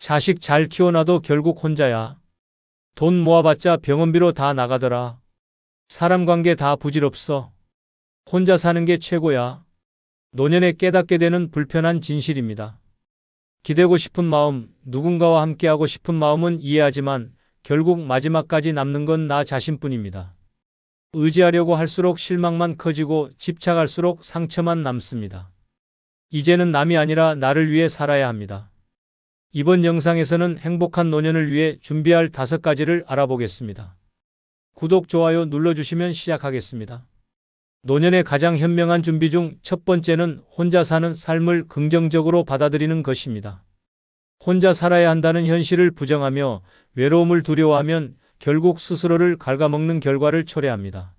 자식 잘 키워놔도 결국 혼자야. 돈 모아봤자 병원비로 다 나가더라. 사람 관계 다 부질없어. 혼자 사는 게 최고야. 노년에 깨닫게 되는 불편한 진실입니다. 기대고 싶은 마음, 누군가와 함께하고 싶은 마음은 이해하지만 결국 마지막까지 남는 건 나 자신뿐입니다. 의지하려고 할수록 실망만 커지고 집착할수록 상처만 남습니다. 이제는 남이 아니라 나를 위해 살아야 합니다. 이번 영상에서는 행복한 노년을 위해 준비할 5가지를 알아보겠습니다. 구독, 좋아요 눌러주시면 시작하겠습니다. 노년의 가장 현명한 준비 중 첫 번째는 혼자 사는 삶을 긍정적으로 받아들이는 것입니다. 혼자 살아야 한다는 현실을 부정하며 외로움을 두려워하면 결국 스스로를 갉아먹는 결과를 초래합니다.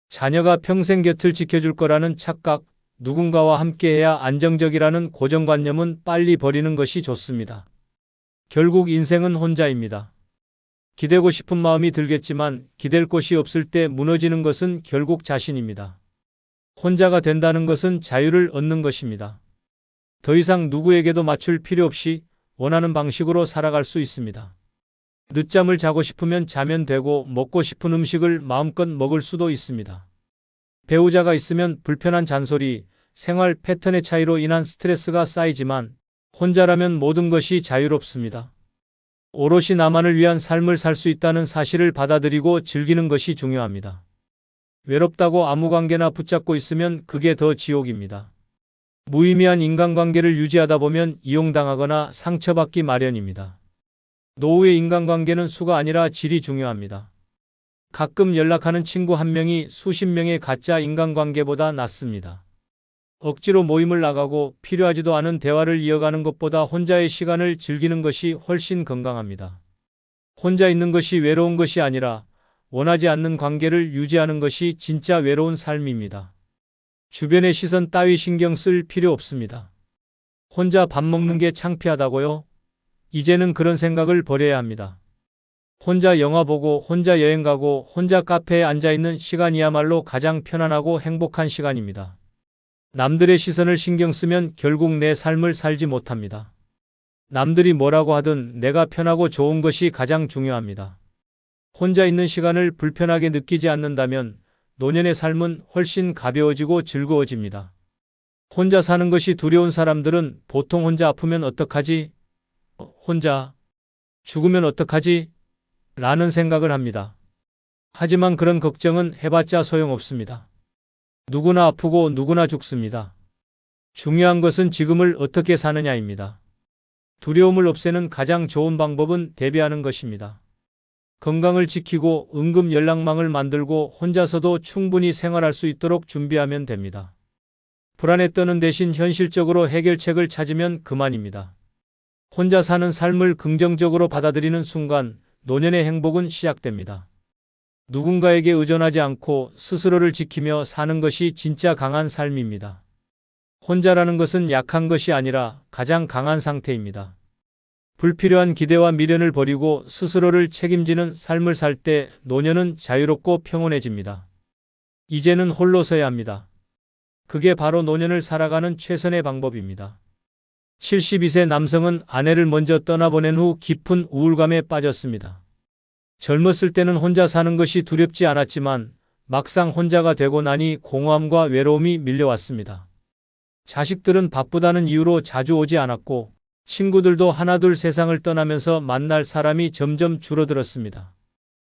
자녀가 평생 곁을 지켜줄 거라는 착각, 누군가와 함께해야 안정적이라는 고정관념은 빨리 버리는 것이 좋습니다. 결국 인생은 혼자입니다. 기대고 싶은 마음이 들겠지만 기댈 곳이 없을 때 무너지는 것은 결국 자신입니다. 혼자가 된다는 것은 자유를 얻는 것입니다. 더 이상 누구에게도 맞출 필요 없이 원하는 방식으로 살아갈 수 있습니다. 늦잠을 자고 싶으면 자면 되고 먹고 싶은 음식을 마음껏 먹을 수도 있습니다. 배우자가 있으면 불편한 잔소리, 생활 패턴의 차이로 인한 스트레스가 쌓이지만 혼자라면 모든 것이 자유롭습니다. 오롯이 나만을 위한 삶을 살 수 있다는 사실을 받아들이고 즐기는 것이 중요합니다. 외롭다고 아무 관계나 붙잡고 있으면 그게 더 지옥입니다. 무의미한 인간관계를 유지하다 보면 이용당하거나 상처받기 마련입니다. 노후의 인간관계는 수가 아니라 질이 중요합니다. 가끔 연락하는 친구 한 명이 수십 명의 가짜 인간관계보다 낫습니다. 억지로 모임을 나가고 필요하지도 않은 대화를 이어가는 것보다 혼자의 시간을 즐기는 것이 훨씬 건강합니다. 혼자 있는 것이 외로운 것이 아니라 원하지 않는 관계를 유지하는 것이 진짜 외로운 삶입니다. 주변의 시선 따위 신경 쓸 필요 없습니다. 혼자 밥 먹는 게 창피하다고요? 이제는 그런 생각을 버려야 합니다. 혼자 영화 보고 혼자 여행 가고 혼자 카페에 앉아있는 시간이야말로 가장 편안하고 행복한 시간입니다. 남들의 시선을 신경 쓰면 결국 내 삶을 살지 못합니다. 남들이 뭐라고 하든 내가 편하고 좋은 것이 가장 중요합니다. 혼자 있는 시간을 불편하게 느끼지 않는다면 노년의 삶은 훨씬 가벼워지고 즐거워집니다. 혼자 사는 것이 두려운 사람들은 보통 혼자 아프면 어떡하지? 혼자 죽으면 어떡하지? 라는 생각을 합니다. 하지만 그런 걱정은 해봤자 소용없습니다. 누구나 아프고 누구나 죽습니다. 중요한 것은 지금을 어떻게 사느냐입니다. 두려움을 없애는 가장 좋은 방법은 대비하는 것입니다. 건강을 지키고 응급 연락망을 만들고 혼자서도 충분히 생활할 수 있도록 준비하면 됩니다. 불안에 떠는 대신 현실적으로 해결책을 찾으면 그만입니다. 혼자 사는 삶을 긍정적으로 받아들이는 순간 노년의 행복은 시작됩니다. 누군가에게 의존하지 않고 스스로를 지키며 사는 것이 진짜 강한 삶입니다. 혼자라는 것은 약한 것이 아니라 가장 강한 상태입니다. 불필요한 기대와 미련을 버리고 스스로를 책임지는 삶을 살 때 노년은 자유롭고 평온해집니다. 이제는 홀로 서야 합니다. 그게 바로 노년을 살아가는 최선의 방법입니다. 72세 남성은 아내를 먼저 떠나보낸 후 깊은 우울감에 빠졌습니다. 젊었을 때는 혼자 사는 것이 두렵지 않았지만 막상 혼자가 되고 나니 공허함과 외로움이 밀려왔습니다. 자식들은 바쁘다는 이유로 자주 오지 않았고 친구들도 하나둘 세상을 떠나면서 만날 사람이 점점 줄어들었습니다.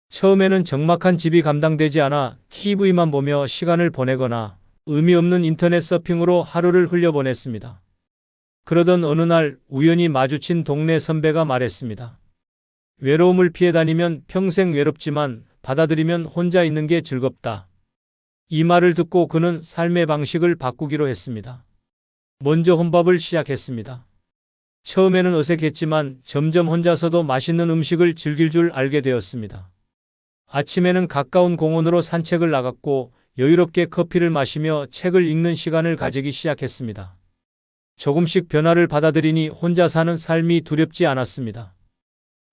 처음에는 적막한 집이 감당되지 않아 TV만 보며 시간을 보내거나 의미 없는 인터넷 서핑으로 하루를 흘려보냈습니다. 그러던 어느 날 우연히 마주친 동네 선배가 말했습니다. 외로움을 피해 다니면 평생 외롭지만 받아들이면 혼자 있는 게 즐겁다. 이 말을 듣고 그는 삶의 방식을 바꾸기로 했습니다. 먼저 혼밥을 시작했습니다. 처음에는 어색했지만 점점 혼자서도 맛있는 음식을 즐길 줄 알게 되었습니다. 아침에는 가까운 공원으로 산책을 나갔고 여유롭게 커피를 마시며 책을 읽는 시간을 가지기 시작했습니다. 조금씩 변화를 받아들이니 혼자 사는 삶이 두렵지 않았습니다.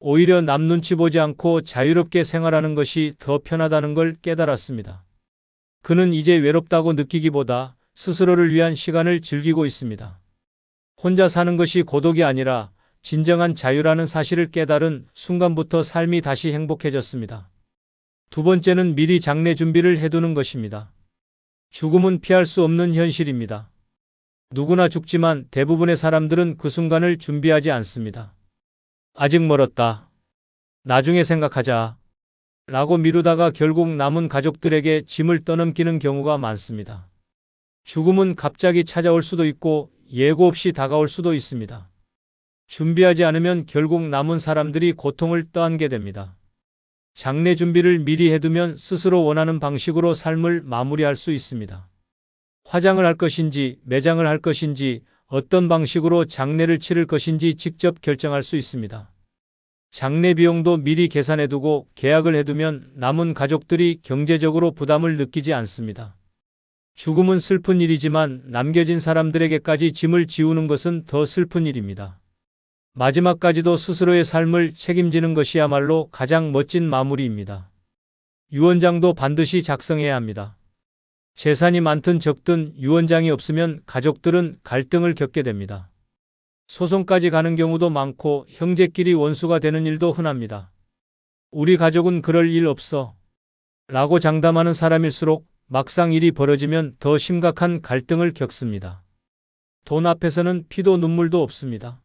오히려 남 눈치 보지 않고 자유롭게 생활하는 것이 더 편하다는 걸 깨달았습니다. 그는 이제 외롭다고 느끼기보다 스스로를 위한 시간을 즐기고 있습니다. 혼자 사는 것이 고독이 아니라 진정한 자유라는 사실을 깨달은 순간부터 삶이 다시 행복해졌습니다. 두 번째는 미리 장례 준비를 해두는 것입니다. 죽음은 피할 수 없는 현실입니다. 누구나 죽지만 대부분의 사람들은 그 순간을 준비하지 않습니다. 아직 멀었다. 나중에 생각하자. 라고 미루다가 결국 남은 가족들에게 짐을 떠넘기는 경우가 많습니다. 죽음은 갑자기 찾아올 수도 있고 예고 없이 다가올 수도 있습니다. 준비하지 않으면 결국 남은 사람들이 고통을 떠안게 됩니다. 장례 준비를 미리 해두면 스스로 원하는 방식으로 삶을 마무리할 수 있습니다. 화장을 할 것인지, 매장을 할 것인지, 어떤 방식으로 장례를 치를 것인지 직접 결정할 수 있습니다. 장례 비용도 미리 계산해두고 계약을 해두면 남은 가족들이 경제적으로 부담을 느끼지 않습니다. 죽음은 슬픈 일이지만 남겨진 사람들에게까지 짐을 지우는 것은 더 슬픈 일입니다. 마지막까지도 스스로의 삶을 책임지는 것이야말로 가장 멋진 마무리입니다. 유언장도 반드시 작성해야 합니다. 재산이 많든 적든 유언장이 없으면 가족들은 갈등을 겪게 됩니다. 소송까지 가는 경우도 많고 형제끼리 원수가 되는 일도 흔합니다. 우리 가족은 그럴 일 없어. 라고 장담하는 사람일수록 막상 일이 벌어지면 더 심각한 갈등을 겪습니다. 돈 앞에서는 피도 눈물도 없습니다.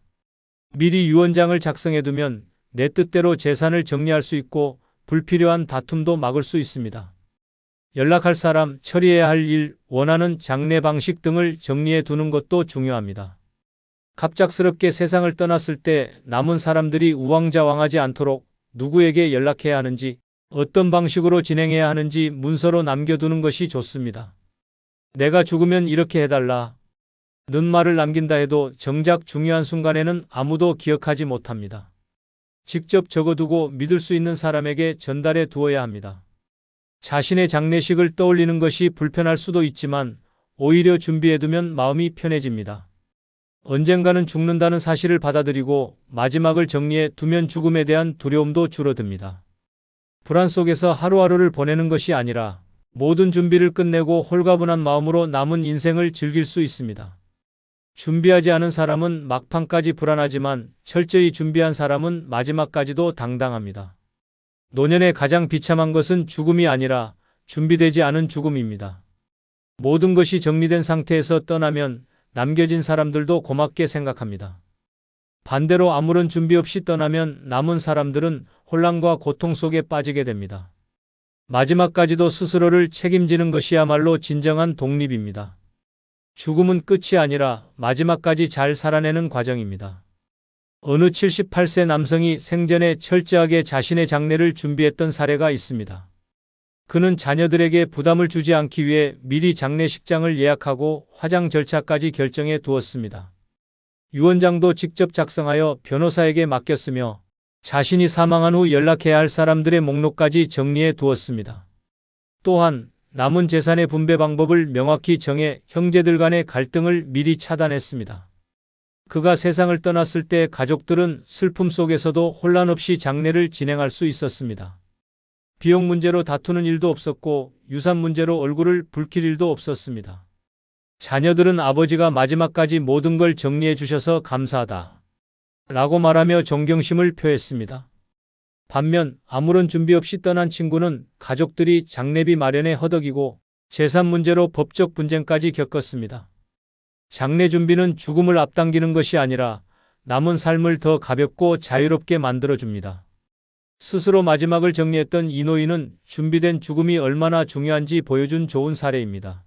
미리 유언장을 작성해두면 내 뜻대로 재산을 정리할 수 있고 불필요한 다툼도 막을 수 있습니다. 연락할 사람, 처리해야 할 일, 원하는 장례 방식 등을 정리해 두는 것도 중요합니다. 갑작스럽게 세상을 떠났을 때 남은 사람들이 우왕좌왕하지 않도록 누구에게 연락해야 하는지, 어떤 방식으로 진행해야 하는지 문서로 남겨두는 것이 좋습니다. 내가 죽으면 이렇게 해달라. 는 말을 남긴다 해도 정작 중요한 순간에는 아무도 기억하지 못합니다. 직접 적어두고 믿을 수 있는 사람에게 전달해 두어야 합니다. 자신의 장례식을 떠올리는 것이 불편할 수도 있지만 오히려 준비해두면 마음이 편해집니다. 언젠가는 죽는다는 사실을 받아들이고 마지막을 정리해 두면 죽음에 대한 두려움도 줄어듭니다. 불안 속에서 하루하루를 보내는 것이 아니라 모든 준비를 끝내고 홀가분한 마음으로 남은 인생을 즐길 수 있습니다. 준비하지 않은 사람은 막판까지 불안하지만 철저히 준비한 사람은 마지막까지도 당당합니다. 노년에 가장 비참한 것은 죽음이 아니라 준비되지 않은 죽음입니다. 모든 것이 정리된 상태에서 떠나면 남겨진 사람들도 고맙게 생각합니다. 반대로 아무런 준비 없이 떠나면 남은 사람들은 혼란과 고통 속에 빠지게 됩니다. 마지막까지도 스스로를 책임지는 것이야말로 진정한 독립입니다. 죽음은 끝이 아니라 마지막까지 잘 살아내는 과정입니다. 어느 78세 남성이 생전에 철저하게 자신의 장례를 준비했던 사례가 있습니다. 그는 자녀들에게 부담을 주지 않기 위해 미리 장례식장을 예약하고 화장 절차까지 결정해 두었습니다. 유언장도 직접 작성하여 변호사에게 맡겼으며 자신이 사망한 후 연락해야 할 사람들의 목록까지 정리해 두었습니다. 또한 남은 재산의 분배 방법을 명확히 정해 형제들 간의 갈등을 미리 차단했습니다. 그가 세상을 떠났을 때 가족들은 슬픔 속에서도 혼란 없이 장례를 진행할 수 있었습니다. 비용 문제로 다투는 일도 없었고 유산 문제로 얼굴을 붉힐 일도 없었습니다. 자녀들은 아버지가 마지막까지 모든 걸 정리해 주셔서 감사하다. 라고 말하며 존경심을 표했습니다. 반면 아무런 준비 없이 떠난 친구는 가족들이 장례비 마련에 허덕이고 재산 문제로 법적 분쟁까지 겪었습니다. 장례 준비는 죽음을 앞당기는 것이 아니라 남은 삶을 더 가볍고 자유롭게 만들어줍니다. 스스로 마지막을 정리했던 이 노인은 준비된 죽음이 얼마나 중요한지 보여준 좋은 사례입니다.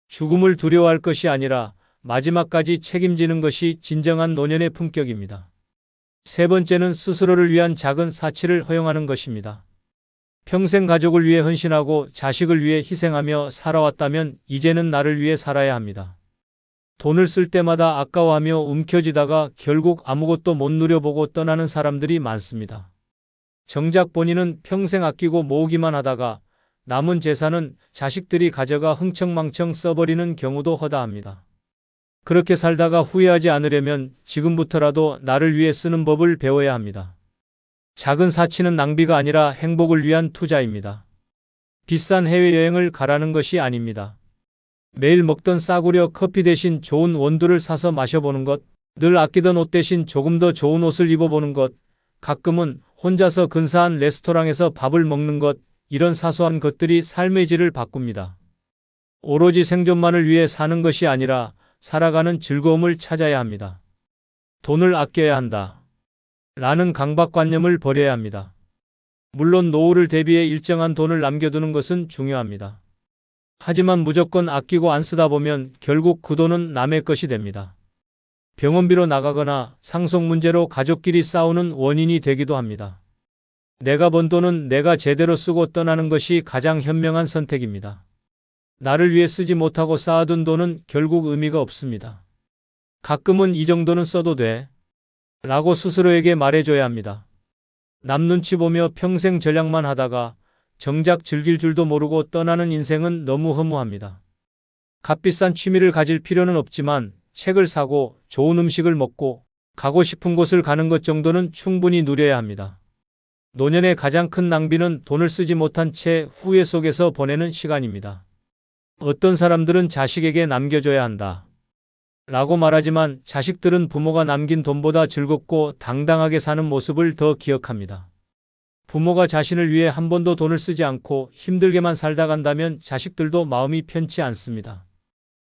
죽음을 두려워할 것이 아니라 마지막까지 책임지는 것이 진정한 노년의 품격입니다. 세 번째는 스스로를 위한 작은 사치를 허용하는 것입니다. 평생 가족을 위해 헌신하고 자식을 위해 희생하며 살아왔다면 이제는 나를 위해 살아야 합니다. 돈을 쓸 때마다 아까워하며 움켜쥐다가 결국 아무것도 못 누려보고 떠나는 사람들이 많습니다. 정작 본인은 평생 아끼고 모으기만 하다가 남은 재산은 자식들이 가져가 흥청망청 써버리는 경우도 허다합니다. 그렇게 살다가 후회하지 않으려면 지금부터라도 나를 위해 쓰는 법을 배워야 합니다. 작은 사치는 낭비가 아니라 행복을 위한 투자입니다. 비싼 해외여행을 가라는 것이 아닙니다. 매일 먹던 싸구려 커피 대신 좋은 원두를 사서 마셔보는 것, 늘 아끼던 옷 대신 조금 더 좋은 옷을 입어보는 것, 가끔은 혼자서 근사한 레스토랑에서 밥을 먹는 것, 이런 사소한 것들이 삶의 질을 바꿉니다. 오로지 생존만을 위해 사는 것이 아니라 살아가는 즐거움을 찾아야 합니다. 돈을 아껴야 한다. 라는 강박관념을 버려야 합니다. 물론 노후를 대비해 일정한 돈을 남겨두는 것은 중요합니다. 하지만 무조건 아끼고 안 쓰다 보면 결국 그 돈은 남의 것이 됩니다. 병원비로 나가거나 상속 문제로 가족끼리 싸우는 원인이 되기도 합니다. 내가 번 돈은 내가 제대로 쓰고 떠나는 것이 가장 현명한 선택입니다. 나를 위해 쓰지 못하고 쌓아둔 돈은 결국 의미가 없습니다. 가끔은 이 정도는 써도 돼. 라고 스스로에게 말해줘야 합니다. 남 눈치 보며 평생 절약만 하다가 정작 즐길 줄도 모르고 떠나는 인생은 너무 허무합니다. 값비싼 취미를 가질 필요는 없지만 책을 사고 좋은 음식을 먹고 가고 싶은 곳을 가는 것 정도는 충분히 누려야 합니다. 노년의 가장 큰 낭비는 돈을 쓰지 못한 채 후회 속에서 보내는 시간입니다. 어떤 사람들은 자식에게 남겨줘야 한다. 라고 말하지만 자식들은 부모가 남긴 돈보다 즐겁고 당당하게 사는 모습을 더 기억합니다. 부모가 자신을 위해 한 번도 돈을 쓰지 않고 힘들게만 살다 간다면 자식들도 마음이 편치 않습니다.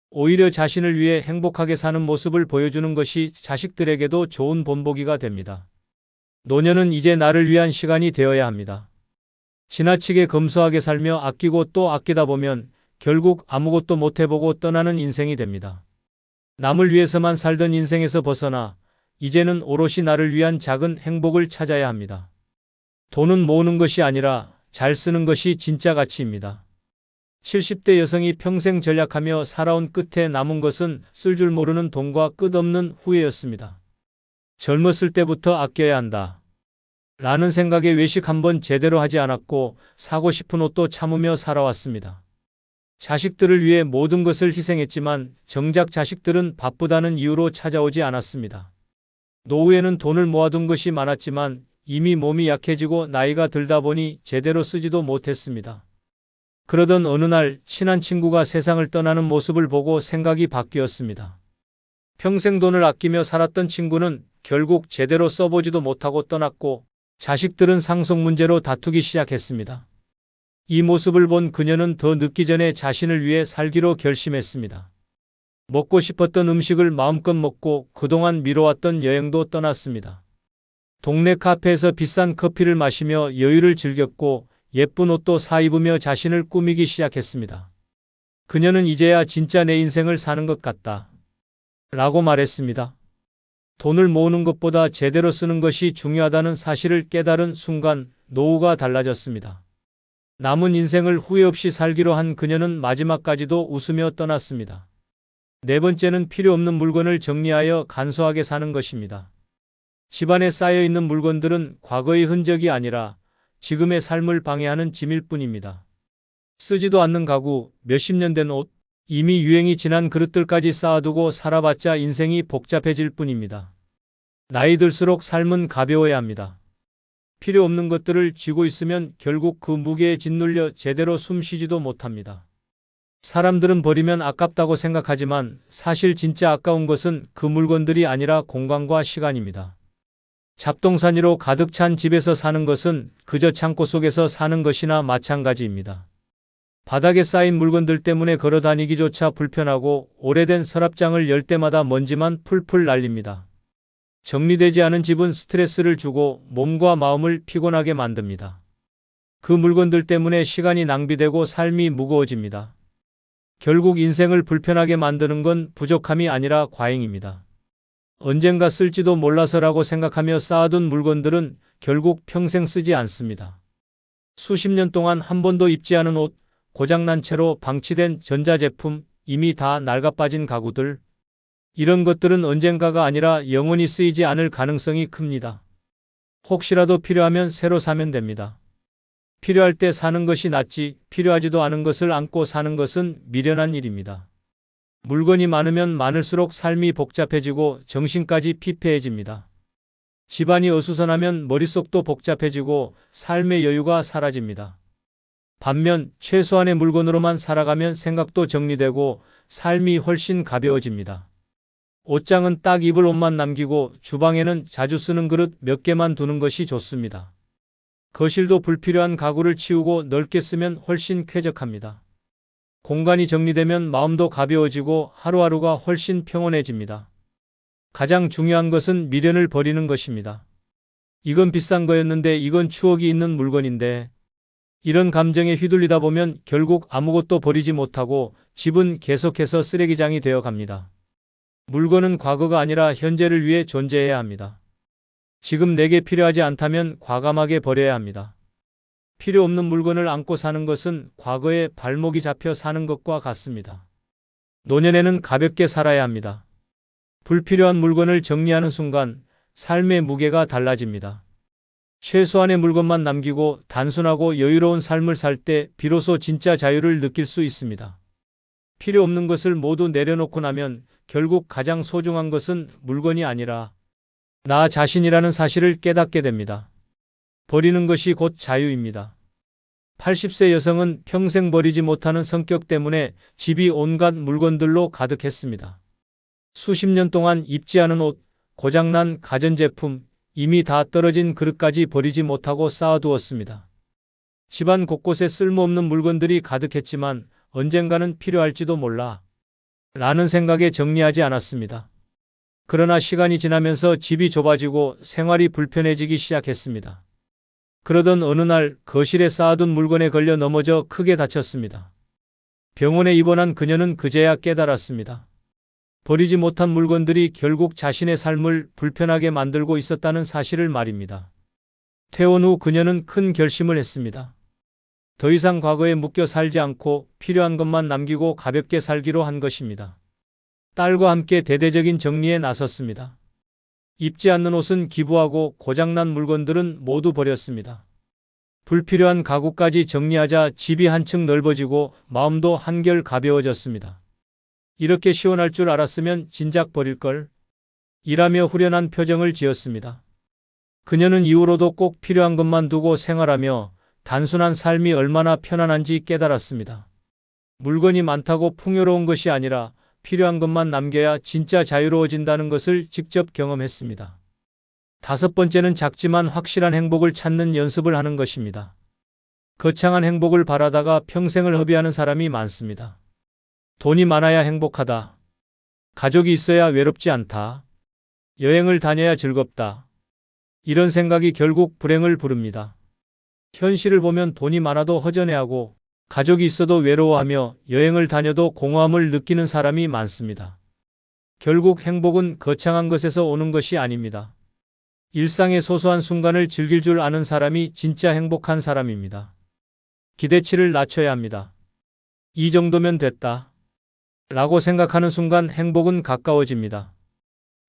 오히려 자신을 위해 행복하게 사는 모습을 보여주는 것이 자식들에게도 좋은 본보기가 됩니다. 노년은 이제 나를 위한 시간이 되어야 합니다. 지나치게 검소하게 살며 아끼고 또 아끼다 보면 결국 아무것도 못해보고 떠나는 인생이 됩니다. 남을 위해서만 살던 인생에서 벗어나 이제는 오롯이 나를 위한 작은 행복을 찾아야 합니다. 돈은 모으는 것이 아니라 잘 쓰는 것이 진짜 가치입니다. 70대 여성이 평생 전략하며 살아온 끝에 남은 것은 쓸 줄 모르는 돈과 끝없는 후회였습니다. 젊었을 때부터 아껴야 한다. 라는 생각에 외식 한번 제대로 하지 않았고 사고 싶은 옷도 참으며 살아왔습니다. 자식들을 위해 모든 것을 희생했지만 정작 자식들은 바쁘다는 이유로 찾아오지 않았습니다. 노후에는 돈을 모아둔 것이 많았지만 이미 몸이 약해지고 나이가 들다 보니 제대로 쓰지도 못했습니다. 그러던 어느 날 친한 친구가 세상을 떠나는 모습을 보고 생각이 바뀌었습니다. 평생 돈을 아끼며 살았던 친구는 결국 제대로 써보지도 못하고 떠났고 자식들은 상속 문제로 다투기 시작했습니다. 이 모습을 본 그녀는 더 늦기 전에 자신을 위해 살기로 결심했습니다. 먹고 싶었던 음식을 마음껏 먹고 그동안 미뤄왔던 여행도 떠났습니다. 동네 카페에서 비싼 커피를 마시며 여유를 즐겼고 예쁜 옷도 사 입으며 자신을 꾸미기 시작했습니다. 그녀는 이제야 진짜 내 인생을 사는 것 같다. 라고 말했습니다. 돈을 모으는 것보다 제대로 쓰는 것이 중요하다는 사실을 깨달은 순간 노후가 달라졌습니다. 남은 인생을 후회 없이 살기로 한 그녀는 마지막까지도 웃으며 떠났습니다. 네 번째는 필요 없는 물건을 정리하여 간소하게 사는 것입니다. 집안에 쌓여있는 물건들은 과거의 흔적이 아니라 지금의 삶을 방해하는 짐일 뿐입니다. 쓰지도 않는 가구, 몇십 년 된 옷, 이미 유행이 지난 그릇들까지 쌓아두고 살아봤자 인생이 복잡해질 뿐입니다. 나이 들수록 삶은 가벼워야 합니다. 필요 없는 것들을 쥐고 있으면 결국 그 무게에 짓눌려 제대로 숨 쉬지도 못합니다. 사람들은 버리면 아깝다고 생각하지만 사실 진짜 아까운 것은 그 물건들이 아니라 공간과 시간입니다. 잡동사니로 가득 찬 집에서 사는 것은 그저 창고 속에서 사는 것이나 마찬가지입니다. 바닥에 쌓인 물건들 때문에 걸어 다니기조차 불편하고 오래된 서랍장을 열 때마다 먼지만 풀풀 날립니다. 정리되지 않은 집은 스트레스를 주고 몸과 마음을 피곤하게 만듭니다. 그 물건들 때문에 시간이 낭비되고 삶이 무거워집니다. 결국 인생을 불편하게 만드는 건 부족함이 아니라 과잉입니다. 언젠가 쓸지도 몰라서라고 생각하며 쌓아둔 물건들은 결국 평생 쓰지 않습니다. 수십 년 동안 한 번도 입지 않은 옷, 고장난 채로 방치된 전자제품, 이미 다 낡아빠진 가구들, 이런 것들은 언젠가가 아니라 영원히 쓰이지 않을 가능성이 큽니다. 혹시라도 필요하면 새로 사면 됩니다. 필요할 때 사는 것이 낫지 필요하지도 않은 것을 안고 사는 것은 미련한 일입니다. 물건이 많으면 많을수록 삶이 복잡해지고 정신까지 피폐해집니다. 집안이 어수선하면 머릿속도 복잡해지고 삶의 여유가 사라집니다. 반면 최소한의 물건으로만 살아가면 생각도 정리되고 삶이 훨씬 가벼워집니다. 옷장은 딱 입을 옷만 남기고 주방에는 자주 쓰는 그릇 몇 개만 두는 것이 좋습니다. 거실도 불필요한 가구를 치우고 넓게 쓰면 훨씬 쾌적합니다. 공간이 정리되면 마음도 가벼워지고 하루하루가 훨씬 평온해집니다. 가장 중요한 것은 미련을 버리는 것입니다. 이건 비싼 거였는데 이건 추억이 있는 물건인데 이런 감정에 휘둘리다 보면 결국 아무것도 버리지 못하고 집은 계속해서 쓰레기장이 되어 갑니다. 물건은 과거가 아니라 현재를 위해 존재해야 합니다. 지금 내게 필요하지 않다면 과감하게 버려야 합니다. 필요 없는 물건을 안고 사는 것은 과거에 발목이 잡혀 사는 것과 같습니다. 노년에는 가볍게 살아야 합니다. 불필요한 물건을 정리하는 순간 삶의 무게가 달라집니다. 최소한의 물건만 남기고 단순하고 여유로운 삶을 살 때 비로소 진짜 자유를 느낄 수 있습니다. 필요 없는 것을 모두 내려놓고 나면 결국 가장 소중한 것은 물건이 아니라 나 자신이라는 사실을 깨닫게 됩니다. 버리는 것이 곧 자유입니다. 80세 여성은 평생 버리지 못하는 성격 때문에 집이 온갖 물건들로 가득했습니다. 수십 년 동안 입지 않은 옷, 고장난 가전제품, 이미 다 떨어진 그릇까지 버리지 못하고 쌓아두었습니다. 집안 곳곳에 쓸모없는 물건들이 가득했지만 언젠가는 필요할지도 몰라 라는 생각에 정리하지 않았습니다. 그러나 시간이 지나면서 집이 좁아지고 생활이 불편해지기 시작했습니다. 그러던 어느 날 거실에 쌓아둔 물건에 걸려 넘어져 크게 다쳤습니다. 병원에 입원한 그녀는 그제야 깨달았습니다. 버리지 못한 물건들이 결국 자신의 삶을 불편하게 만들고 있었다는 사실을 말입니다. 퇴원 후 그녀는 큰 결심을 했습니다. 더 이상 과거에 묶여 살지 않고 필요한 것만 남기고 가볍게 살기로 한 것입니다. 딸과 함께 대대적인 정리에 나섰습니다. 입지 않는 옷은 기부하고 고장난 물건들은 모두 버렸습니다. 불필요한 가구까지 정리하자 집이 한층 넓어지고 마음도 한결 가벼워졌습니다. 이렇게 시원할 줄 알았으면 진작 버릴걸. 이라며 후련한 표정을 지었습니다. 그녀는 이후로도 꼭 필요한 것만 두고 생활하며 단순한 삶이 얼마나 편안한지 깨달았습니다. 물건이 많다고 풍요로운 것이 아니라 필요한 것만 남겨야 진짜 자유로워진다는 것을 직접 경험했습니다. 5번째는 작지만 확실한 행복을 찾는 연습을 하는 것입니다. 거창한 행복을 바라다가 평생을 허비하는 사람이 많습니다. 돈이 많아야 행복하다. 가족이 있어야 외롭지 않다. 여행을 다녀야 즐겁다. 이런 생각이 결국 불행을 부릅니다. 현실을 보면 돈이 많아도 허전해하고 가족이 있어도 외로워하며 여행을 다녀도 공허함을 느끼는 사람이 많습니다. 결국 행복은 거창한 것에서 오는 것이 아닙니다. 일상의 소소한 순간을 즐길 줄 아는 사람이 진짜 행복한 사람입니다. 기대치를 낮춰야 합니다. 이 정도면 됐다. 라고 생각하는 순간 행복은 가까워집니다.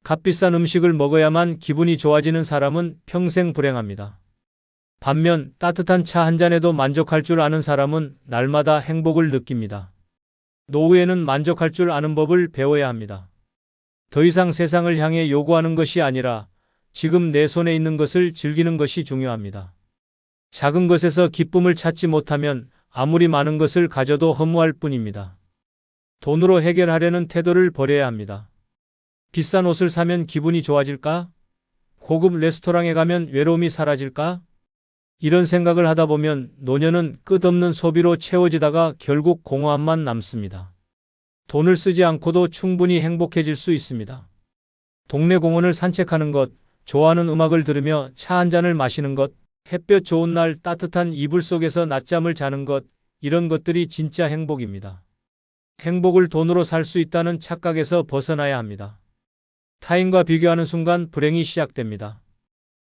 값비싼 음식을 먹어야만 기분이 좋아지는 사람은 평생 불행합니다. 반면 따뜻한 차 한 잔에도 만족할 줄 아는 사람은 날마다 행복을 느낍니다. 노후에는 만족할 줄 아는 법을 배워야 합니다. 더 이상 세상을 향해 요구하는 것이 아니라 지금 내 손에 있는 것을 즐기는 것이 중요합니다. 작은 것에서 기쁨을 찾지 못하면 아무리 많은 것을 가져도 허무할 뿐입니다. 돈으로 해결하려는 태도를 버려야 합니다. 비싼 옷을 사면 기분이 좋아질까? 고급 레스토랑에 가면 외로움이 사라질까? 이런 생각을 하다 보면 노년은 끝없는 소비로 채워지다가 결국 공허함만 남습니다. 돈을 쓰지 않고도 충분히 행복해질 수 있습니다. 동네 공원을 산책하는 것, 좋아하는 음악을 들으며 차 한 잔을 마시는 것, 햇볕 좋은 날 따뜻한 이불 속에서 낮잠을 자는 것, 이런 것들이 진짜 행복입니다. 행복을 돈으로 살 수 있다는 착각에서 벗어나야 합니다. 타인과 비교하는 순간 불행이 시작됩니다.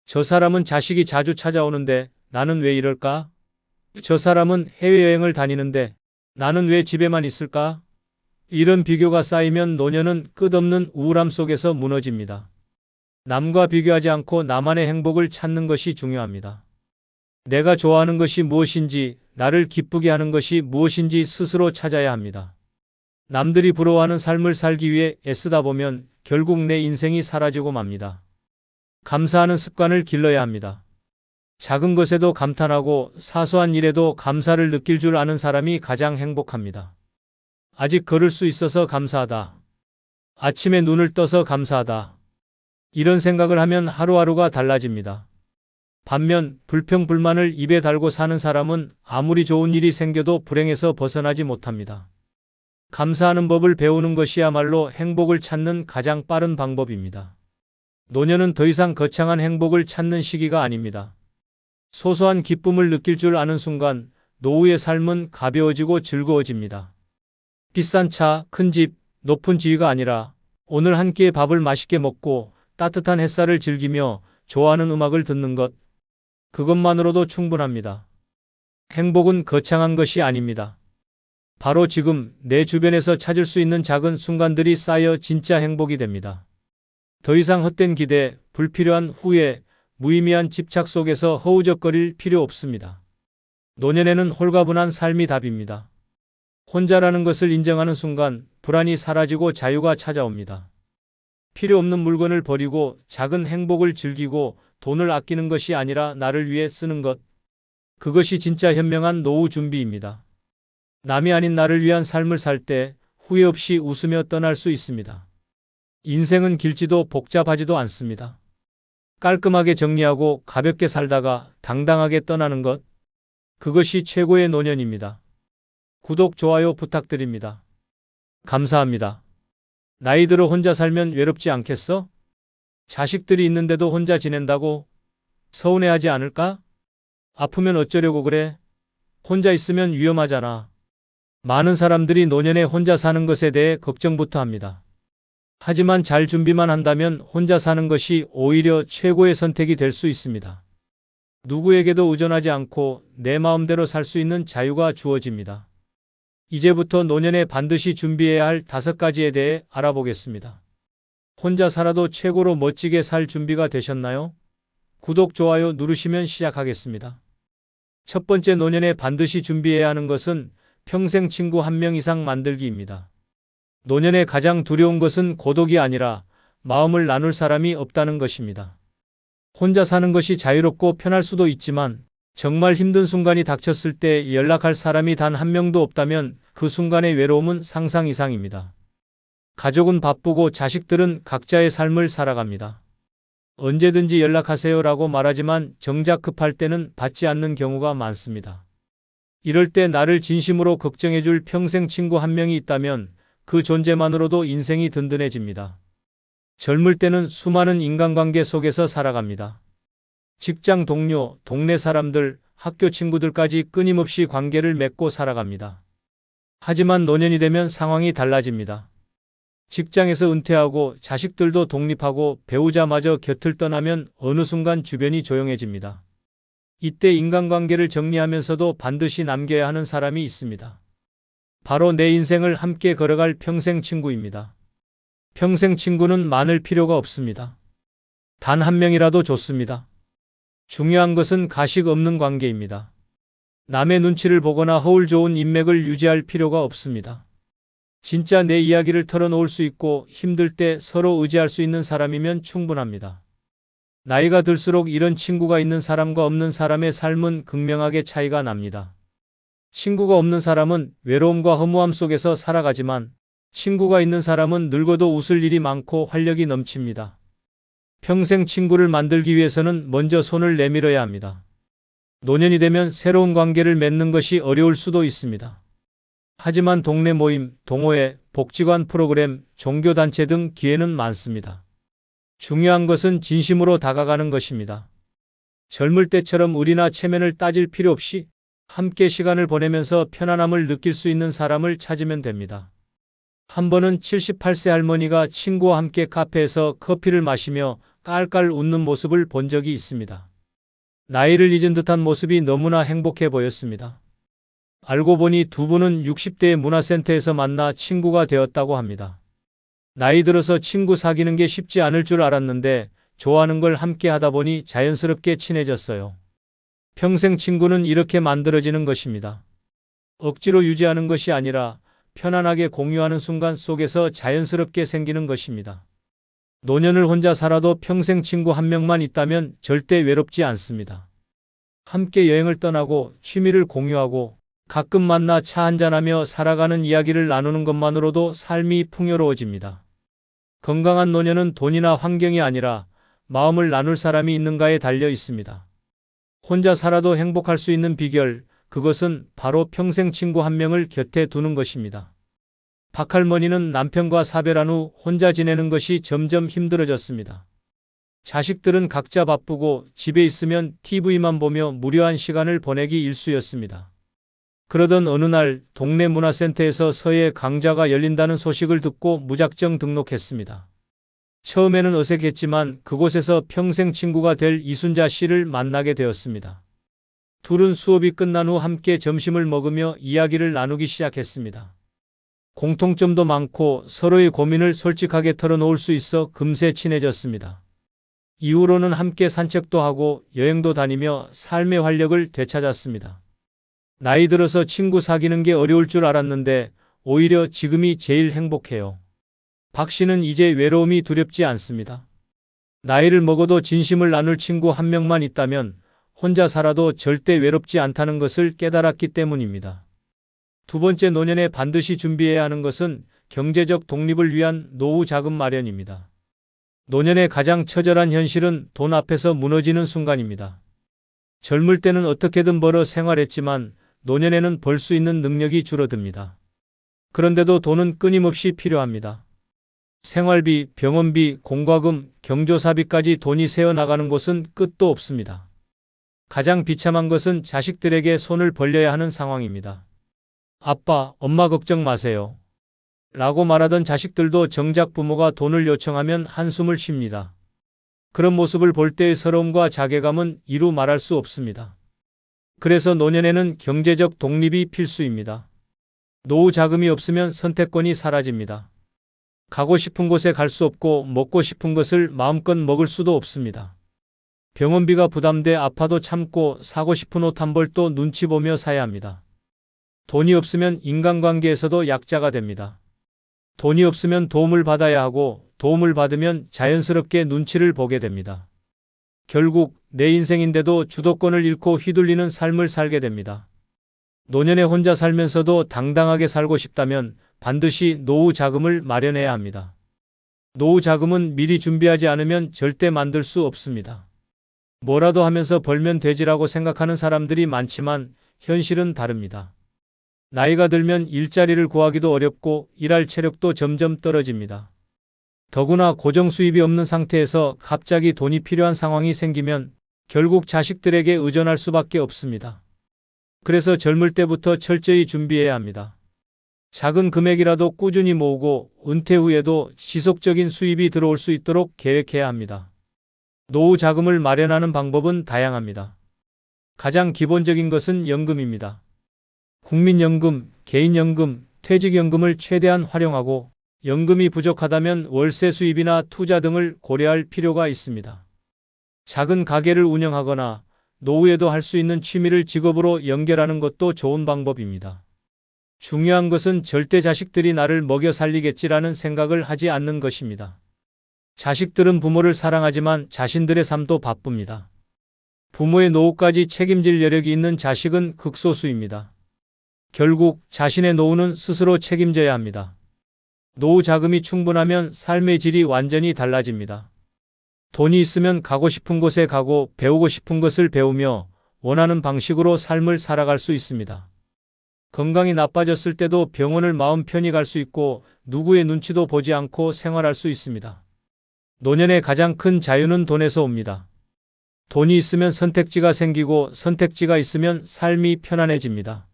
저 사람은 자식이 자주 찾아오는데 나는 왜 이럴까? 저 사람은 해외여행을 다니는데 나는 왜 집에만 있을까? 이런 비교가 쌓이면 노년은 끝없는 우울함 속에서 무너집니다. 남과 비교하지 않고 나만의 행복을 찾는 것이 중요합니다. 내가 좋아하는 것이 무엇인지, 나를 기쁘게 하는 것이 무엇인지 스스로 찾아야 합니다. 남들이 부러워하는 삶을 살기 위해 애쓰다 보면 결국 내 인생이 사라지고 맙니다. 감사하는 습관을 길러야 합니다. 작은 것에도 감탄하고 사소한 일에도 감사를 느낄 줄 아는 사람이 가장 행복합니다. 아직 걸을 수 있어서 감사하다. 아침에 눈을 떠서 감사하다. 이런 생각을 하면 하루하루가 달라집니다. 반면 불평불만을 입에 달고 사는 사람은 아무리 좋은 일이 생겨도 불행에서 벗어나지 못합니다. 감사하는 법을 배우는 것이야말로 행복을 찾는 가장 빠른 방법입니다. 노년은 더 이상 거창한 행복을 찾는 시기가 아닙니다. 소소한 기쁨을 느낄 줄 아는 순간 노후의 삶은 가벼워지고 즐거워집니다. 비싼 차, 큰 집, 높은 지위가 아니라 오늘 한 끼의 밥을 맛있게 먹고 따뜻한 햇살을 즐기며 좋아하는 음악을 듣는 것, 그것만으로도 충분합니다. 행복은 거창한 것이 아닙니다. 바로 지금 내 주변에서 찾을 수 있는 작은 순간들이 쌓여 진짜 행복이 됩니다. 더 이상 헛된 기대, 불필요한 후회, 무의미한 집착 속에서 허우적거릴 필요 없습니다. 노년에는 홀가분한 삶이 답입니다. 혼자라는 것을 인정하는 순간 불안이 사라지고 자유가 찾아옵니다. 필요 없는 물건을 버리고 작은 행복을 즐기고 돈을 아끼는 것이 아니라 나를 위해 쓰는 것. 그것이 진짜 현명한 노후 준비입니다. 남이 아닌 나를 위한 삶을 살 때 후회 없이 웃으며 떠날 수 있습니다. 인생은 길지도 복잡하지도 않습니다. 깔끔하게 정리하고 가볍게 살다가 당당하게 떠나는 것. 그것이 최고의 노년입니다. 구독, 좋아요 부탁드립니다. 감사합니다. 나이 들어 혼자 살면 외롭지 않겠어? 자식들이 있는데도 혼자 지낸다고 서운해하지 않을까? 아프면 어쩌려고 그래? 혼자 있으면 위험하잖아. 많은 사람들이 노년에 혼자 사는 것에 대해 걱정부터 합니다. 하지만 잘 준비만 한다면 혼자 사는 것이 오히려 최고의 선택이 될 수 있습니다. 누구에게도 의존하지 않고 내 마음대로 살 수 있는 자유가 주어집니다. 이제부터 노년에 반드시 준비해야 할 5가지에 대해 알아보겠습니다. 혼자 살아도 최고로 멋지게 살 준비가 되셨나요? 구독, 좋아요 누르시면 시작하겠습니다. 첫 번째, 노년에 반드시 준비해야 하는 것은 평생 친구 1명 이상 만들기입니다. 노년에 가장 두려운 것은 고독이 아니라 마음을 나눌 사람이 없다는 것입니다. 혼자 사는 것이 자유롭고 편할 수도 있지만 정말 힘든 순간이 닥쳤을 때 연락할 사람이 단 1명도 없다면 그 순간의 외로움은 상상 이상입니다. 가족은 바쁘고 자식들은 각자의 삶을 살아갑니다. 언제든지 연락하세요라고 말하지만 정작 급할 때는 받지 않는 경우가 많습니다. 이럴 때 나를 진심으로 걱정해줄 평생 친구 1명이 있다면 그 존재만으로도 인생이 든든해집니다. 젊을 때는 수많은 인간관계 속에서 살아갑니다. 직장 동료, 동네 사람들, 학교 친구들까지 끊임없이 관계를 맺고 살아갑니다. 하지만 노년이 되면 상황이 달라집니다. 직장에서 은퇴하고 자식들도 독립하고 배우자마저 곁을 떠나면 어느 순간 주변이 조용해집니다. 이때 인간관계를 정리하면서도 반드시 남겨야 하는 사람이 있습니다. 바로 내 인생을 함께 걸어갈 평생 친구입니다. 평생 친구는 많을 필요가 없습니다. 단 1명이라도 좋습니다. 중요한 것은 가식 없는 관계입니다. 남의 눈치를 보거나 허울 좋은 인맥을 유지할 필요가 없습니다. 진짜 내 이야기를 털어놓을 수 있고 힘들 때 서로 의지할 수 있는 사람이면 충분합니다. 나이가 들수록 이런 친구가 있는 사람과 없는 사람의 삶은 극명하게 차이가 납니다. 친구가 없는 사람은 외로움과 허무함 속에서 살아가지만 친구가 있는 사람은 늙어도 웃을 일이 많고 활력이 넘칩니다. 평생 친구를 만들기 위해서는 먼저 손을 내밀어야 합니다. 노년이 되면 새로운 관계를 맺는 것이 어려울 수도 있습니다. 하지만 동네 모임, 동호회, 복지관 프로그램, 종교단체 등 기회는 많습니다. 중요한 것은 진심으로 다가가는 것입니다. 젊을 때처럼 의리나 체면을 따질 필요 없이 함께 시간을 보내면서 편안함을 느낄 수 있는 사람을 찾으면 됩니다. 한 번은 78세 할머니가 친구와 함께 카페에서 커피를 마시며 깔깔 웃는 모습을 본 적이 있습니다. 나이를 잊은 듯한 모습이 너무나 행복해 보였습니다. 알고 보니 두 분은 60대의 문화센터에서 만나 친구가 되었다고 합니다. 나이 들어서 친구 사귀는 게 쉽지 않을 줄 알았는데 좋아하는 걸 함께 하다 보니 자연스럽게 친해졌어요. 평생 친구는 이렇게 만들어지는 것입니다. 억지로 유지하는 것이 아니라 편안하게 공유하는 순간 속에서 자연스럽게 생기는 것입니다. 노년을 혼자 살아도 평생 친구 1명만 있다면 절대 외롭지 않습니다. 함께 여행을 떠나고 취미를 공유하고 가끔 만나 차 한잔하며 살아가는 이야기를 나누는 것만으로도 삶이 풍요로워집니다. 건강한 노년은 돈이나 환경이 아니라 마음을 나눌 사람이 있는가에 달려 있습니다. 혼자 살아도 행복할 수 있는 비결, 그것은 바로 평생 친구 한 명을 곁에 두는 것입니다. 박할머니는 남편과 사별한 후 혼자 지내는 것이 점점 힘들어졌습니다. 자식들은 각자 바쁘고 집에 있으면 TV만 보며 무료한 시간을 보내기 일쑤였습니다. 그러던 어느 날 동네 문화센터에서 서예 강좌가 열린다는 소식을 듣고 무작정 등록했습니다. 처음에는 어색했지만 그곳에서 평생 친구가 될 이순자 씨를 만나게 되었습니다. 둘은 수업이 끝난 후 함께 점심을 먹으며 이야기를 나누기 시작했습니다. 공통점도 많고 서로의 고민을 솔직하게 털어놓을 수 있어 금세 친해졌습니다. 이후로는 함께 산책도 하고 여행도 다니며 삶의 활력을 되찾았습니다. 나이 들어서 친구 사귀는 게 어려울 줄 알았는데 오히려 지금이 제일 행복해요. 박 씨는 이제 외로움이 두렵지 않습니다. 나이를 먹어도 진심을 나눌 친구 한 명만 있다면 혼자 살아도 절대 외롭지 않다는 것을 깨달았기 때문입니다. 두 번째, 노년에 반드시 준비해야 하는 것은 경제적 독립을 위한 노후 자금 마련입니다. 노년의 가장 처절한 현실은 돈 앞에서 무너지는 순간입니다. 젊을 때는 어떻게든 벌어 생활했지만 노년에는 벌 수 있는 능력이 줄어듭니다. 그런데도 돈은 끊임없이 필요합니다. 생활비, 병원비, 공과금, 경조사비까지 돈이 새어나가는 곳은 끝도 없습니다. 가장 비참한 것은 자식들에게 손을 벌려야 하는 상황입니다. 아빠, 엄마 걱정 마세요. 라고 말하던 자식들도 정작 부모가 돈을 요청하면 한숨을 쉽니다. 그런 모습을 볼 때의 서러움과 자괴감은 이루 말할 수 없습니다. 그래서 노년에는 경제적 독립이 필수입니다. 노후 자금이 없으면 선택권이 사라집니다. 가고 싶은 곳에 갈 수 없고 먹고 싶은 것을 마음껏 먹을 수도 없습니다. 병원비가 부담돼 아파도 참고 사고 싶은 옷 한 벌 또 눈치 보며 사야 합니다. 돈이 없으면 인간관계에서도 약자가 됩니다. 돈이 없으면 도움을 받아야 하고 도움을 받으면 자연스럽게 눈치를 보게 됩니다. 결국 내 인생인데도 주도권을 잃고 휘둘리는 삶을 살게 됩니다. 노년에 혼자 살면서도 당당하게 살고 싶다면 반드시 노후 자금을 마련해야 합니다. 노후 자금은 미리 준비하지 않으면 절대 만들 수 없습니다. 뭐라도 하면서 벌면 되지라고 생각하는 사람들이 많지만 현실은 다릅니다. 나이가 들면 일자리를 구하기도 어렵고 일할 체력도 점점 떨어집니다. 더구나 고정 수입이 없는 상태에서 갑자기 돈이 필요한 상황이 생기면 결국 자식들에게 의존할 수밖에 없습니다. 그래서 젊을 때부터 철저히 준비해야 합니다. 작은 금액이라도 꾸준히 모으고 은퇴 후에도 지속적인 수입이 들어올 수 있도록 계획해야 합니다. 노후 자금을 마련하는 방법은 다양합니다. 가장 기본적인 것은 연금입니다. 국민연금, 개인연금, 퇴직연금을 최대한 활용하고 연금이 부족하다면 월세 수입이나 투자 등을 고려할 필요가 있습니다. 작은 가게를 운영하거나 노후에도 할 수 있는 취미를 직업으로 연결하는 것도 좋은 방법입니다. 중요한 것은 절대 자식들이 나를 먹여 살리겠지라는 생각을 하지 않는 것입니다. 자식들은 부모를 사랑하지만 자신들의 삶도 바쁩니다. 부모의 노후까지 책임질 여력이 있는 자식은 극소수입니다. 결국 자신의 노후는 스스로 책임져야 합니다. 노후 자금이 충분하면 삶의 질이 완전히 달라집니다. 돈이 있으면 가고 싶은 곳에 가고 배우고 싶은 것을 배우며 원하는 방식으로 삶을 살아갈 수 있습니다. 건강이 나빠졌을 때도 병원을 마음 편히 갈 수 있고 누구의 눈치도 보지 않고 생활할 수 있습니다. 노년의 가장 큰 자유는 돈에서 옵니다. 돈이 있으면 선택지가 생기고 선택지가 있으면 삶이 편안해집니다.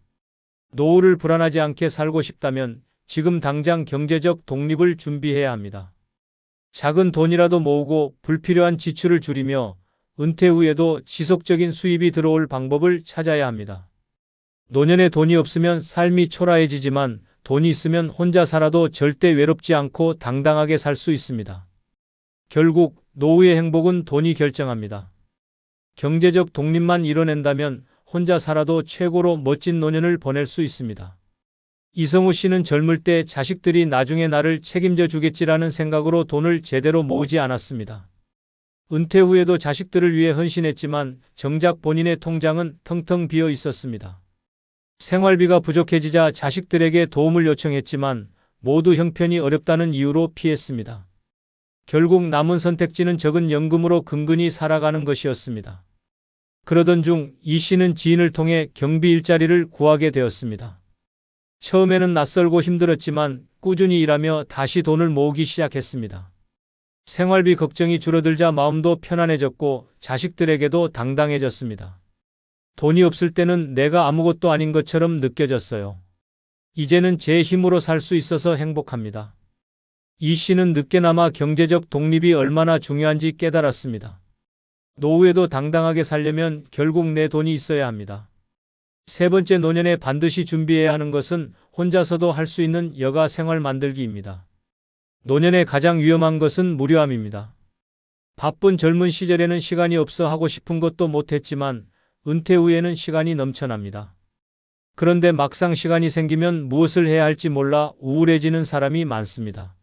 노후를 불안하지 않게 살고 싶다면 지금 당장 경제적 독립을 준비해야 합니다. 작은 돈이라도 모으고 불필요한 지출을 줄이며 은퇴 후에도 지속적인 수입이 들어올 방법을 찾아야 합니다. 노년에 돈이 없으면 삶이 초라해지지만 돈이 있으면 혼자 살아도 절대 외롭지 않고 당당하게 살 수 있습니다. 결국 노후의 행복은 돈이 결정합니다. 경제적 독립만 이뤄낸다면 혼자 살아도 최고로 멋진 노년을 보낼 수 있습니다. 이성우 씨는 젊을 때 자식들이 나중에 나를 책임져 주겠지라는 생각으로 돈을 제대로 모으지 않았습니다. 은퇴 후에도 자식들을 위해 헌신했지만 정작 본인의 통장은 텅텅 비어 있었습니다. 생활비가 부족해지자 자식들에게 도움을 요청했지만 모두 형편이 어렵다는 이유로 피했습니다. 결국 남은 선택지는 적은 연금으로 근근히 살아가는 것이었습니다. 그러던 중 이 씨는 지인을 통해 경비 일자리를 구하게 되었습니다. 처음에는 낯설고 힘들었지만 꾸준히 일하며 다시 돈을 모으기 시작했습니다. 생활비 걱정이 줄어들자 마음도 편안해졌고 자식들에게도 당당해졌습니다. 돈이 없을 때는 내가 아무것도 아닌 것처럼 느껴졌어요. 이제는 제 힘으로 살 수 있어서 행복합니다. 이 씨는 늦게나마 경제적 독립이 얼마나 중요한지 깨달았습니다. 노후에도 당당하게 살려면 결국 내 돈이 있어야 합니다. 세 번째 노년에 반드시 준비해야 하는 것은 혼자서도 할 수 있는 여가 생활 만들기입니다. 노년에 가장 위험한 것은 무료함입니다. 바쁜 젊은 시절에는 시간이 없어 하고 싶은 것도 못했지만 은퇴 후에는 시간이 넘쳐납니다. 그런데 막상 시간이 생기면 무엇을 해야 할지 몰라 우울해지는 사람이 많습니다.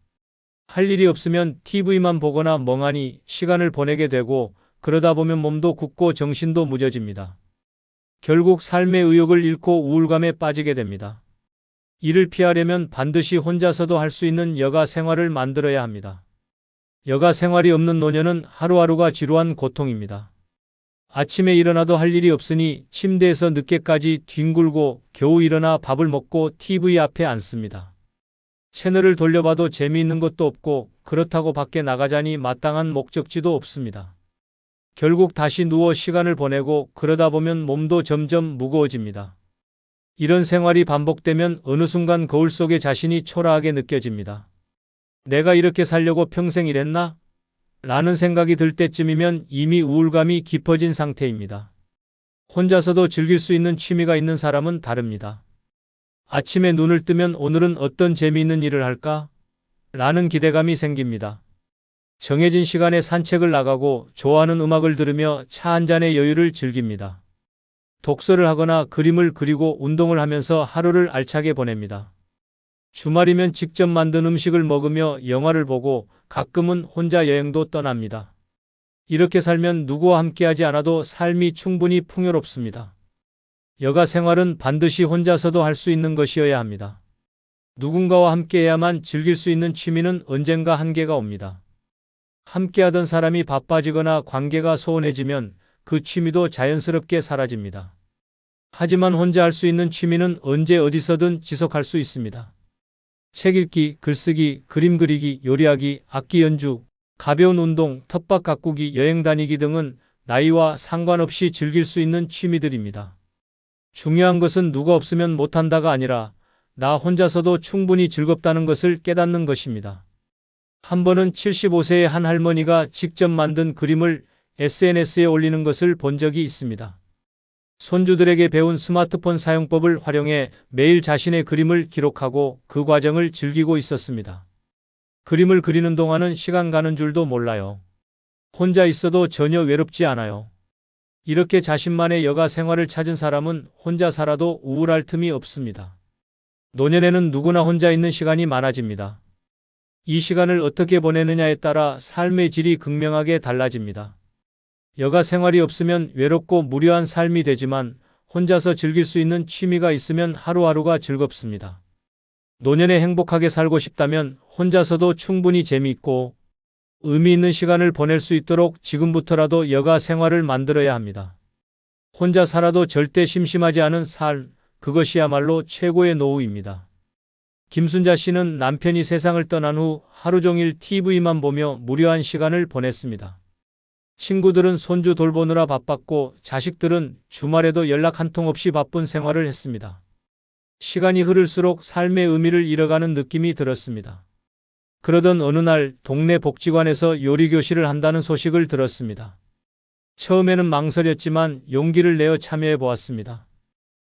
할 일이 없으면 TV만 보거나 멍하니 시간을 보내게 되고 그러다 보면 몸도 굳고 정신도 무뎌집니다. 결국 삶의 의욕을 잃고 우울감에 빠지게 됩니다. 이를 피하려면 반드시 혼자서도 할 수 있는 여가 생활을 만들어야 합니다. 여가 생활이 없는 노년은 하루하루가 지루한 고통입니다. 아침에 일어나도 할 일이 없으니 침대에서 늦게까지 뒹굴고 겨우 일어나 밥을 먹고 TV 앞에 앉습니다. 채널을 돌려봐도 재미있는 것도 없고 그렇다고 밖에 나가자니 마땅한 목적지도 없습니다. 결국 다시 누워 시간을 보내고 그러다 보면 몸도 점점 무거워집니다. 이런 생활이 반복되면 어느 순간 거울 속에 자신이 초라하게 느껴집니다. 내가 이렇게 살려고 평생 일했나? 라는 생각이 들 때쯤이면 이미 우울감이 깊어진 상태입니다. 혼자서도 즐길 수 있는 취미가 있는 사람은 다릅니다. 아침에 눈을 뜨면 오늘은 어떤 재미있는 일을 할까? 라는 기대감이 생깁니다. 정해진 시간에 산책을 나가고 좋아하는 음악을 들으며 차 한 잔의 여유를 즐깁니다. 독서를 하거나 그림을 그리고 운동을 하면서 하루를 알차게 보냅니다. 주말이면 직접 만든 음식을 먹으며 영화를 보고 가끔은 혼자 여행도 떠납니다. 이렇게 살면 누구와 함께하지 않아도 삶이 충분히 풍요롭습니다. 여가 생활은 반드시 혼자서도 할 수 있는 것이어야 합니다. 누군가와 함께해야만 즐길 수 있는 취미는 언젠가 한계가 옵니다. 함께하던 사람이 바빠지거나 관계가 소원해지면 그 취미도 자연스럽게 사라집니다. 하지만 혼자 할 수 있는 취미는 언제 어디서든 지속할 수 있습니다. 책 읽기, 글쓰기, 그림 그리기, 요리하기, 악기 연주, 가벼운 운동, 텃밭 가꾸기, 여행 다니기 등은 나이와 상관없이 즐길 수 있는 취미들입니다. 중요한 것은 누가 없으면 못한다가 아니라 나 혼자서도 충분히 즐겁다는 것을 깨닫는 것입니다. 한 번은 75세의 한 할머니가 직접 만든 그림을 SNS에 올리는 것을 본 적이 있습니다. 손주들에게 배운 스마트폰 사용법을 활용해 매일 자신의 그림을 기록하고 그 과정을 즐기고 있었습니다. 그림을 그리는 동안은 시간 가는 줄도 몰라요. 혼자 있어도 전혀 외롭지 않아요. 이렇게 자신만의 여가 생활을 찾은 사람은 혼자 살아도 우울할 틈이 없습니다. 노년에는 누구나 혼자 있는 시간이 많아집니다. 이 시간을 어떻게 보내느냐에 따라 삶의 질이 극명하게 달라집니다. 여가 생활이 없으면 외롭고 무료한 삶이 되지만 혼자서 즐길 수 있는 취미가 있으면 하루하루가 즐겁습니다. 노년에 행복하게 살고 싶다면 혼자서도 충분히 재미있고 의미 있는 시간을 보낼 수 있도록 지금부터라도 여가 생활을 만들어야 합니다. 혼자 살아도 절대 심심하지 않은 삶, 그것이야말로 최고의 노후입니다. 김순자 씨는 남편이 세상을 떠난 후 하루 종일 TV만 보며 무료한 시간을 보냈습니다. 친구들은 손주 돌보느라 바빴고 자식들은 주말에도 연락 한 통 없이 바쁜 생활을 했습니다. 시간이 흐를수록 삶의 의미를 잃어가는 느낌이 들었습니다. 그러던 어느 날 동네 복지관에서 요리교실을 한다는 소식을 들었습니다. 처음에는 망설였지만 용기를 내어 참여해 보았습니다.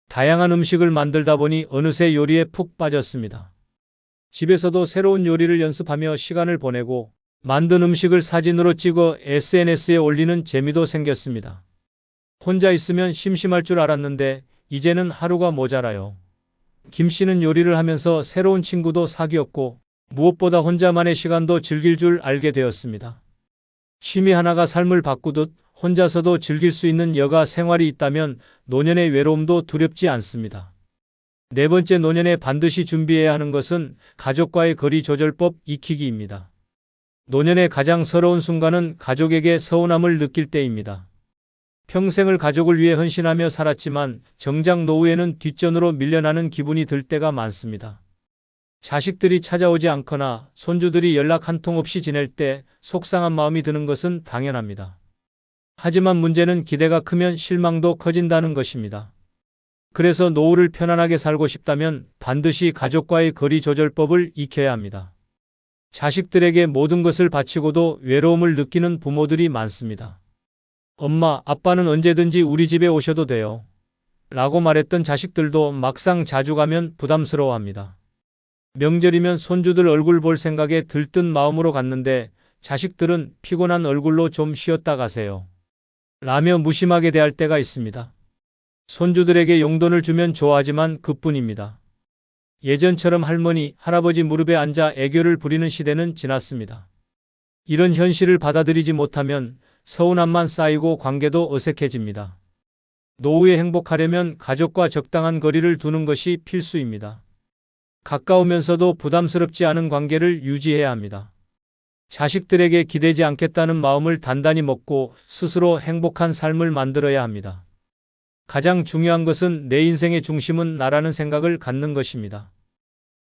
다양한 음식을 만들다 보니 어느새 요리에 푹 빠졌습니다. 집에서도 새로운 요리를 연습하며 시간을 보내고 만든 음식을 사진으로 찍어 SNS에 올리는 재미도 생겼습니다. 혼자 있으면 심심할 줄 알았는데 이제는 하루가 모자라요. 김 씨는 요리를 하면서 새로운 친구도 사귀었고 무엇보다 혼자만의 시간도 즐길 줄 알게 되었습니다. 취미 하나가 삶을 바꾸듯 혼자서도 즐길 수 있는 여가 생활이 있다면 노년의 외로움도 두렵지 않습니다. 네 번째 노년에 반드시 준비해야 하는 것은 가족과의 거리 조절법 익히기입니다. 노년의 가장 서러운 순간은 가족에게 서운함을 느낄 때입니다. 평생을 가족을 위해 헌신하며 살았지만 정작 노후에는 뒷전으로 밀려나는 기분이 들 때가 많습니다. 자식들이 찾아오지 않거나 손주들이 연락 한 통 없이 지낼 때 속상한 마음이 드는 것은 당연합니다. 하지만 문제는 기대가 크면 실망도 커진다는 것입니다. 그래서 노후를 편안하게 살고 싶다면 반드시 가족과의 거리 조절법을 익혀야 합니다. 자식들에게 모든 것을 바치고도 외로움을 느끼는 부모들이 많습니다. 엄마, 아빠는 언제든지 우리 집에 오셔도 돼요. 라고 말했던 자식들도 막상 자주 가면 부담스러워합니다. 명절이면 손주들 얼굴 볼 생각에 들뜬 마음으로 갔는데 자식들은 피곤한 얼굴로 좀 쉬었다 가세요. 라며 무심하게 대할 때가 있습니다. 손주들에게 용돈을 주면 좋아하지만 그뿐입니다. 예전처럼 할머니, 할아버지 무릎에 앉아 애교를 부리는 시대는 지났습니다. 이런 현실을 받아들이지 못하면 서운함만 쌓이고 관계도 어색해집니다. 노후에 행복하려면 가족과 적당한 거리를 두는 것이 필수입니다. 가까우면서도 부담스럽지 않은 관계를 유지해야 합니다. 자식들에게 기대지 않겠다는 마음을 단단히 먹고 스스로 행복한 삶을 만들어야 합니다. 가장 중요한 것은 내 인생의 중심은 나라는 생각을 갖는 것입니다.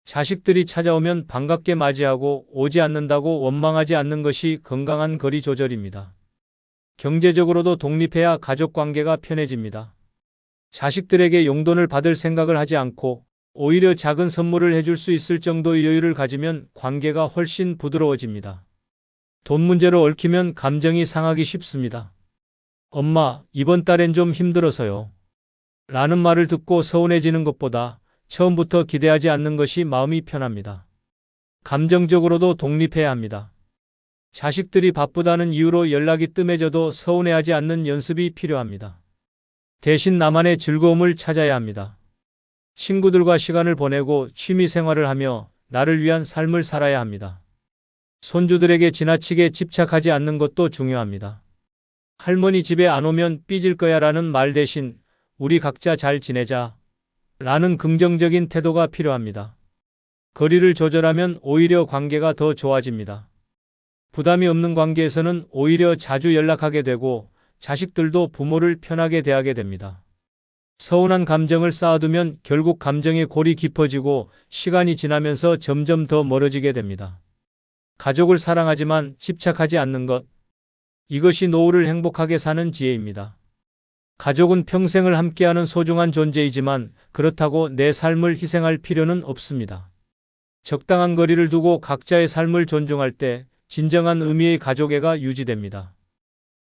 자식들이 찾아오면 반갑게 맞이하고 오지 않는다고 원망하지 않는 것이 건강한 거리 조절입니다. 경제적으로도 독립해야 가족 관계가 편해집니다. 자식들에게 용돈을 받을 생각을 하지 않고 오히려 작은 선물을 해줄 수 있을 정도의 여유를 가지면 관계가 훨씬 부드러워집니다. 돈 문제로 얽히면 감정이 상하기 쉽습니다. 엄마, 이번 달엔 좀 힘들어서요. 라는 말을 듣고 서운해지는 것보다 처음부터 기대하지 않는 것이 마음이 편합니다. 감정적으로도 독립해야 합니다. 자식들이 바쁘다는 이유로 연락이 뜸해져도 서운해하지 않는 연습이 필요합니다. 대신 나만의 즐거움을 찾아야 합니다. 친구들과 시간을 보내고 취미 생활을 하며 나를 위한 삶을 살아야 합니다. 손주들에게 지나치게 집착하지 않는 것도 중요합니다. 할머니 집에 안 오면 삐질 거야 라는 말 대신 우리 각자 잘 지내자 라는 긍정적인 태도가 필요합니다. 거리를 조절하면 오히려 관계가 더 좋아집니다. 부담이 없는 관계에서는 오히려 자주 연락하게 되고 자식들도 부모를 편하게 대하게 됩니다. 서운한 감정을 쌓아두면 결국 감정의 골이 깊어지고 시간이 지나면서 점점 더 멀어지게 됩니다. 가족을 사랑하지만 집착하지 않는 것. 이것이 노후를 행복하게 사는 지혜입니다. 가족은 평생을 함께하는 소중한 존재이지만 그렇다고 내 삶을 희생할 필요는 없습니다. 적당한 거리를 두고 각자의 삶을 존중할 때 진정한 의미의 가족애가 유지됩니다.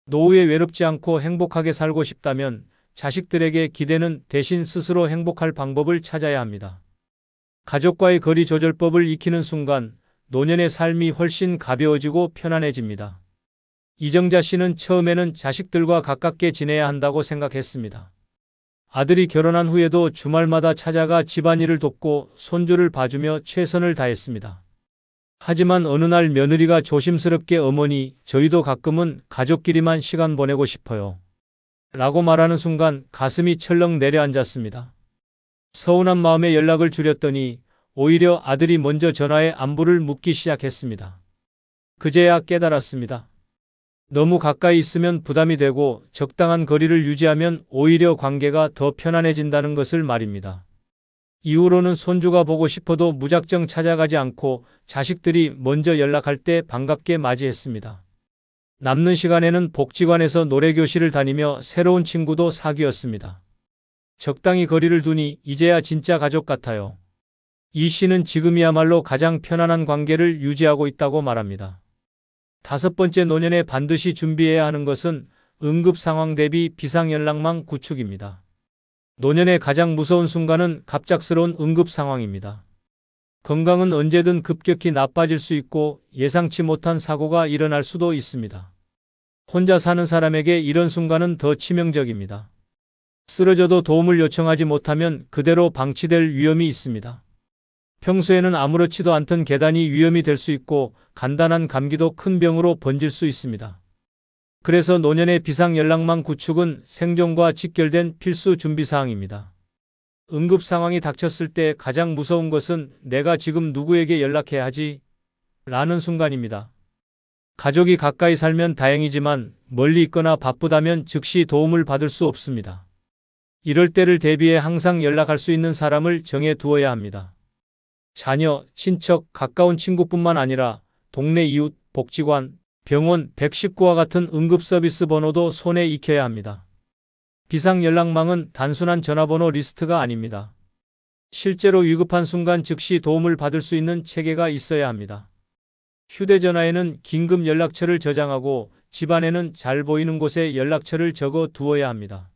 노후에 외롭지 않고 행복하게 살고 싶다면 자식들에게 기대는 대신 스스로 행복할 방법을 찾아야 합니다. 가족과의 거리 조절법을 익히는 순간 노년의 삶이 훨씬 가벼워지고 편안해집니다. 이정자 씨는 처음에는 자식들과 가깝게 지내야 한다고 생각했습니다. 아들이 결혼한 후에도 주말마다 찾아가 집안일을 돕고 손주를 봐주며 최선을 다했습니다. 하지만 어느 날 며느리가 조심스럽게 어머니, 저희도 가끔은 가족끼리만 시간 보내고 싶어요. 라고 말하는 순간 가슴이 철렁 내려앉았습니다. 서운한 마음에 연락을 줄였더니 오히려 아들이 먼저 전화해 안부를 묻기 시작했습니다. 그제야 깨달았습니다. 너무 가까이 있으면 부담이 되고 적당한 거리를 유지하면 오히려 관계가 더 편안해진다는 것을 말입니다. 이후로는 손주가 보고 싶어도 무작정 찾아가지 않고 자식들이 먼저 연락할 때 반갑게 맞이했습니다. 남는 시간에는 복지관에서 노래교실을 다니며 새로운 친구도 사귀었습니다. 적당히 거리를 두니 이제야 진짜 가족 같아요. 이 씨는 지금이야말로 가장 편안한 관계를 유지하고 있다고 말합니다. 5번째 노년에 반드시 준비해야 하는 것은 응급 상황 대비 비상연락망 구축입니다. 노년의 가장 무서운 순간은 갑작스러운 응급 상황입니다. 건강은 언제든 급격히 나빠질 수 있고 예상치 못한 사고가 일어날 수도 있습니다. 혼자 사는 사람에게 이런 순간은 더 치명적입니다. 쓰러져도 도움을 요청하지 못하면 그대로 방치될 위험이 있습니다. 평소에는 아무렇지도 않던 계단이 위험이 될 수 있고 간단한 감기도 큰 병으로 번질 수 있습니다. 그래서 노년의 비상연락망 구축은 생존과 직결된 필수 준비사항입니다. 응급 상황이 닥쳤을 때 가장 무서운 것은 내가 지금 누구에게 연락해야 하지? 라는 순간입니다. 가족이 가까이 살면 다행이지만 멀리 있거나 바쁘다면 즉시 도움을 받을 수 없습니다. 이럴 때를 대비해 항상 연락할 수 있는 사람을 정해 두어야 합니다. 자녀, 친척, 가까운 친구뿐만 아니라 동네 이웃, 복지관, 병원, 119와 같은 응급서비스 번호도 손에 익혀야 합니다. 비상연락망은 단순한 전화번호 리스트가 아닙니다. 실제로 위급한 순간 즉시 도움을 받을 수 있는 체계가 있어야 합니다. 휴대전화에는 긴급 연락처를 저장하고 집안에는 잘 보이는 곳에 연락처를 적어 두어야 합니다.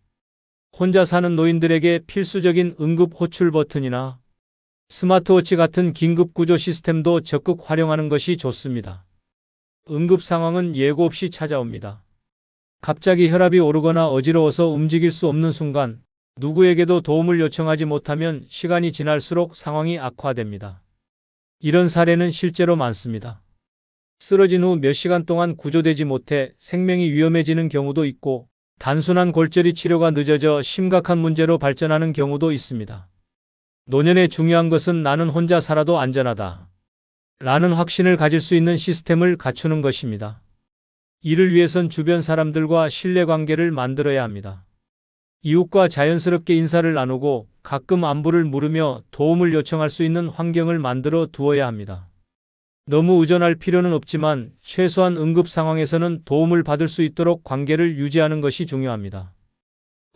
혼자 사는 노인들에게 필수적인 응급 호출 버튼이나 스마트워치 같은 긴급 구조 시스템도 적극 활용하는 것이 좋습니다. 응급 상황은 예고 없이 찾아옵니다. 갑자기 혈압이 오르거나 어지러워서 움직일 수 없는 순간 누구에게도 도움을 요청하지 못하면 시간이 지날수록 상황이 악화됩니다. 이런 사례는 실제로 많습니다. 쓰러진 후 몇 시간 동안 구조되지 못해 생명이 위험해지는 경우도 있고 단순한 골절이 치료가 늦어져 심각한 문제로 발전하는 경우도 있습니다. 노년에 중요한 것은 나는 혼자 살아도 안전하다 라는 확신을 가질 수 있는 시스템을 갖추는 것입니다. 이를 위해선 주변 사람들과 신뢰관계를 만들어야 합니다. 이웃과 자연스럽게 인사를 나누고 가끔 안부를 물으며 도움을 요청할 수 있는 환경을 만들어 두어야 합니다. 너무 의존할 필요는 없지만 최소한 응급 상황에서는 도움을 받을 수 있도록 관계를 유지하는 것이 중요합니다.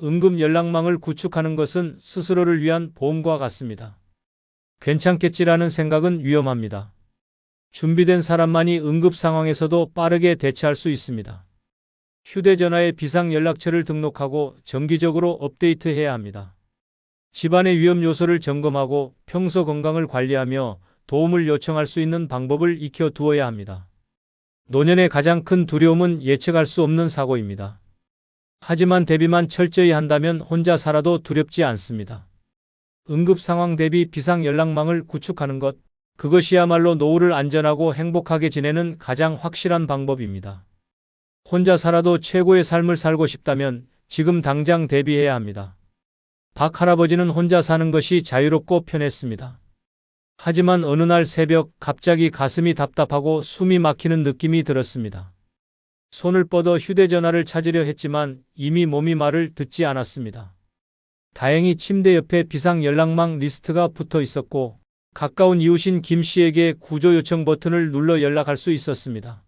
응급 연락망을 구축하는 것은 스스로를 위한 보험과 같습니다. 괜찮겠지라는 생각은 위험합니다. 준비된 사람만이 응급 상황에서도 빠르게 대처할 수 있습니다. 휴대전화에 비상연락처를 등록하고 정기적으로 업데이트해야 합니다. 집안의 위험 요소를 점검하고 평소 건강을 관리하며 도움을 요청할 수 있는 방법을 익혀 두어야 합니다. 노년의 가장 큰 두려움은 예측할 수 없는 사고입니다. 하지만 대비만 철저히 한다면 혼자 살아도 두렵지 않습니다. 응급 상황 대비 비상 연락망을 구축하는 것, 그것이야말로 노후를 안전하고 행복하게 지내는 가장 확실한 방법입니다. 혼자 살아도 최고의 삶을 살고 싶다면 지금 당장 대비해야 합니다. 박 할아버지는 혼자 사는 것이 자유롭고 편했습니다. 하지만 어느 날 새벽 갑자기 가슴이 답답하고 숨이 막히는 느낌이 들었습니다. 손을 뻗어 휴대전화를 찾으려 했지만 이미 몸이 말을 듣지 않았습니다. 다행히 침대 옆에 비상연락망 리스트가 붙어 있었고 가까운 이웃인 김 씨에게 구조 요청 버튼을 눌러 연락할 수 있었습니다.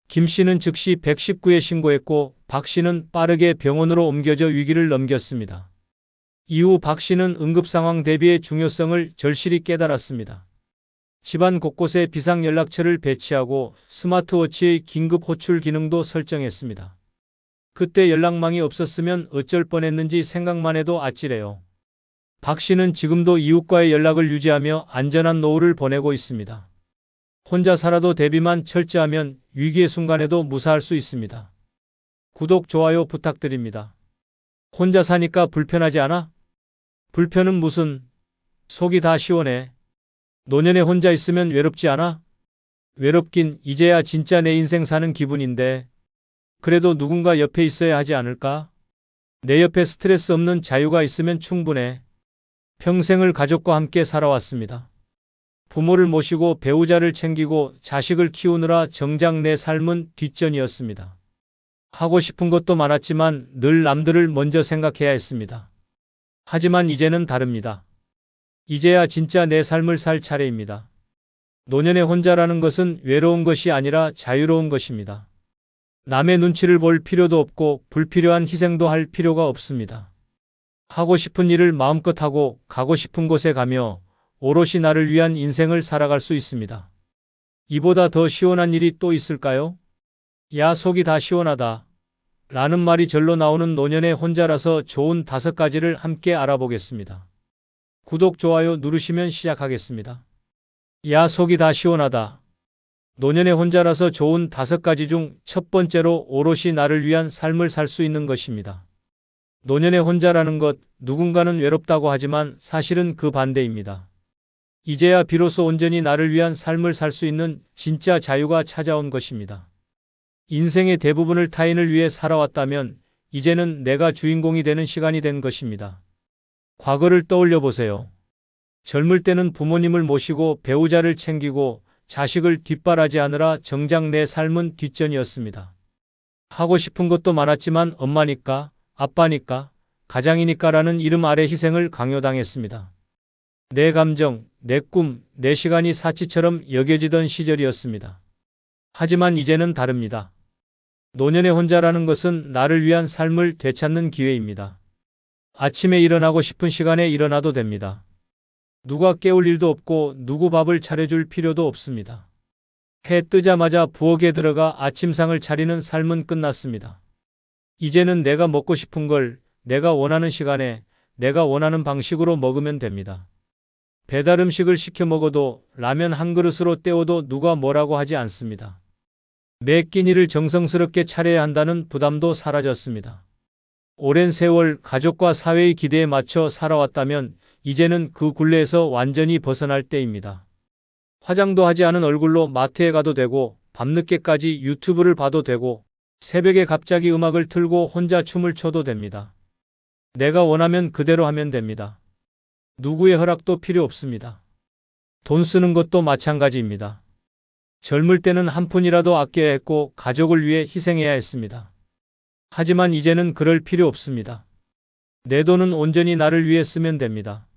김 씨는 즉시 119에 신고했고 박 씨는 빠르게 병원으로 옮겨져 위기를 넘겼습니다. 이후 박 씨는 응급 상황 대비의 중요성을 절실히 깨달았습니다. 집안 곳곳에 비상연락처를 배치하고 스마트워치의 긴급 호출 기능도 설정했습니다. 그때 연락망이 없었으면 어쩔 뻔했는지 생각만 해도 아찔해요. 박 씨는 지금도 이웃과의 연락을 유지하며 안전한 노후를 보내고 있습니다. 혼자 살아도 대비만 철저하면 위기의 순간에도 무사할 수 있습니다. 구독, 좋아요 부탁드립니다. 혼자 사니까 불편하지 않아? 불편은 무슨, 속이 다 시원해. 노년에 혼자 있으면 외롭지 않아? 외롭긴 이제야 진짜 내 인생 사는 기분인데 그래도 누군가 옆에 있어야 하지 않을까? 내 옆에 스트레스 없는 자유가 있으면 충분해. 평생을 가족과 함께 살아왔습니다. 부모를 모시고 배우자를 챙기고 자식을 키우느라 정작 내 삶은 뒷전이었습니다. 하고 싶은 것도 많았지만 늘 남들을 먼저 생각해야 했습니다. 하지만 이제는 다릅니다. 이제야 진짜 내 삶을 살 차례입니다. 노년에 혼자라는 것은 외로운 것이 아니라 자유로운 것입니다. 남의 눈치를 볼 필요도 없고 불필요한 희생도 할 필요가 없습니다. 하고 싶은 일을 마음껏 하고 가고 싶은 곳에 가며 오롯이 나를 위한 인생을 살아갈 수 있습니다. 이보다 더 시원한 일이 또 있을까요? 야, 속이 다 시원하다 라는 말이 절로 나오는 노년에 혼자라서 좋은 5가지를 함께 알아보겠습니다. 구독, 좋아요 누르시면 시작하겠습니다. 야, 속이 다 시원하다. 노년에 혼자라서 좋은 5가지 중 첫 번째로 오롯이 나를 위한 삶을 살 수 있는 것입니다. 노년에 혼자라는 것, 누군가는 외롭다고 하지만 사실은 그 반대입니다. 이제야 비로소 온전히 나를 위한 삶을 살 수 있는 진짜 자유가 찾아온 것입니다. 인생의 대부분을 타인을 위해 살아왔다면 이제는 내가 주인공이 되는 시간이 된 것입니다. 과거를 떠올려 보세요. 젊을 때는 부모님을 모시고 배우자를 챙기고 자식을 뒷바라지하느라 정작 내 삶은 뒷전이었습니다. 하고 싶은 것도 많았지만 엄마니까, 아빠니까, 가장이니까라는 이름 아래 희생을 강요당했습니다. 내 감정, 내 꿈, 내 시간이 사치처럼 여겨지던 시절이었습니다. 하지만 이제는 다릅니다. 노년의 혼자라는 것은 나를 위한 삶을 되찾는 기회입니다. 아침에 일어나고 싶은 시간에 일어나도 됩니다. 누가 깨울 일도 없고 누구 밥을 차려줄 필요도 없습니다. 해 뜨자마자 부엌에 들어가 아침상을 차리는 삶은 끝났습니다. 이제는 내가 먹고 싶은 걸 내가 원하는 시간에 내가 원하는 방식으로 먹으면 됩니다. 배달 음식을 시켜 먹어도 라면 한 그릇으로 때워도 누가 뭐라고 하지 않습니다. 매 끼니를 정성스럽게 차려야 한다는 부담도 사라졌습니다. 오랜 세월 가족과 사회의 기대에 맞춰 살아왔다면 이제는 그 굴레에서 완전히 벗어날 때입니다. 화장도 하지 않은 얼굴로 마트에 가도 되고 밤늦게까지 유튜브를 봐도 되고 새벽에 갑자기 음악을 틀고 혼자 춤을 춰도 됩니다. 내가 원하면 그대로 하면 됩니다. 누구의 허락도 필요 없습니다. 돈 쓰는 것도 마찬가지입니다. 젊을 때는 한 푼이라도 아껴야 했고 가족을 위해 희생해야 했습니다. 하지만 이제는 그럴 필요 없습니다. 내 돈은 온전히 나를 위해 쓰면 됩니다.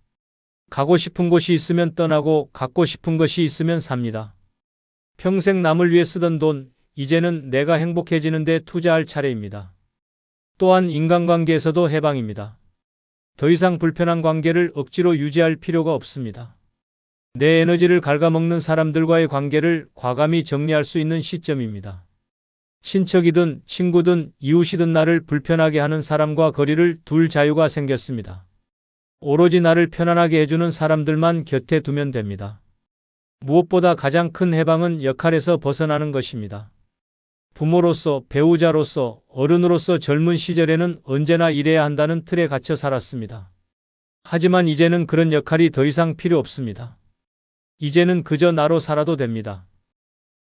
가고 싶은 곳이 있으면 떠나고 갖고 싶은 것이 있으면 삽니다. 평생 남을 위해 쓰던 돈, 이제는 내가 행복해지는 데 투자할 차례입니다. 또한 인간관계에서도 해방입니다. 더 이상 불편한 관계를 억지로 유지할 필요가 없습니다. 내 에너지를 갉아먹는 사람들과의 관계를 과감히 정리할 수 있는 시점입니다. 친척이든 친구든 이웃이든 나를 불편하게 하는 사람과 거리를 둘 자유가 생겼습니다. 오로지 나를 편안하게 해주는 사람들만 곁에 두면 됩니다. 무엇보다 가장 큰 해방은 역할에서 벗어나는 것입니다. 부모로서, 배우자로서, 어른으로서 젊은 시절에는 언제나 일해야 한다는 틀에 갇혀 살았습니다. 하지만 이제는 그런 역할이 더 이상 필요 없습니다. 이제는 그저 나로 살아도 됩니다.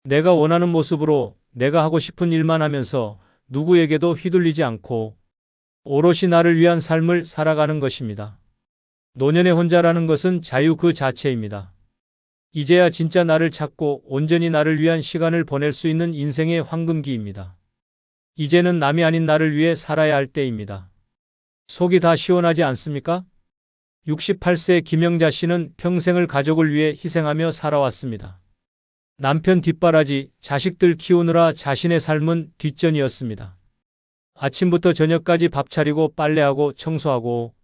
내가 원하는 모습으로 내가 하고 싶은 일만 하면서 누구에게도 휘둘리지 않고 오롯이 나를 위한 삶을 살아가는 것입니다. 노년의 혼자라는 것은 자유 그 자체입니다. 이제야 진짜 나를 찾고 온전히 나를 위한 시간을 보낼 수 있는 인생의 황금기입니다. 이제는 남이 아닌 나를 위해 살아야 할 때입니다. 속이 다 시원하지 않습니까? 68세 김영자 씨는 평생을 가족을 위해 희생하며 살아왔습니다. 남편 뒷바라지, 자식들 키우느라 자신의 삶은 뒷전이었습니다. 아침부터 저녁까지 밥 차리고 빨래하고 청소하고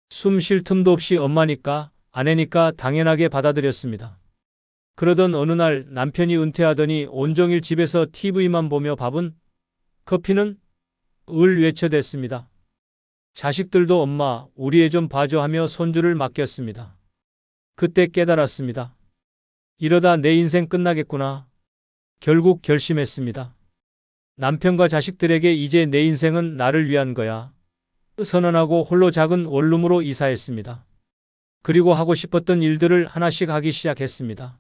숨 쉴 틈도 없이 엄마니까 아내니까 당연하게 받아들였습니다. 그러던 어느 날 남편이 은퇴하더니 온종일 집에서 TV만 보며 밥은? 커피는? 을 외쳐댔습니다. 자식들도 엄마, 우리 애 좀 봐줘 하며 손주를 맡겼습니다. 그때 깨달았습니다. 이러다 내 인생 끝나겠구나. 결국 결심했습니다. 남편과 자식들에게 이제 내 인생은 나를 위한 거야. 선언하고 홀로 작은 원룸으로 이사했습니다. 그리고 하고 싶었던 일들을 하나씩 하기 시작했습니다.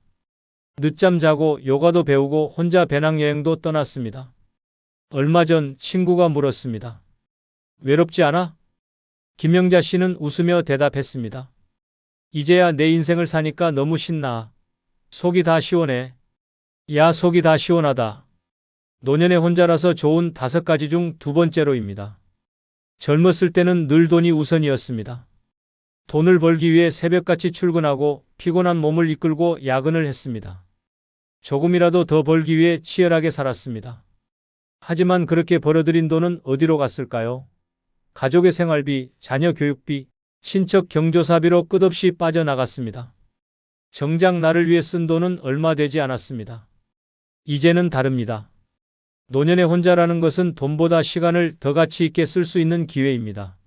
늦잠 자고 요가도 배우고 혼자 배낭여행도 떠났습니다. 얼마 전 친구가 물었습니다. 외롭지 않아? 김영자 씨는 웃으며 대답했습니다. 이제야 내 인생을 사니까 너무 신나. 속이 다 시원해. 야, 속이 다 시원하다. 노년의 혼자라서 좋은 5가지 중 2번째로입니다. 젊었을 때는 늘 돈이 우선이었습니다. 돈을 벌기 위해 새벽같이 출근하고 피곤한 몸을 이끌고 야근을 했습니다. 조금이라도 더 벌기 위해 치열하게 살았습니다. 하지만 그렇게 벌어들인 돈은 어디로 갔을까요? 가족의 생활비, 자녀 교육비, 친척 경조사비로 끝없이 빠져나갔습니다. 정작 나를 위해 쓴 돈은 얼마 되지 않았습니다. 이제는 다릅니다. 노년의 혼자라는 것은 돈보다 시간을 더 가치 있게 쓸 수 있는 기회입니다.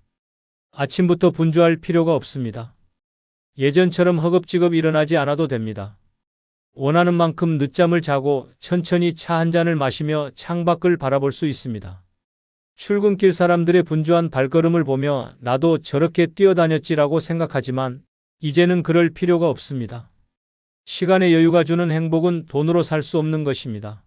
아침부터 분주할 필요가 없습니다. 예전처럼 허겁지겁 일어나지 않아도 됩니다. 원하는 만큼 늦잠을 자고 천천히 차 한 잔을 마시며 창밖을 바라볼 수 있습니다. 출근길 사람들의 분주한 발걸음을 보며 나도 저렇게 뛰어다녔지라고 생각하지만 이제는 그럴 필요가 없습니다. 시간의 여유가 주는 행복은 돈으로 살 수 없는 것입니다.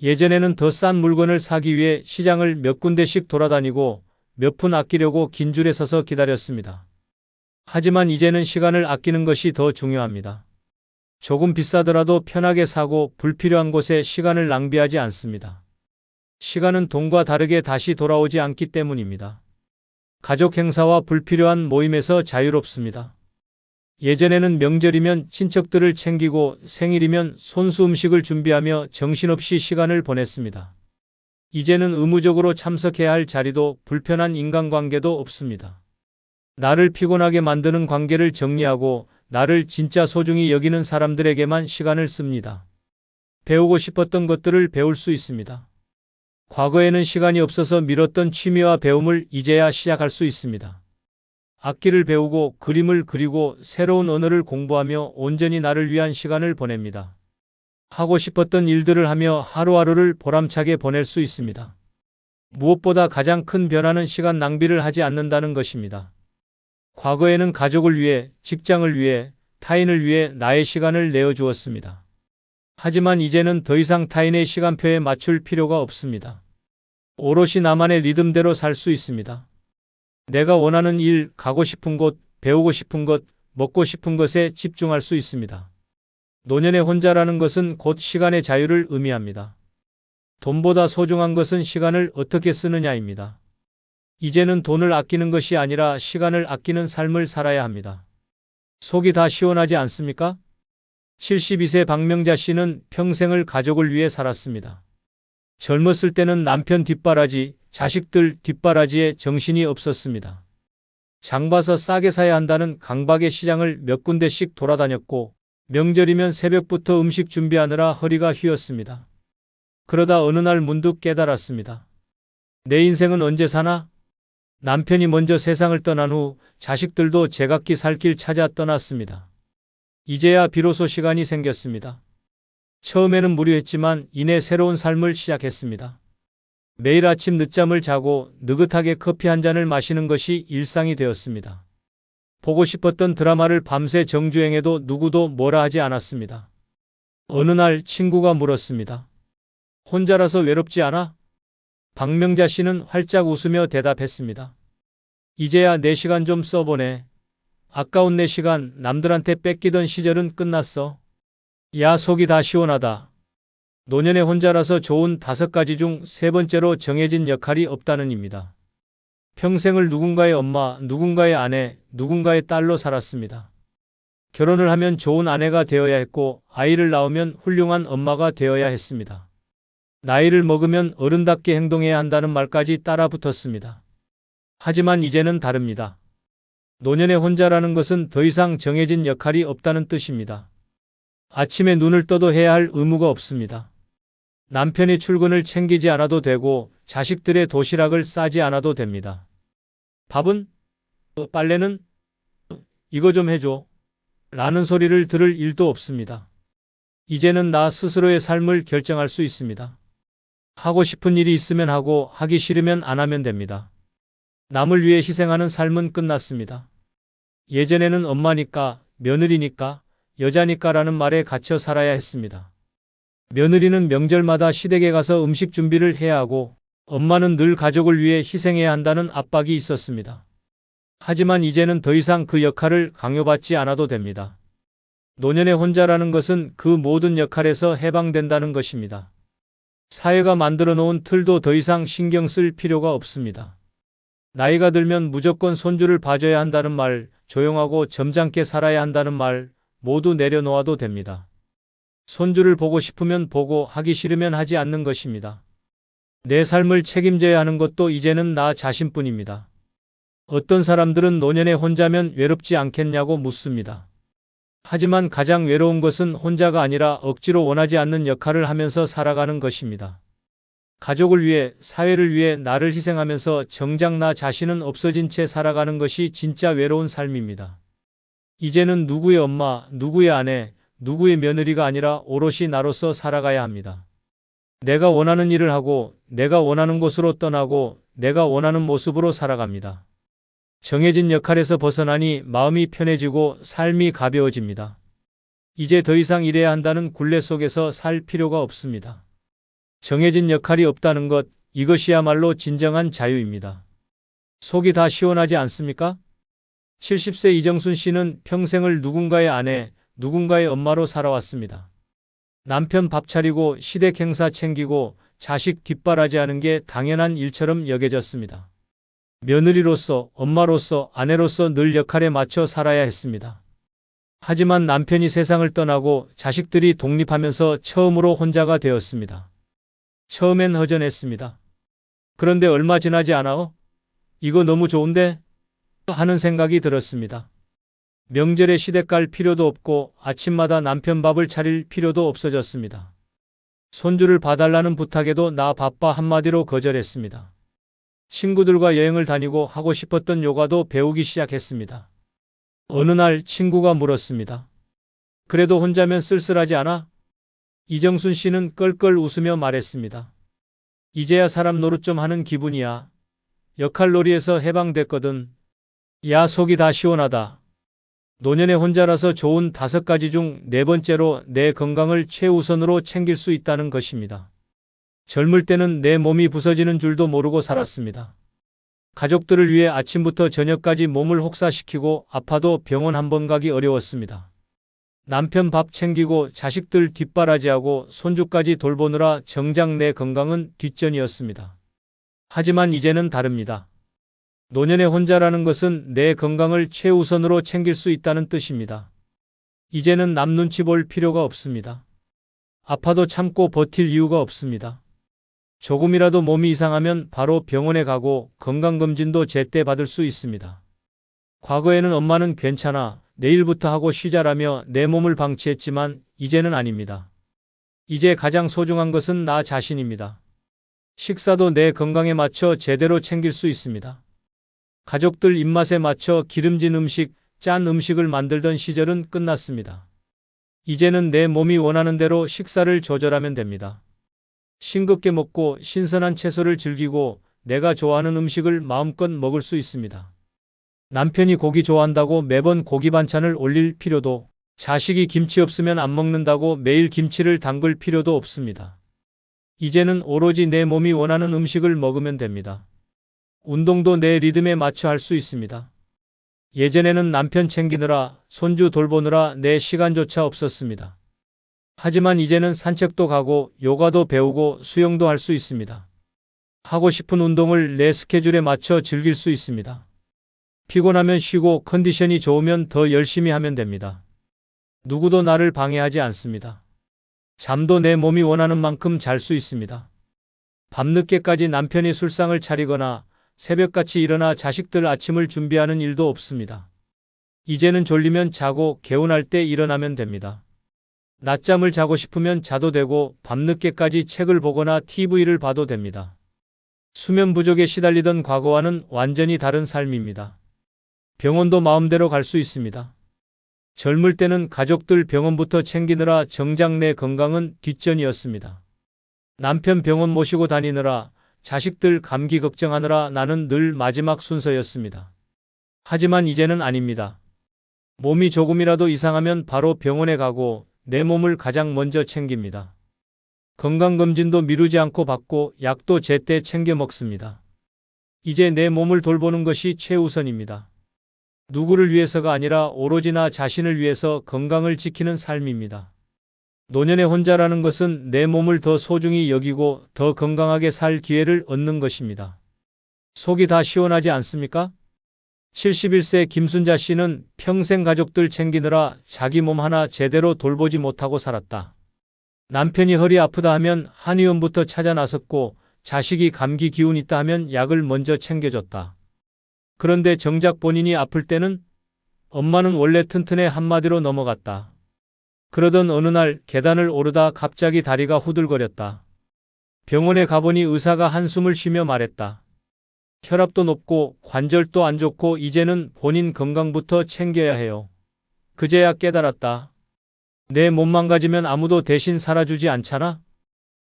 예전에는 더 싼 물건을 사기 위해 시장을 몇 군데씩 돌아다니고 몇 푼 아끼려고 긴 줄에 서서 기다렸습니다. 하지만 이제는 시간을 아끼는 것이 더 중요합니다. 조금 비싸더라도 편하게 사고 불필요한 곳에 시간을 낭비하지 않습니다. 시간은 돈과 다르게 다시 돌아오지 않기 때문입니다. 가족 행사와 불필요한 모임에서 자유롭습니다. 예전에는 명절이면 친척들을 챙기고 생일이면 손수 음식을 준비하며 정신없이 시간을 보냈습니다. 이제는 의무적으로 참석해야 할 자리도 불편한 인간관계도 없습니다. 나를 피곤하게 만드는 관계를 정리하고 나를 진짜 소중히 여기는 사람들에게만 시간을 씁니다. 배우고 싶었던 것들을 배울 수 있습니다. 과거에는 시간이 없어서 미뤘던 취미와 배움을 이제야 시작할 수 있습니다. 악기를 배우고 그림을 그리고 새로운 언어를 공부하며 온전히 나를 위한 시간을 보냅니다. 하고 싶었던 일들을 하며 하루하루를 보람차게 보낼 수 있습니다. 무엇보다 가장 큰 변화는 시간 낭비를 하지 않는다는 것입니다. 과거에는 가족을 위해, 직장을 위해, 타인을 위해 나의 시간을 내어주었습니다. 하지만 이제는 더 이상 타인의 시간표에 맞출 필요가 없습니다. 오롯이 나만의 리듬대로 살 수 있습니다. 내가 원하는 일, 가고 싶은 곳, 배우고 싶은 것, 먹고 싶은 것에 집중할 수 있습니다. 노년의 혼자라는 것은 곧 시간의 자유를 의미합니다. 돈보다 소중한 것은 시간을 어떻게 쓰느냐입니다. 이제는 돈을 아끼는 것이 아니라 시간을 아끼는 삶을 살아야 합니다. 속이 다 시원하지 않습니까? 72세 박명자 씨는 평생을 가족을 위해 살았습니다. 젊었을 때는 남편 뒷바라지, 자식들 뒷바라지에 정신이 없었습니다. 장 봐서 싸게 사야 한다는 강박의 시장을 몇 군데씩 돌아다녔고 명절이면 새벽부터 음식 준비하느라 허리가 휘었습니다. 그러다 어느 날 문득 깨달았습니다. 내 인생은 언제 사나? 남편이 먼저 세상을 떠난 후 자식들도 제각기 살 길 찾아 떠났습니다. 이제야 비로소 시간이 생겼습니다. 처음에는 무료했지만 이내 새로운 삶을 시작했습니다. 매일 아침 늦잠을 자고 느긋하게 커피 한 잔을 마시는 것이 일상이 되었습니다. 보고 싶었던 드라마를 밤새 정주행해도 누구도 뭐라 하지 않았습니다. 어느 날 친구가 물었습니다. 혼자라서 외롭지 않아? 박명자 씨는 활짝 웃으며 대답했습니다. 이제야 내 시간 좀 써보네. 아까운 내 시간 남들한테 뺏기던 시절은 끝났어. 야, 속이 다 시원하다. 노년의 혼자라서 좋은 5가지 중 3번째로 정해진 역할이 없다는 입니다. 평생을 누군가의 엄마, 누군가의 아내, 누군가의 딸로 살았습니다. 결혼을 하면 좋은 아내가 되어야 했고 아이를 낳으면 훌륭한 엄마가 되어야 했습니다. 나이를 먹으면 어른답게 행동해야 한다는 말까지 따라 붙었습니다. 하지만 이제는 다릅니다. 노년의 혼자라는 것은 더 이상 정해진 역할이 없다는 뜻입니다. 아침에 눈을 떠도 해야 할 의무가 없습니다. 남편의 출근을 챙기지 않아도 되고 자식들의 도시락을 싸지 않아도 됩니다. 밥은? 빨래는? 이거 좀 해줘. 라는 소리를 들을 일도 없습니다. 이제는 나 스스로의 삶을 결정할 수 있습니다. 하고 싶은 일이 있으면 하고 하기 싫으면 안 하면 됩니다. 남을 위해 희생하는 삶은 끝났습니다. 예전에는 엄마니까, 며느리니까, 여자니까라는 말에 갇혀 살아야 했습니다. 며느리는 명절마다 시댁에 가서 음식 준비를 해야 하고 엄마는 늘 가족을 위해 희생해야 한다는 압박이 있었습니다. 하지만 이제는 더 이상 그 역할을 강요받지 않아도 됩니다. 노년의 혼자라는 것은 그 모든 역할에서 해방된다는 것입니다. 사회가 만들어 놓은 틀도 더 이상 신경 쓸 필요가 없습니다. 나이가 들면 무조건 손주를 봐줘야 한다는 말, 조용하고 점잖게 살아야 한다는 말 모두 내려놓아도 됩니다. 손주를 보고 싶으면 보고 하기 싫으면 하지 않는 것입니다. 내 삶을 책임져야 하는 것도 이제는 나 자신뿐입니다. 어떤 사람들은 노년에 혼자면 외롭지 않겠냐고 묻습니다. 하지만 가장 외로운 것은 혼자가 아니라 억지로 원하지 않는 역할을 하면서 살아가는 것입니다. 가족을 위해, 사회를 위해 나를 희생하면서 정작 나 자신은 없어진 채 살아가는 것이 진짜 외로운 삶입니다. 이제는 누구의 엄마, 누구의 아내, 누구의 며느리가 아니라 오롯이 나로서 살아가야 합니다. 내가 원하는 일을 하고, 내가 원하는 곳으로 떠나고, 내가 원하는 모습으로 살아갑니다. 정해진 역할에서 벗어나니 마음이 편해지고 삶이 가벼워집니다. 이제 더 이상 일해야 한다는 굴레 속에서 살 필요가 없습니다. 정해진 역할이 없다는 것, 이것이야말로 진정한 자유입니다. 속이 다 시원하지 않습니까? 70세 이정순 씨는 평생을 누군가의 아내, 누군가의 엄마로 살아왔습니다. 남편 밥 차리고 시댁 행사 챙기고 자식 뒷바라지하는 게 당연한 일처럼 여겨졌습니다. 며느리로서, 엄마로서, 아내로서 늘 역할에 맞춰 살아야 했습니다. 하지만 남편이 세상을 떠나고 자식들이 독립하면서 처음으로 혼자가 되었습니다. 처음엔 허전했습니다. 그런데 얼마 지나지 않아 이거 너무 좋은데? 하는 생각이 들었습니다. 명절에 시댁 갈 필요도 없고 아침마다 남편 밥을 차릴 필요도 없어졌습니다. 손주를 봐달라는 부탁에도 나 바빠 한마디로 거절했습니다. 친구들과 여행을 다니고 하고 싶었던 요가도 배우기 시작했습니다. 어느 날 친구가 물었습니다. 그래도 혼자면 쓸쓸하지 않아? 이정순 씨는 껄껄 웃으며 말했습니다. 이제야 사람 노릇 좀 하는 기분이야. 역할놀이에서 해방됐거든. 야, 속이 다 시원하다. 노년에 혼자라서 좋은 5가지 중 4번째로 내 건강을 최우선으로 챙길 수 있다는 것입니다. 젊을 때는 내 몸이 부서지는 줄도 모르고 살았습니다. 가족들을 위해 아침부터 저녁까지 몸을 혹사시키고 아파도 병원 한 번 가기 어려웠습니다. 남편 밥 챙기고 자식들 뒷바라지하고 손주까지 돌보느라 정작 내 건강은 뒷전이었습니다. 하지만 이제는 다릅니다. 노년에 혼자라는 것은 내 건강을 최우선으로 챙길 수 있다는 뜻입니다. 이제는 남 눈치 볼 필요가 없습니다. 아파도 참고 버틸 이유가 없습니다. 조금이라도 몸이 이상하면 바로 병원에 가고 건강검진도 제때 받을 수 있습니다. 과거에는 엄마는 괜찮아, 내일부터 하고 쉬자라며 내 몸을 방치했지만 이제는 아닙니다. 이제 가장 소중한 것은 나 자신입니다. 식사도 내 건강에 맞춰 제대로 챙길 수 있습니다. 가족들 입맛에 맞춰 기름진 음식, 짠 음식을 만들던 시절은 끝났습니다. 이제는 내 몸이 원하는 대로 식사를 조절하면 됩니다. 싱겁게 먹고 신선한 채소를 즐기고 내가 좋아하는 음식을 마음껏 먹을 수 있습니다. 남편이 고기 좋아한다고 매번 고기 반찬을 올릴 필요도, 자식이 김치 없으면 안 먹는다고 매일 김치를 담글 필요도 없습니다. 이제는 오로지 내 몸이 원하는 음식을 먹으면 됩니다. 운동도 내 리듬에 맞춰 할 수 있습니다. 예전에는 남편 챙기느라, 손주 돌보느라 내 시간조차 없었습니다. 하지만 이제는 산책도 가고 요가도 배우고 수영도 할 수 있습니다. 하고 싶은 운동을 내 스케줄에 맞춰 즐길 수 있습니다. 피곤하면 쉬고 컨디션이 좋으면 더 열심히 하면 됩니다. 누구도 나를 방해하지 않습니다. 잠도 내 몸이 원하는 만큼 잘 수 있습니다. 밤늦게까지 남편이 술상을 차리거나 새벽같이 일어나 자식들 아침을 준비하는 일도 없습니다. 이제는 졸리면 자고 개운할 때 일어나면 됩니다. 낮잠을 자고 싶으면 자도 되고 밤늦게까지 책을 보거나 TV를 봐도 됩니다. 수면 부족에 시달리던 과거와는 완전히 다른 삶입니다. 병원도 마음대로 갈 수 있습니다. 젊을 때는 가족들 병원부터 챙기느라 정작 내 건강은 뒷전이었습니다. 남편 병원 모시고 다니느라, 자식들 감기 걱정하느라 나는 늘 마지막 순서였습니다. 하지만 이제는 아닙니다. 몸이 조금이라도 이상하면 바로 병원에 가고 내 몸을 가장 먼저 챙깁니다. 건강검진도 미루지 않고 받고 약도 제때 챙겨 먹습니다. 이제 내 몸을 돌보는 것이 최우선입니다. 누구를 위해서가 아니라 오로지 나 자신을 위해서 건강을 지키는 삶입니다. 노년의 혼자라는 것은 내 몸을 더 소중히 여기고 더 건강하게 살 기회를 얻는 것입니다. 속이 다 시원하지 않습니까? 71세 김순자 씨는 평생 가족들 챙기느라 자기 몸 하나 제대로 돌보지 못하고 살았다. 남편이 허리 아프다 하면 한의원부터 찾아 나섰고 자식이 감기 기운 있다 하면 약을 먼저 챙겨줬다. 그런데 정작 본인이 아플 때는 엄마는 원래 튼튼해 한마디로 넘어갔다. 그러던 어느 날 계단을 오르다 갑자기 다리가 후들거렸다. 병원에 가보니 의사가 한숨을 쉬며 말했다. 혈압도 높고 관절도 안 좋고 이제는 본인 건강부터 챙겨야 해요. 그제야 깨달았다. 내 몸 망가지면 아무도 대신 살아주지 않잖아?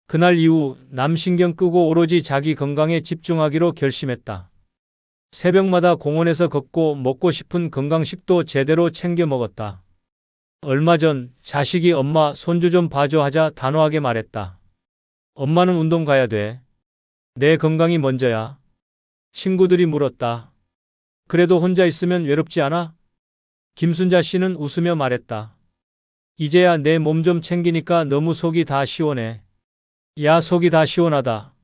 그날 이후 남 신경 끄고 오로지 자기 건강에 집중하기로 결심했다. 새벽마다 공원에서 걷고 먹고 싶은 건강식도 제대로 챙겨 먹었다. 얼마 전 자식이 엄마 손주 좀 봐줘 하자 단호하게 말했다. 엄마는 운동 가야 돼. 내 건강이 먼저야. 친구들이 물었다. 그래도 혼자 있으면 외롭지 않아? 김순자 씨는 웃으며 말했다. 이제야 내 몸 좀 챙기니까 너무 속이 다 시원해. 야, 속이 다 시원하다.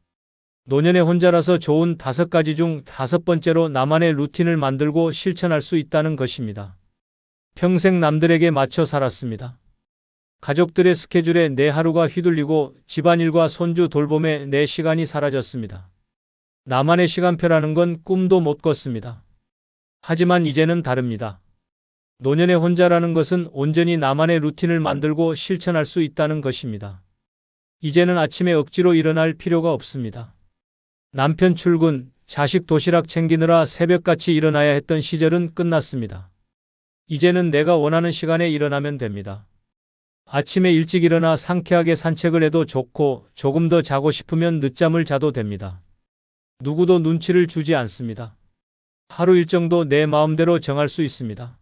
노년에 혼자라서 좋은 5가지 중 5번째로 나만의 루틴을 만들고 실천할 수 있다는 것입니다. 평생 남들에게 맞춰 살았습니다. 가족들의 스케줄에 내 하루가 휘둘리고 집안일과 손주 돌봄에 내 시간이 사라졌습니다. 나만의 시간표라는 건 꿈도 못 꿨습니다. 하지만 이제는 다릅니다. 노년의 혼자라는 것은 온전히 나만의 루틴을 만들고 실천할 수 있다는 것입니다. 이제는 아침에 억지로 일어날 필요가 없습니다. 남편 출근, 자식 도시락 챙기느라 새벽같이 일어나야 했던 시절은 끝났습니다. 이제는 내가 원하는 시간에 일어나면 됩니다. 아침에 일찍 일어나 상쾌하게 산책을 해도 좋고 조금 더 자고 싶으면 늦잠을 자도 됩니다. 누구도 눈치를 주지 않습니다. 하루 일정도 내 마음대로 정할 수 있습니다.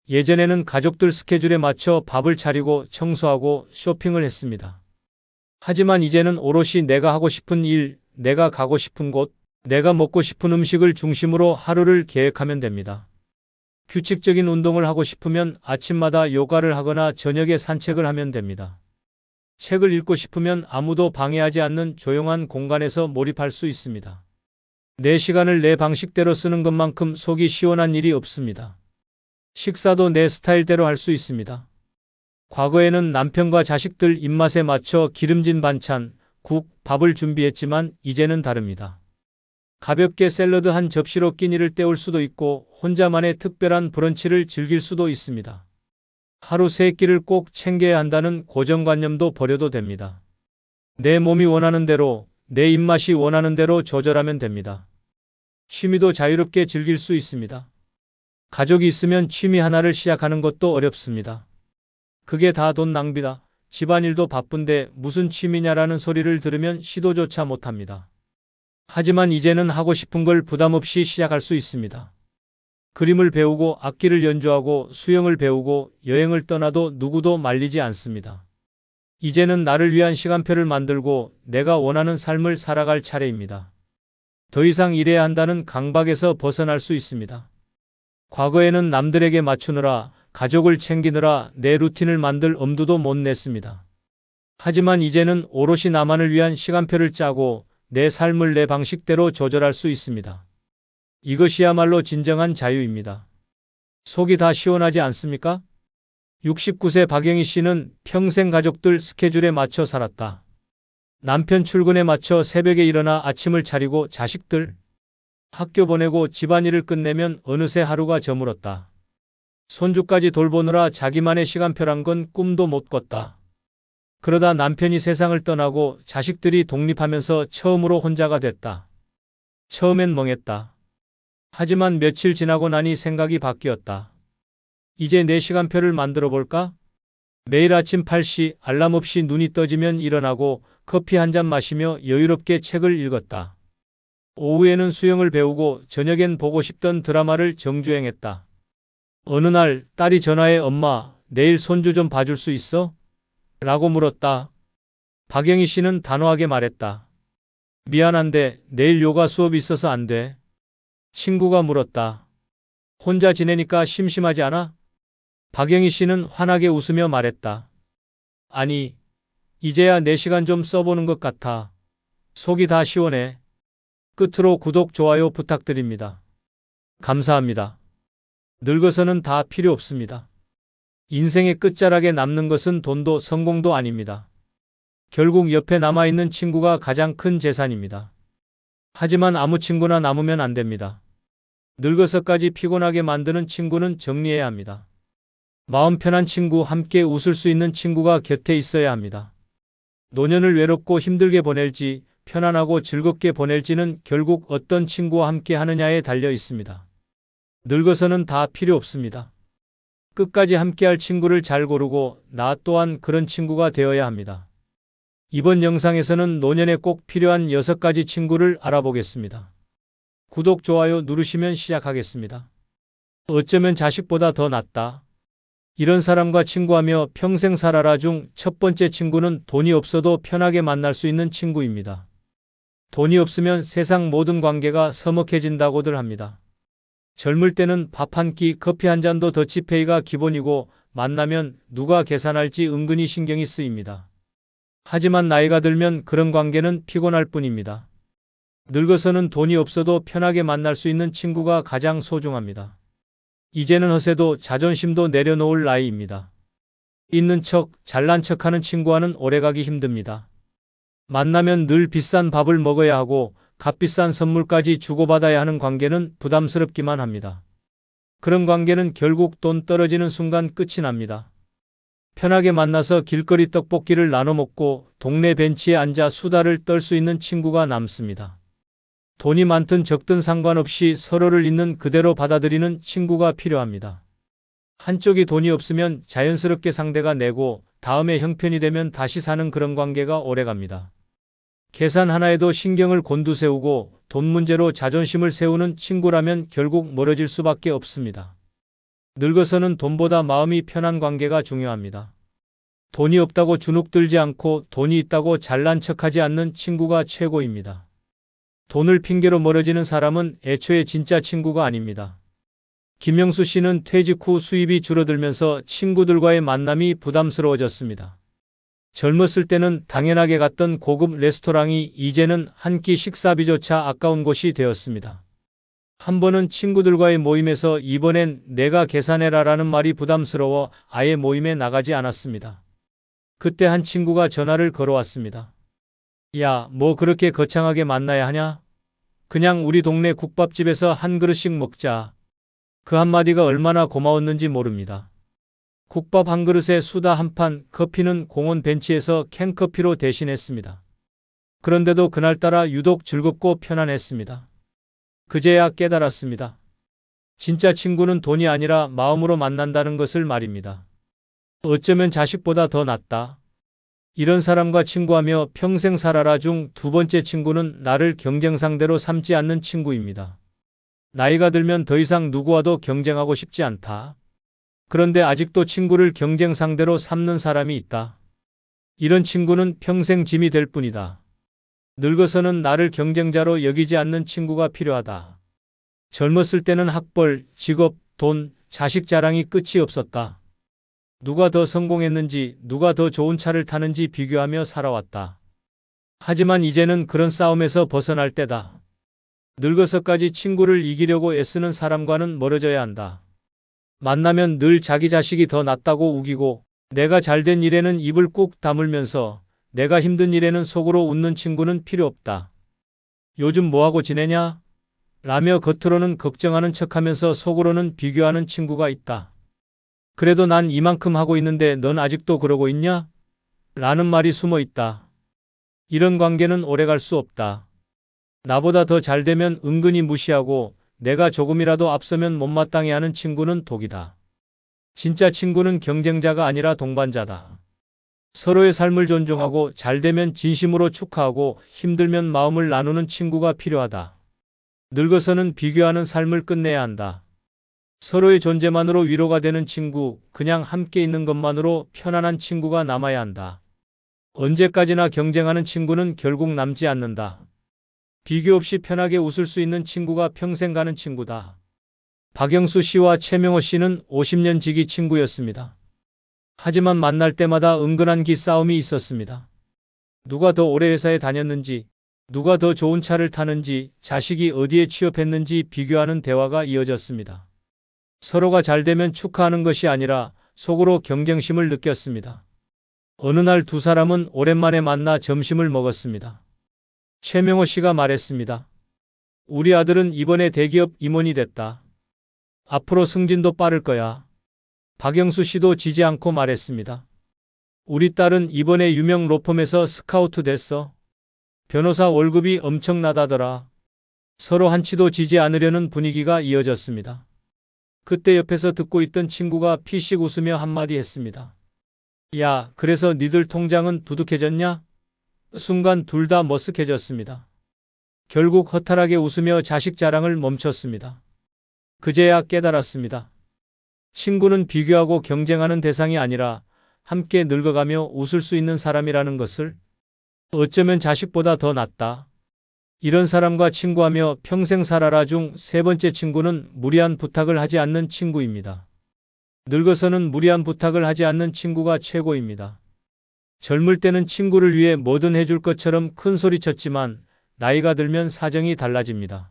예전에는 가족들 스케줄에 맞춰 밥을 차리고 청소하고 쇼핑을 했습니다. 하지만 이제는 오롯이 내가 하고 싶은 일, 내가 가고 싶은 곳, 내가 먹고 싶은 음식을 중심으로 하루를 계획하면 됩니다. 규칙적인 운동을 하고 싶으면 아침마다 요가를 하거나 저녁에 산책을 하면 됩니다. 책을 읽고 싶으면 아무도 방해하지 않는 조용한 공간에서 몰입할 수 있습니다. 내 시간을 내 방식대로 쓰는 것만큼 속이 시원한 일이 없습니다. 식사도 내 스타일대로 할 수 있습니다. 과거에는 남편과 자식들 입맛에 맞춰 기름진 반찬, 국, 밥을 준비했지만 이제는 다릅니다. 가볍게 샐러드 한 접시로 끼니를 때울 수도 있고 혼자만의 특별한 브런치를 즐길 수도 있습니다. 하루 3끼를 꼭 챙겨야 한다는 고정관념도 버려도 됩니다. 내 몸이 원하는 대로, 내 입맛이 원하는 대로 조절하면 됩니다. 취미도 자유롭게 즐길 수 있습니다. 가족이 있으면 취미 하나를 시작하는 것도 어렵습니다. 그게 다 돈 낭비다. 집안일도 바쁜데 무슨 취미냐라는 소리를 들으면 시도조차 못합니다. 하지만 이제는 하고 싶은 걸 부담 없이 시작할 수 있습니다. 그림을 배우고 악기를 연주하고 수영을 배우고 여행을 떠나도 누구도 말리지 않습니다. 이제는 나를 위한 시간표를 만들고 내가 원하는 삶을 살아갈 차례입니다. 더 이상 일해야 한다는 강박에서 벗어날 수 있습니다. 과거에는 남들에게 맞추느라, 가족을 챙기느라 내 루틴을 만들 엄두도 못 냈습니다. 하지만 이제는 오롯이 나만을 위한 시간표를 짜고 내 삶을 내 방식대로 조절할 수 있습니다. 이것이야말로 진정한 자유입니다. 속이 다 시원하지 않습니까? 69세 박영희 씨는 평생 가족들 스케줄에 맞춰 살았다. 남편 출근에 맞춰 새벽에 일어나 아침을 차리고 자식들 학교 보내고 집안일을 끝내면 어느새 하루가 저물었다. 손주까지 돌보느라 자기만의 시간표란 건 꿈도 못 꿨다. 그러다 남편이 세상을 떠나고 자식들이 독립하면서 처음으로 혼자가 됐다. 처음엔 멍했다. 하지만 며칠 지나고 나니 생각이 바뀌었다. 이제 내 시간표를 만들어 볼까? 매일 아침 8시 알람 없이 눈이 떠지면 일어나고 커피 한 잔 마시며 여유롭게 책을 읽었다. 오후에는 수영을 배우고 저녁엔 보고 싶던 드라마를 정주행했다. 어느 날 딸이 전화해 엄마, 내일 손주 좀 봐줄 수 있어? 라고 물었다. 박영희 씨는 단호하게 말했다. 미안한데 내일 요가 수업이 있어서 안 돼. 친구가 물었다. 혼자 지내니까 심심하지 않아? 박영희 씨는 환하게 웃으며 말했다. 아니, 이제야 내 시간 좀 써보는 것 같아. 속이 다 시원해. 끝으로 구독, 좋아요 부탁드립니다. 감사합니다. 늙어서는 다 필요 없습니다. 인생의 끝자락에 남는 것은 돈도 성공도 아닙니다. 결국 옆에 남아있는 친구가 가장 큰 재산입니다. 하지만 아무 친구나 남으면 안 됩니다. 늙어서까지 피곤하게 만드는 친구는 정리해야 합니다. 마음 편한 친구, 함께 웃을 수 있는 친구가 곁에 있어야 합니다. 노년을 외롭고 힘들게 보낼지, 편안하고 즐겁게 보낼지는 결국 어떤 친구와 함께 하느냐에 달려 있습니다. 늙어서는 다 필요 없습니다. 끝까지 함께할 친구를 잘 고르고 나 또한 그런 친구가 되어야 합니다. 이번 영상에서는 노년에 꼭 필요한 6가지 친구를 알아보겠습니다. 구독, 좋아요 누르시면 시작하겠습니다. 어쩌면 자식보다 더 낫다. 이런 사람과 친구하며 평생 살아라 중 첫 번째 친구는 돈이 없어도 편하게 만날 수 있는 친구입니다. 돈이 없으면 세상 모든 관계가 서먹해진다고들 합니다. 젊을 때는 밥 한 끼, 커피 한 잔도 더치페이가 기본이고 만나면 누가 계산할지 은근히 신경이 쓰입니다. 하지만 나이가 들면 그런 관계는 피곤할 뿐입니다. 늙어서는 돈이 없어도 편하게 만날 수 있는 친구가 가장 소중합니다. 이제는 허세도 자존심도 내려놓을 나이입니다. 있는 척, 잘난 척하는 친구와는 오래가기 힘듭니다. 만나면 늘 비싼 밥을 먹어야 하고 값비싼 선물까지 주고받아야 하는 관계는 부담스럽기만 합니다. 그런 관계는 결국 돈 떨어지는 순간 끝이 납니다. 편하게 만나서 길거리 떡볶이를 나눠 먹고 동네 벤치에 앉아 수다를 떨 수 있는 친구가 남습니다. 돈이 많든 적든 상관없이 서로를 있는 그대로 받아들이는 친구가 필요합니다. 한쪽이 돈이 없으면 자연스럽게 상대가 내고 다음에 형편이 되면 다시 사는 그런 관계가 오래갑니다. 계산 하나에도 신경을 곤두세우고 돈 문제로 자존심을 세우는 친구라면 결국 멀어질 수밖에 없습니다. 늙어서는 돈보다 마음이 편한 관계가 중요합니다. 돈이 없다고 주눅들지 않고 돈이 있다고 잘난 척하지 않는 친구가 최고입니다. 돈을 핑계로 멀어지는 사람은 애초에 진짜 친구가 아닙니다. 김영수 씨는 퇴직 후 수입이 줄어들면서 친구들과의 만남이 부담스러워졌습니다. 젊었을 때는 당연하게 갔던 고급 레스토랑이 이제는 한 끼 식사비조차 아까운 곳이 되었습니다. 한 번은 친구들과의 모임에서 이번엔 내가 계산해라라는 말이 부담스러워 아예 모임에 나가지 않았습니다. 그때 한 친구가 전화를 걸어왔습니다. 야, 뭐 그렇게 거창하게 만나야 하냐? 그냥 우리 동네 국밥집에서 한 그릇씩 먹자. 그 한마디가 얼마나 고마웠는지 모릅니다. 국밥 한 그릇에 수다 한 판, 커피는 공원 벤치에서 캔커피로 대신했습니다. 그런데도 그날따라 유독 즐겁고 편안했습니다. 그제야 깨달았습니다. 진짜 친구는 돈이 아니라 마음으로 만난다는 것을 말입니다. 어쩌면 자식보다 더 낫다. 이런 사람과 친구하며 평생 살아라 중 두 번째 친구는 나를 경쟁 상대로 삼지 않는 친구입니다. 나이가 들면 더 이상 누구와도 경쟁하고 싶지 않다. 그런데 아직도 친구를 경쟁 상대로 삼는 사람이 있다. 이런 친구는 평생 짐이 될 뿐이다. 늙어서는 나를 경쟁자로 여기지 않는 친구가 필요하다. 젊었을 때는 학벌, 직업, 돈, 자식 자랑이 끝이 없었다. 누가 더 성공했는지, 누가 더 좋은 차를 타는지 비교하며 살아왔다. 하지만 이제는 그런 싸움에서 벗어날 때다. 늙어서까지 친구를 이기려고 애쓰는 사람과는 멀어져야 한다. 만나면 늘 자기 자식이 더 낫다고 우기고 내가 잘된 일에는 입을 꾹 다물면서 내가 힘든 일에는 속으로 웃는 친구는 필요 없다. 요즘 뭐하고 지내냐? 라며 겉으로는 걱정하는 척하면서 속으로는 비교하는 친구가 있다. 그래도 난 이만큼 하고 있는데 넌 아직도 그러고 있냐? 라는 말이 숨어 있다. 이런 관계는 오래갈 수 없다. 나보다 더 잘되면 은근히 무시하고 내가 조금이라도 앞서면 못마땅해 하는 친구는 독이다. 진짜 친구는 경쟁자가 아니라 동반자다. 서로의 삶을 존중하고 잘되면 진심으로 축하하고 힘들면 마음을 나누는 친구가 필요하다. 늙어서는 비교하는 삶을 끝내야 한다. 서로의 존재만으로 위로가 되는 친구, 그냥 함께 있는 것만으로 편안한 친구가 남아야 한다. 언제까지나 경쟁하는 친구는 결국 남지 않는다. 비교 없이 편하게 웃을 수 있는 친구가 평생 가는 친구다. 박영수 씨와 최명호 씨는 50년 지기 친구였습니다. 하지만 만날 때마다 은근한 기싸움이 있었습니다. 누가 더 오래 회사에 다녔는지, 누가 더 좋은 차를 타는지, 자식이 어디에 취업했는지 비교하는 대화가 이어졌습니다. 서로가 잘되면 축하하는 것이 아니라 속으로 경쟁심을 느꼈습니다. 어느 날 두 사람은 오랜만에 만나 점심을 먹었습니다. 최명호 씨가 말했습니다. 우리 아들은 이번에 대기업 임원이 됐다. 앞으로 승진도 빠를 거야. 박영수 씨도 지지 않고 말했습니다. 우리 딸은 이번에 유명 로펌에서 스카우트 됐어. 변호사 월급이 엄청나다더라. 서로 한치도 지지 않으려는 분위기가 이어졌습니다. 그때 옆에서 듣고 있던 친구가 피식 웃으며 한마디 했습니다. 야, 그래서 니들 통장은 두둑해졌냐? 순간 둘 다 머쓱해졌습니다. 결국 허탈하게 웃으며 자식 자랑을 멈췄습니다. 그제야 깨달았습니다. 친구는 비교하고 경쟁하는 대상이 아니라 함께 늙어가며 웃을 수 있는 사람이라는 것을. 어쩌면 자식보다 더 낫다. 이런 사람과 친구하며 평생 살아라 중 세 번째 친구는 무리한 부탁을 하지 않는 친구입니다. 늙어서는 무리한 부탁을 하지 않는 친구가 최고입니다. 젊을 때는 친구를 위해 뭐든 해줄 것처럼 큰 소리쳤지만 나이가 들면 사정이 달라집니다.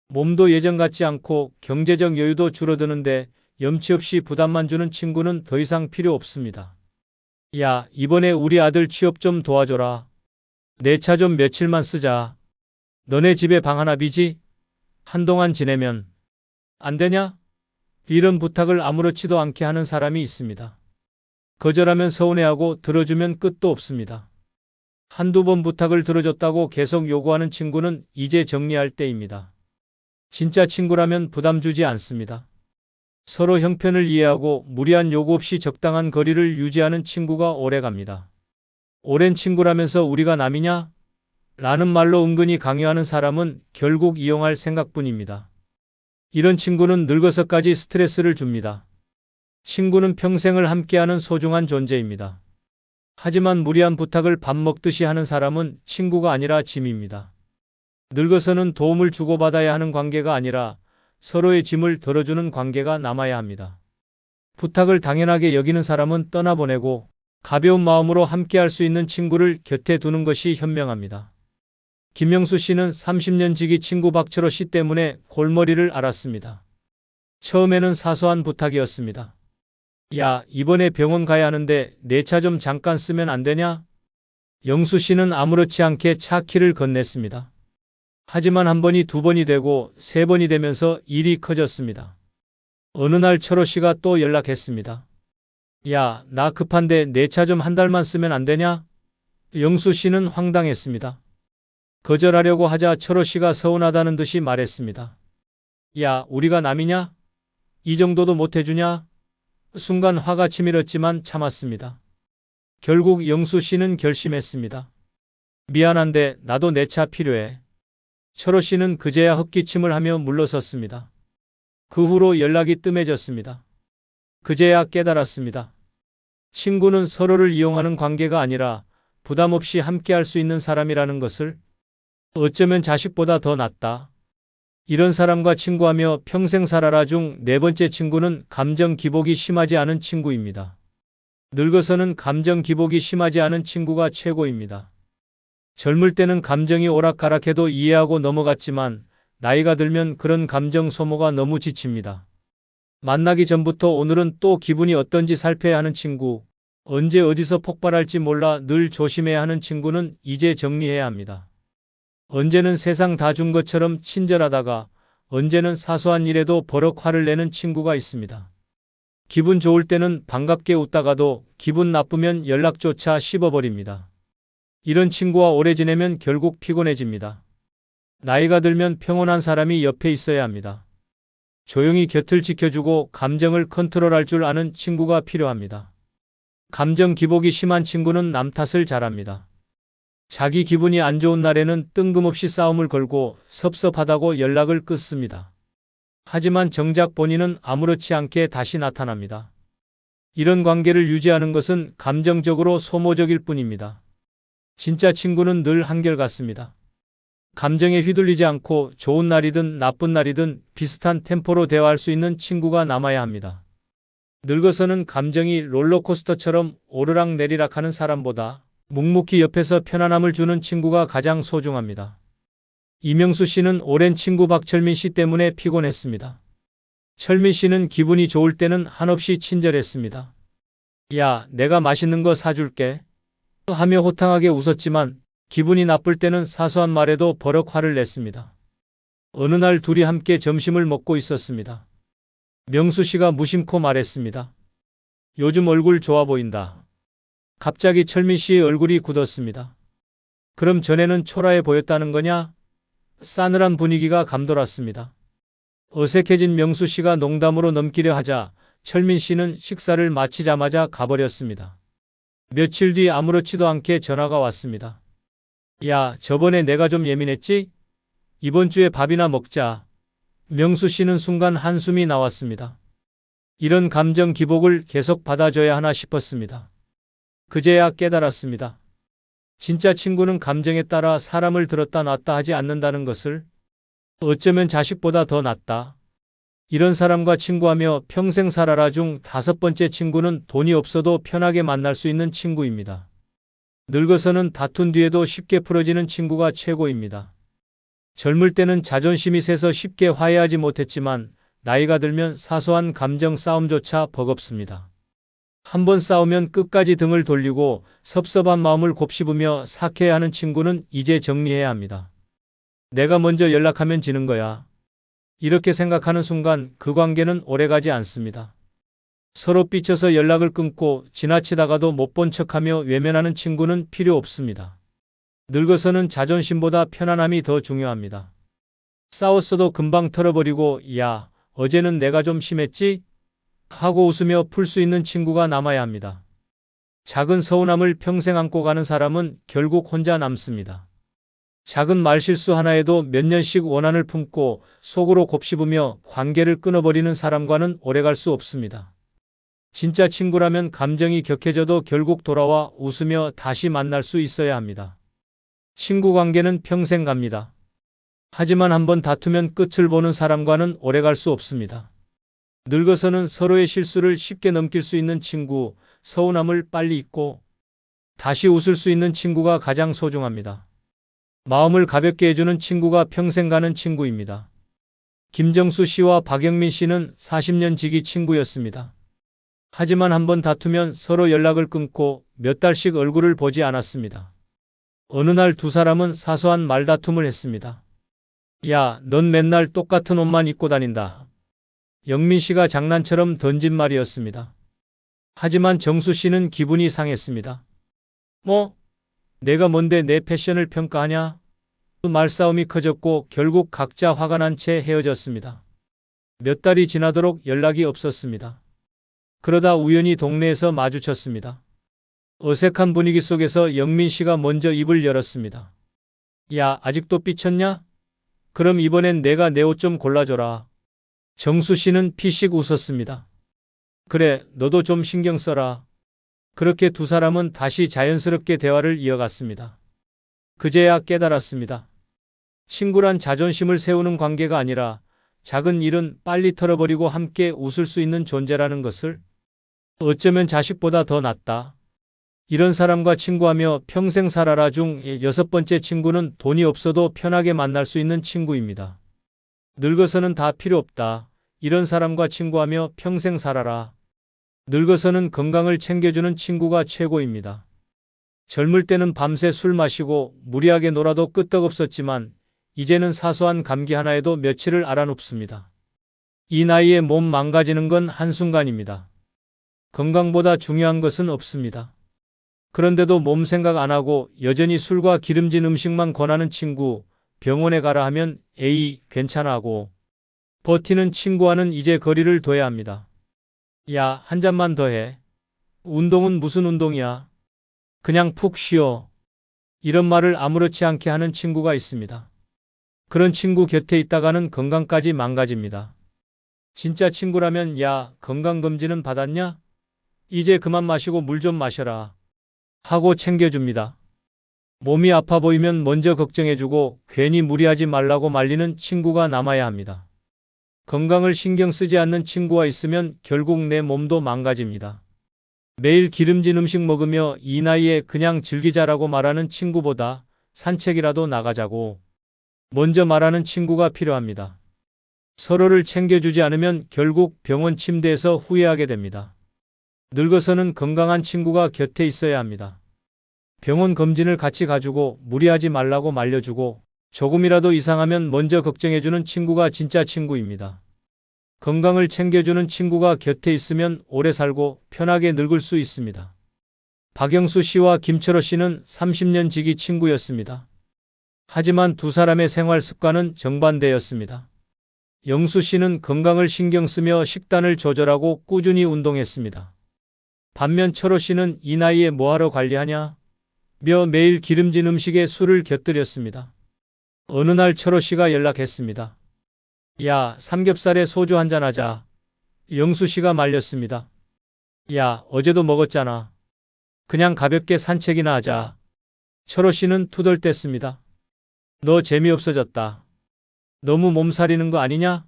몸도 예전 같지 않고 경제적 여유도 줄어드는데 염치 없이 부담만 주는 친구는 더 이상 필요 없습니다. 야, 이번에 우리 아들 취업 좀 도와줘라. 내 차 좀 며칠만 쓰자. 너네 집에 방 하나 비지? 한동안 지내면 안 되냐? 이런 부탁을 아무렇지도 않게 하는 사람이 있습니다. 거절하면 서운해하고 들어주면 끝도 없습니다. 한두 번 부탁을 들어줬다고 계속 요구하는 친구는 이제 정리할 때입니다. 진짜 친구라면 부담 주지 않습니다. 서로 형편을 이해하고 무리한 요구 없이 적당한 거리를 유지하는 친구가 오래갑니다. 오랜 친구라면서 우리가 남이냐? 라는 말로 은근히 강요하는 사람은 결국 이용할 생각뿐입니다. 이런 친구는 늙어서까지 스트레스를 줍니다. 친구는 평생을 함께하는 소중한 존재입니다. 하지만 무리한 부탁을 밥 먹듯이 하는 사람은 친구가 아니라 짐입니다. 늙어서는 도움을 주고받아야 하는 관계가 아니라 서로의 짐을 덜어주는 관계가 남아야 합니다. 부탁을 당연하게 여기는 사람은 떠나보내고 가벼운 마음으로 함께할 수 있는 친구를 곁에 두는 것이 현명합니다. 김명수 씨는 30년 지기 친구 박철호 씨 때문에 골머리를 앓았습니다. 처음에는 사소한 부탁이었습니다. 야, 이번에 병원 가야 하는데 내 차 좀 잠깐 쓰면 안 되냐? 영수 씨는 아무렇지 않게 차 키를 건넸습니다. 하지만 한 번이 두 번이 되고 세 번이 되면서 일이 커졌습니다. 어느 날 철호 씨가 또 연락했습니다. 야, 나 급한데 내 차 좀 한 달만 쓰면 안 되냐? 영수 씨는 황당했습니다. 거절하려고 하자 철호 씨가 서운하다는 듯이 말했습니다. 야, 우리가 남이냐? 이 정도도 못 해주냐? 순간 화가 치밀었지만 참았습니다. 결국 영수 씨는 결심했습니다. 미안한데 나도 내 차 필요해. 철호 씨는 그제야 헛기침을 하며 물러섰습니다. 그 후로 연락이 뜸해졌습니다. 그제야 깨달았습니다. 친구는 서로를 이용하는 관계가 아니라 부담 없이 함께할 수 있는 사람이라는 것을. 어쩌면 자식보다 더 낫다. 이런 사람과 친구하며 평생 살아라 중 네 번째 친구는 감정 기복이 심하지 않은 친구입니다. 늙어서는 감정 기복이 심하지 않은 친구가 최고입니다. 젊을 때는 감정이 오락가락해도 이해하고 넘어갔지만 나이가 들면 그런 감정 소모가 너무 지칩니다. 만나기 전부터 오늘은 또 기분이 어떤지 살펴야 하는 친구, 언제 어디서 폭발할지 몰라 늘 조심해야 하는 친구는 이제 정리해야 합니다. 언제는 세상 다 준 것처럼 친절하다가 언제는 사소한 일에도 버럭 화를 내는 친구가 있습니다. 기분 좋을 때는 반갑게 웃다가도 기분 나쁘면 연락조차 씹어버립니다. 이런 친구와 오래 지내면 결국 피곤해집니다. 나이가 들면 평온한 사람이 옆에 있어야 합니다. 조용히 곁을 지켜주고 감정을 컨트롤할 줄 아는 친구가 필요합니다. 감정 기복이 심한 친구는 남 탓을 잘합니다. 자기 기분이 안 좋은 날에는 뜬금없이 싸움을 걸고 섭섭하다고 연락을 끊습니다. 하지만 정작 본인은 아무렇지 않게 다시 나타납니다. 이런 관계를 유지하는 것은 감정적으로 소모적일 뿐입니다. 진짜 친구는 늘 한결같습니다. 감정에 휘둘리지 않고 좋은 날이든 나쁜 날이든 비슷한 템포로 대화할 수 있는 친구가 남아야 합니다. 늙어서는 감정이 롤러코스터처럼 오르락내리락하는 사람보다 묵묵히 옆에서 편안함을 주는 친구가 가장 소중합니다. 이명수 씨는 오랜 친구 박철민 씨 때문에 피곤했습니다. 철민 씨는 기분이 좋을 때는 한없이 친절했습니다. 야, 내가 맛있는 거 사줄게. 하며 호탕하게 웃었지만 기분이 나쁠 때는 사소한 말에도 버럭 화를 냈습니다. 어느 날 둘이 함께 점심을 먹고 있었습니다. 명수 씨가 무심코 말했습니다. 요즘 얼굴 좋아 보인다. 갑자기 철민 씨의 얼굴이 굳었습니다. 그럼 전에는 초라해 보였다는 거냐? 싸늘한 분위기가 감돌았습니다. 어색해진 명수 씨가 농담으로 넘기려 하자 철민 씨는 식사를 마치자마자 가버렸습니다. 며칠 뒤 아무렇지도 않게 전화가 왔습니다. 야, 저번에 내가 좀 예민했지? 이번 주에 밥이나 먹자. 명수 씨는 순간 한숨이 나왔습니다. 이런 감정 기복을 계속 받아줘야 하나 싶었습니다. 그제야 깨달았습니다. 진짜 친구는 감정에 따라 사람을 들었다 놨다 하지 않는다는 것을, 어쩌면 자식보다 더 낫다. 이런 사람과 친구하며 평생 살아라 중 5번째 친구는 돈이 없어도 편하게 만날 수 있는 친구입니다. 늙어서는 다툰 뒤에도 쉽게 풀어지는 친구가 최고입니다. 젊을 때는 자존심이 세서 쉽게 화해하지 못했지만 나이가 들면 사소한 감정 싸움조차 버겁습니다. 한번 싸우면 끝까지 등을 돌리고 섭섭한 마음을 곱씹으며 삭해야 하는 친구는 이제 정리해야 합니다. 내가 먼저 연락하면 지는 거야. 이렇게 생각하는 순간 그 관계는 오래가지 않습니다. 서로 삐쳐서 연락을 끊고 지나치다가도 못 본 척하며 외면하는 친구는 필요 없습니다. 늙어서는 자존심보다 편안함이 더 중요합니다. 싸웠어도 금방 털어버리고 야, 어제는 내가 좀 심했지? 하고 웃으며 풀 수 있는 친구가 남아야 합니다. 작은 서운함을 평생 안고 가는 사람은 결국 혼자 남습니다. 작은 말실수 하나에도 몇 년씩 원한을 품고 속으로 곱씹으며 관계를 끊어버리는 사람과는 오래갈 수 없습니다. 진짜 친구라면 감정이 격해져도 결국 돌아와 웃으며 다시 만날 수 있어야 합니다. 친구 관계는 평생 갑니다. 하지만 한번 다투면 끝을 보는 사람과는 오래갈 수 없습니다. 늙어서는 서로의 실수를 쉽게 넘길 수 있는 친구, 서운함을 빨리 잊고 다시 웃을 수 있는 친구가 가장 소중합니다. 마음을 가볍게 해주는 친구가 평생 가는 친구입니다. 김정수 씨와 박영민 씨는 40년 지기 친구였습니다. 하지만 한번 다투면 서로 연락을 끊고 몇 달씩 얼굴을 보지 않았습니다. 어느 날 두 사람은 사소한 말다툼을 했습니다. 야, 넌 맨날 똑같은 옷만 입고 다닌다. 영민 씨가 장난처럼 던진 말이었습니다. 하지만 정수 씨는 기분이 상했습니다. 뭐? 내가 뭔데 내 패션을 평가하냐? 그 말싸움이 커졌고 결국 각자 화가 난 채 헤어졌습니다. 몇 달이 지나도록 연락이 없었습니다. 그러다 우연히 동네에서 마주쳤습니다. 어색한 분위기 속에서 영민 씨가 먼저 입을 열었습니다. 야, 아직도 삐쳤냐? 그럼 이번엔 내가 내 옷 좀 골라줘라. 정수 씨는 피식 웃었습니다. 그래, 너도 좀 신경 써라. 그렇게 두 사람은 다시 자연스럽게 대화를 이어갔습니다. 그제야 깨달았습니다. 친구란 자존심을 세우는 관계가 아니라 작은 일은 빨리 털어버리고 함께 웃을 수 있는 존재라는 것을, 어쩌면 자식보다 더 낫다. 이런 사람과 친구하며 평생 살아라 중 6번째 친구는 돈이 없어도 편하게 만날 수 있는 친구입니다. 늙어서는 다 필요 없다. 이런 사람과 친구하며 평생 살아라. 늙어서는 건강을 챙겨주는 친구가 최고입니다. 젊을 때는 밤새 술 마시고 무리하게 놀아도 끄떡없었지만 이제는 사소한 감기 하나에도 며칠을 알아눕습니다. 이 나이에 몸 망가지는 건 한순간입니다. 건강보다 중요한 것은 없습니다. 그런데도 몸 생각 안 하고 여전히 술과 기름진 음식만 권하는 친구, 병원에 가라 하면 에이, 괜찮아 하고 버티는 친구와는 이제 거리를 둬야 합니다. 야, 한 잔만 더 해. 운동은 무슨 운동이야? 그냥 푹 쉬어. 이런 말을 아무렇지 않게 하는 친구가 있습니다. 그런 친구 곁에 있다가는 건강까지 망가집니다. 진짜 친구라면 야, 건강검진은 받았냐? 이제 그만 마시고 물 좀 마셔라. 하고 챙겨줍니다. 몸이 아파 보이면 먼저 걱정해주고 괜히 무리하지 말라고 말리는 친구가 남아야 합니다. 건강을 신경 쓰지 않는 친구와 있으면 결국 내 몸도 망가집니다. 매일 기름진 음식 먹으며 이 나이에 그냥 즐기자라고 말하는 친구보다 산책이라도 나가자고 먼저 말하는 친구가 필요합니다. 서로를 챙겨주지 않으면 결국 병원 침대에서 후회하게 됩니다. 늙어서는 건강한 친구가 곁에 있어야 합니다. 병원 검진을 같이 가주고 무리하지 말라고 말려주고 조금이라도 이상하면 먼저 걱정해주는 친구가 진짜 친구입니다. 건강을 챙겨주는 친구가 곁에 있으면 오래 살고 편하게 늙을 수 있습니다. 박영수 씨와 김철호 씨는 30년 지기 친구였습니다. 하지만 두 사람의 생활 습관은 정반대였습니다. 영수 씨는 건강을 신경 쓰며 식단을 조절하고 꾸준히 운동했습니다. 반면 철호 씨는 이 나이에 뭐하러 관리하냐? 며 매일 기름진 음식에 술을 곁들였습니다. 어느 날 철호 씨가 연락했습니다. 야, 삼겹살에 소주 한잔 하자. 영수 씨가 말렸습니다. 야, 어제도 먹었잖아. 그냥 가볍게 산책이나 하자. 철호 씨는 투덜댔습니다. 너 재미없어졌다. 너무 몸살이는 거 아니냐?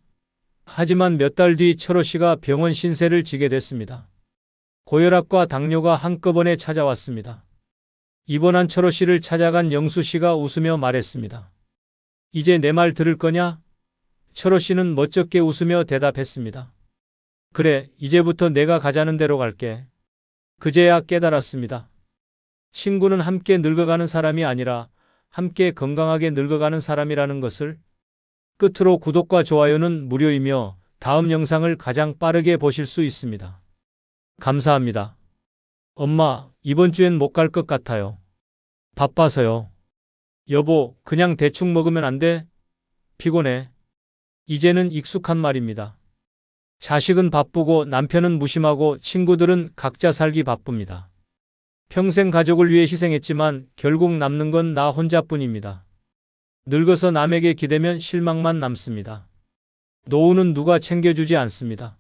하지만 몇 달 뒤 철호 씨가 병원 신세를 지게 됐습니다. 고혈압과 당뇨가 한꺼번에 찾아왔습니다. 입원한 철호 씨를 찾아간 영수 씨가 웃으며 말했습니다. 이제 내 말 들을 거냐? 철호 씨는 멋쩍게 웃으며 대답했습니다. 그래, 이제부터 내가 가자는 대로 갈게. 그제야 깨달았습니다. 친구는 함께 늙어가는 사람이 아니라 함께 건강하게 늙어가는 사람이라는 것을. 끝으로 구독과 좋아요는 무료이며 다음 영상을 가장 빠르게 보실 수 있습니다. 감사합니다. 엄마, 이번 주엔 못 갈 것 같아요. 바빠서요. 여보, 그냥 대충 먹으면 안 돼? 피곤해. 이제는 익숙한 말입니다. 자식은 바쁘고 남편은 무심하고 친구들은 각자 살기 바쁩니다. 평생 가족을 위해 희생했지만 결국 남는 건 나 혼자뿐입니다. 늙어서 남에게 기대면 실망만 남습니다. 노후는 누가 챙겨주지 않습니다.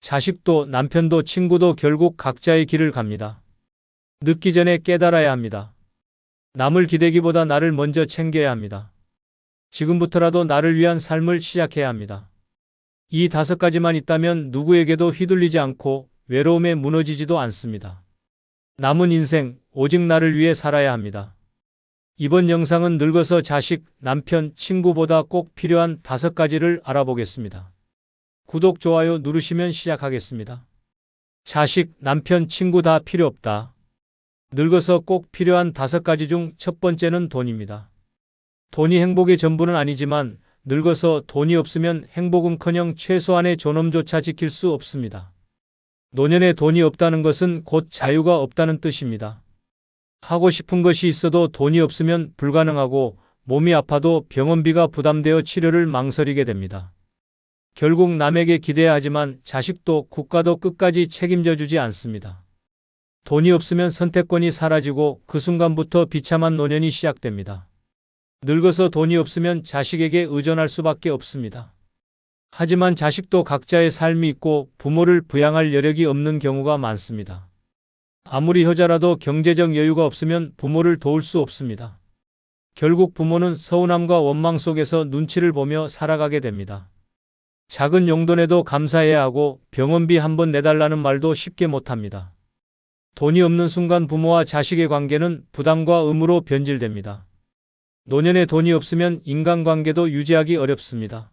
자식도 남편도 친구도 결국 각자의 길을 갑니다. 늙기 전에 깨달아야 합니다. 남을 기대기보다 나를 먼저 챙겨야 합니다. 지금부터라도 나를 위한 삶을 시작해야 합니다. 이 5가지만 있다면 누구에게도 휘둘리지 않고 외로움에 무너지지도 않습니다. 남은 인생 오직 나를 위해 살아야 합니다. 이번 영상은 늙어서 자식, 남편, 친구보다 꼭 필요한 5가지를 알아보겠습니다. 구독, 좋아요 누르시면 시작하겠습니다. 자식, 남편, 친구 다 필요 없다. 늙어서 꼭 필요한 5가지 중 첫 번째는 돈입니다. 돈이 행복의 전부는 아니지만 늙어서 돈이 없으면 행복은커녕 최소한의 존엄조차 지킬 수 없습니다. 노년에 돈이 없다는 것은 곧 자유가 없다는 뜻입니다. 하고 싶은 것이 있어도 돈이 없으면 불가능하고 몸이 아파도 병원비가 부담되어 치료를 망설이게 됩니다. 결국 남에게 기대야 하지만 자식도 국가도 끝까지 책임져 주지 않습니다. 돈이 없으면 선택권이 사라지고 그 순간부터 비참한 노년이 시작됩니다. 늙어서 돈이 없으면 자식에게 의존할 수밖에 없습니다. 하지만 자식도 각자의 삶이 있고 부모를 부양할 여력이 없는 경우가 많습니다. 아무리 효자라도 경제적 여유가 없으면 부모를 도울 수 없습니다. 결국 부모는 서운함과 원망 속에서 눈치를 보며 살아가게 됩니다. 작은 용돈에도 감사해야 하고 병원비 한번 내달라는 말도 쉽게 못합니다. 돈이 없는 순간 부모와 자식의 관계는 부담과 의무로 변질됩니다. 노년에 돈이 없으면 인간관계도 유지하기 어렵습니다.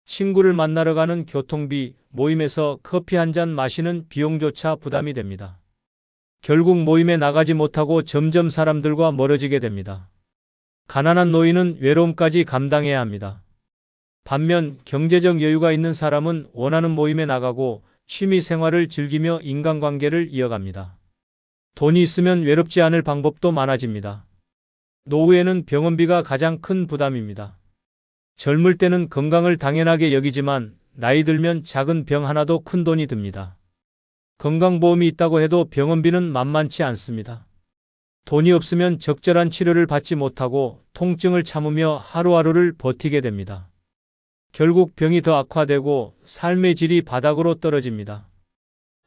친구를 만나러 가는 교통비, 모임에서 커피 한 잔 마시는 비용조차 부담이 됩니다. 결국 모임에 나가지 못하고 점점 사람들과 멀어지게 됩니다. 가난한 노인은 외로움까지 감당해야 합니다. 반면 경제적 여유가 있는 사람은 원하는 모임에 나가고 취미 생활을 즐기며 인간관계를 이어갑니다. 돈이 있으면 외롭지 않을 방법도 많아집니다. 노후에는 병원비가 가장 큰 부담입니다. 젊을 때는 건강을 당연하게 여기지만 나이 들면 작은 병 하나도 큰 돈이 듭니다. 건강보험이 있다고 해도 병원비는 만만치 않습니다. 돈이 없으면 적절한 치료를 받지 못하고 통증을 참으며 하루하루를 버티게 됩니다. 결국 병이 더 악화되고 삶의 질이 바닥으로 떨어집니다.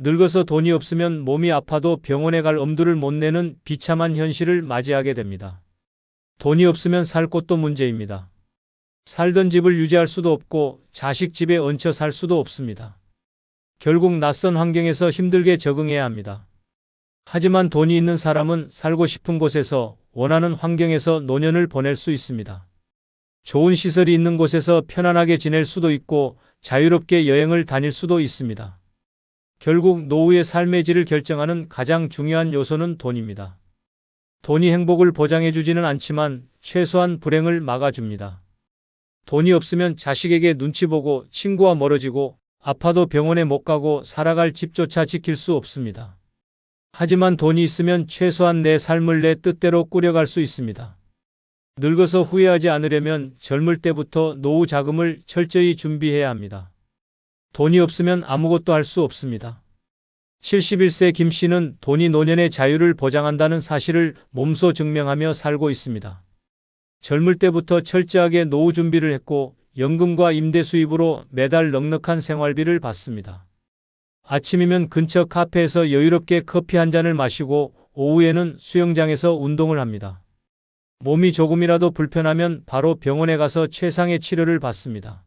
늙어서 돈이 없으면 몸이 아파도 병원에 갈 엄두를 못 내는 비참한 현실을 맞이하게 됩니다. 돈이 없으면 살 곳도 문제입니다. 살던 집을 유지할 수도 없고 자식 집에 얹혀 살 수도 없습니다. 결국 낯선 환경에서 힘들게 적응해야 합니다. 하지만 돈이 있는 사람은 살고 싶은 곳에서 원하는 환경에서 노년을 보낼 수 있습니다. 좋은 시설이 있는 곳에서 편안하게 지낼 수도 있고 자유롭게 여행을 다닐 수도 있습니다. 결국 노후의 삶의 질을 결정하는 가장 중요한 요소는 돈입니다. 돈이 행복을 보장해주지는 않지만 최소한 불행을 막아줍니다. 돈이 없으면 자식에게 눈치 보고 친구와 멀어지고 아파도 병원에 못 가고 살아갈 집조차 지킬 수 없습니다. 하지만 돈이 있으면 최소한 내 삶을 내 뜻대로 꾸려갈 수 있습니다. 늙어서 후회하지 않으려면 젊을 때부터 노후 자금을 철저히 준비해야 합니다. 돈이 없으면 아무것도 할 수 없습니다. 71세 김 씨는 돈이 노년의 자유를 보장한다는 사실을 몸소 증명하며 살고 있습니다. 젊을 때부터 철저하게 노후 준비를 했고 연금과 임대 수입으로 매달 넉넉한 생활비를 받습니다. 아침이면 근처 카페에서 여유롭게 커피 한 잔을 마시고 오후에는 수영장에서 운동을 합니다. 몸이 조금이라도 불편하면 바로 병원에 가서 최상의 치료를 받습니다.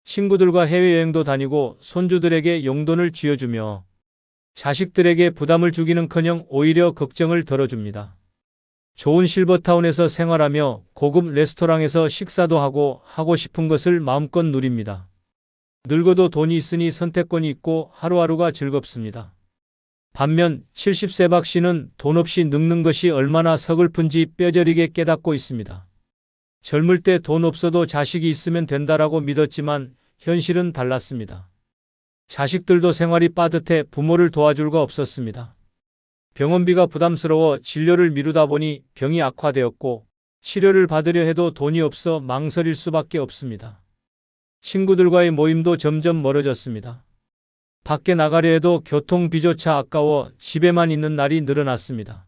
친구들과 해외여행도 다니고 손주들에게 용돈을 쥐어주며 자식들에게 부담을 주기는커녕 오히려 걱정을 덜어줍니다. 좋은 실버타운에서 생활하며 고급 레스토랑에서 식사도 하고 싶은 것을 마음껏 누립니다. 늙어도 돈이 있으니 선택권이 있고 하루하루가 즐겁습니다. 반면 70세 박 씨는 돈 없이 늙는 것이 얼마나 서글픈지 뼈저리게 깨닫고 있습니다. 젊을 때 돈 없어도 자식이 있으면 된다라고 믿었지만 현실은 달랐습니다. 자식들도 생활이 빠듯해 부모를 도와줄 거 없었습니다. 병원비가 부담스러워 진료를 미루다 보니 병이 악화되었고 치료를 받으려 해도 돈이 없어 망설일 수밖에 없습니다. 친구들과의 모임도 점점 멀어졌습니다. 밖에 나가려 해도 교통비조차 아까워 집에만 있는 날이 늘어났습니다.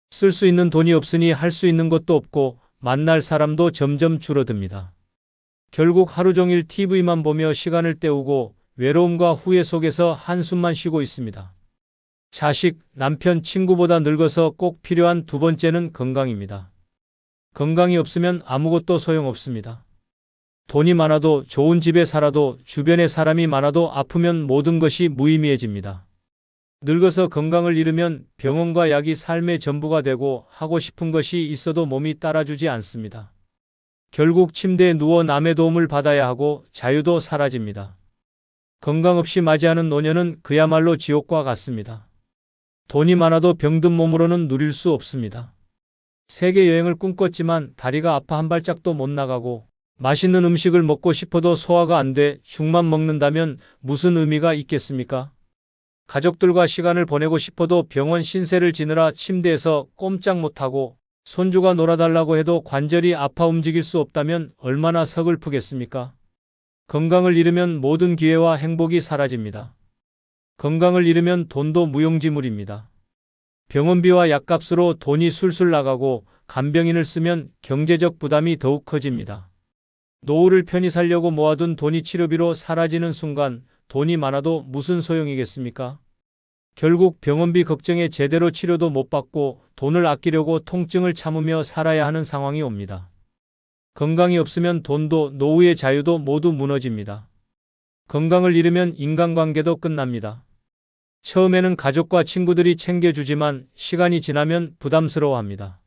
쓸 수 있는 돈이 없으니 할 수 있는 것도 없고 만날 사람도 점점 줄어듭니다. 결국 하루 종일 TV만 보며 시간을 때우고 외로움과 후회 속에서 한숨만 쉬고 있습니다. 자식, 남편, 친구보다 늙어서 꼭 필요한 두 번째는 건강입니다. 건강이 없으면 아무것도 소용없습니다. 돈이 많아도 좋은 집에 살아도 주변에 사람이 많아도 아프면 모든 것이 무의미해집니다. 늙어서 건강을 잃으면 병원과 약이 삶의 전부가 되고 하고 싶은 것이 있어도 몸이 따라주지 않습니다. 결국 침대에 누워 남의 도움을 받아야 하고 자유도 사라집니다. 건강 없이 맞이하는 노년은 그야말로 지옥과 같습니다. 돈이 많아도 병든 몸으로는 누릴 수 없습니다. 세계 여행을 꿈꿨지만 다리가 아파 한 발짝도 못 나가고 맛있는 음식을 먹고 싶어도 소화가 안 돼 죽만 먹는다면 무슨 의미가 있겠습니까? 가족들과 시간을 보내고 싶어도 병원 신세를 지느라 침대에서 꼼짝 못하고 손주가 놀아달라고 해도 관절이 아파 움직일 수 없다면 얼마나 서글프겠습니까? 건강을 잃으면 모든 기회와 행복이 사라집니다. 건강을 잃으면 돈도 무용지물입니다. 병원비와 약값으로 돈이 술술 나가고 간병인을 쓰면 경제적 부담이 더욱 커집니다. 노후를 편히 살려고 모아둔 돈이 치료비로 사라지는 순간 돈이 많아도 무슨 소용이겠습니까? 결국 병원비 걱정에 제대로 치료도 못 받고 돈을 아끼려고 통증을 참으며 살아야 하는 상황이 옵니다. 건강이 없으면 돈도 노후의 자유도 모두 무너집니다. 건강을 잃으면 인간관계도 끝납니다. 처음에는 가족과 친구들이 챙겨주지만 시간이 지나면 부담스러워합니다.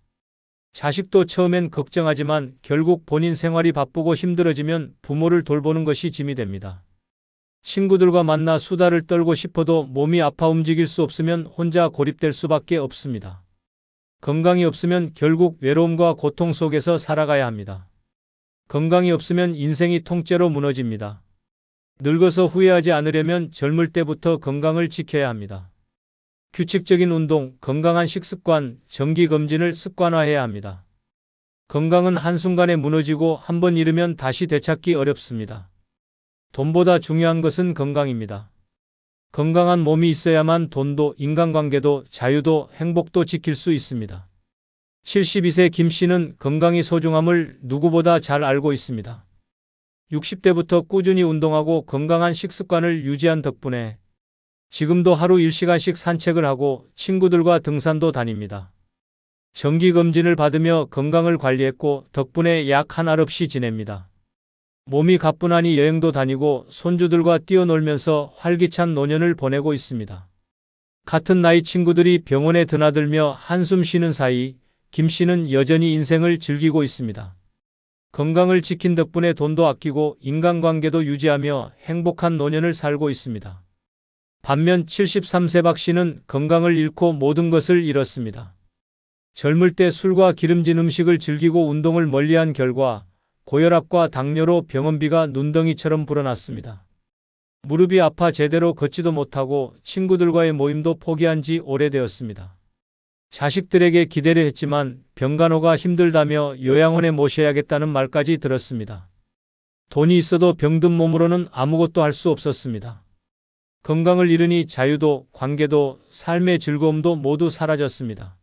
자식도 처음엔 걱정하지만 결국 본인 생활이 바쁘고 힘들어지면 부모를 돌보는 것이 짐이 됩니다. 친구들과 만나 수다를 떨고 싶어도 몸이 아파 움직일 수 없으면 혼자 고립될 수밖에 없습니다. 건강이 없으면 결국 외로움과 고통 속에서 살아가야 합니다. 건강이 없으면 인생이 통째로 무너집니다. 늙어서 후회하지 않으려면 젊을 때부터 건강을 지켜야 합니다. 규칙적인 운동, 건강한 식습관, 정기검진을 습관화해야 합니다. 건강은 한순간에 무너지고 한번 잃으면 다시 되찾기 어렵습니다. 돈보다 중요한 것은 건강입니다. 건강한 몸이 있어야만 돈도, 인간관계도, 자유도, 행복도 지킬 수 있습니다. 72세 김 씨는 건강이 소중함을 누구보다 잘 알고 있습니다. 60대부터 꾸준히 운동하고 건강한 식습관을 유지한 덕분에 지금도 하루 1시간씩 산책을 하고 친구들과 등산도 다닙니다. 정기검진을 받으며 건강을 관리했고 덕분에 약 한 알 없이 지냅니다. 몸이 가뿐하니 여행도 다니고 손주들과 뛰어놀면서 활기찬 노년을 보내고 있습니다. 같은 나이 친구들이 병원에 드나들며 한숨 쉬는 사이 김 씨는 여전히 인생을 즐기고 있습니다. 건강을 지킨 덕분에 돈도 아끼고 인간관계도 유지하며 행복한 노년을 살고 있습니다. 반면 73세 박 씨는 건강을 잃고 모든 것을 잃었습니다. 젊을 때 술과 기름진 음식을 즐기고 운동을 멀리한 결과 고혈압과 당뇨로 병원비가 눈덩이처럼 불어났습니다. 무릎이 아파 제대로 걷지도 못하고 친구들과의 모임도 포기한 지 오래되었습니다. 자식들에게 기대려 했지만 병간호가 힘들다며 요양원에 모셔야겠다는 말까지 들었습니다. 돈이 있어도 병든 몸으로는 아무것도 할 수 없었습니다. 건강을 잃으니 자유도, 관계도, 삶의 즐거움도 모두 사라졌습니다.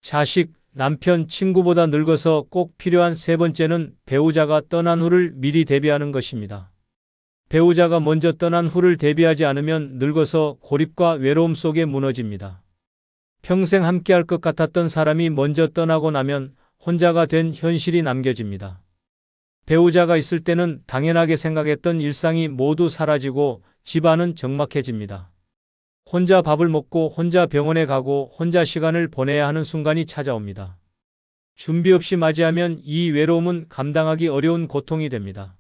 자식, 남편, 친구보다 늙어서 꼭 필요한 세 번째는 배우자가 떠난 후를 미리 대비하는 것입니다. 배우자가 먼저 떠난 후를 대비하지 않으면 늙어서 고립과 외로움 속에 무너집니다. 평생 함께할 것 같았던 사람이 먼저 떠나고 나면 혼자가 된 현실이 남겨집니다. 배우자가 있을 때는 당연하게 생각했던 일상이 모두 사라지고 집안은 적막해집니다. 혼자 밥을 먹고 혼자 병원에 가고 혼자 시간을 보내야 하는 순간이 찾아옵니다. 준비 없이 맞이하면 이 외로움은 감당하기 어려운 고통이 됩니다.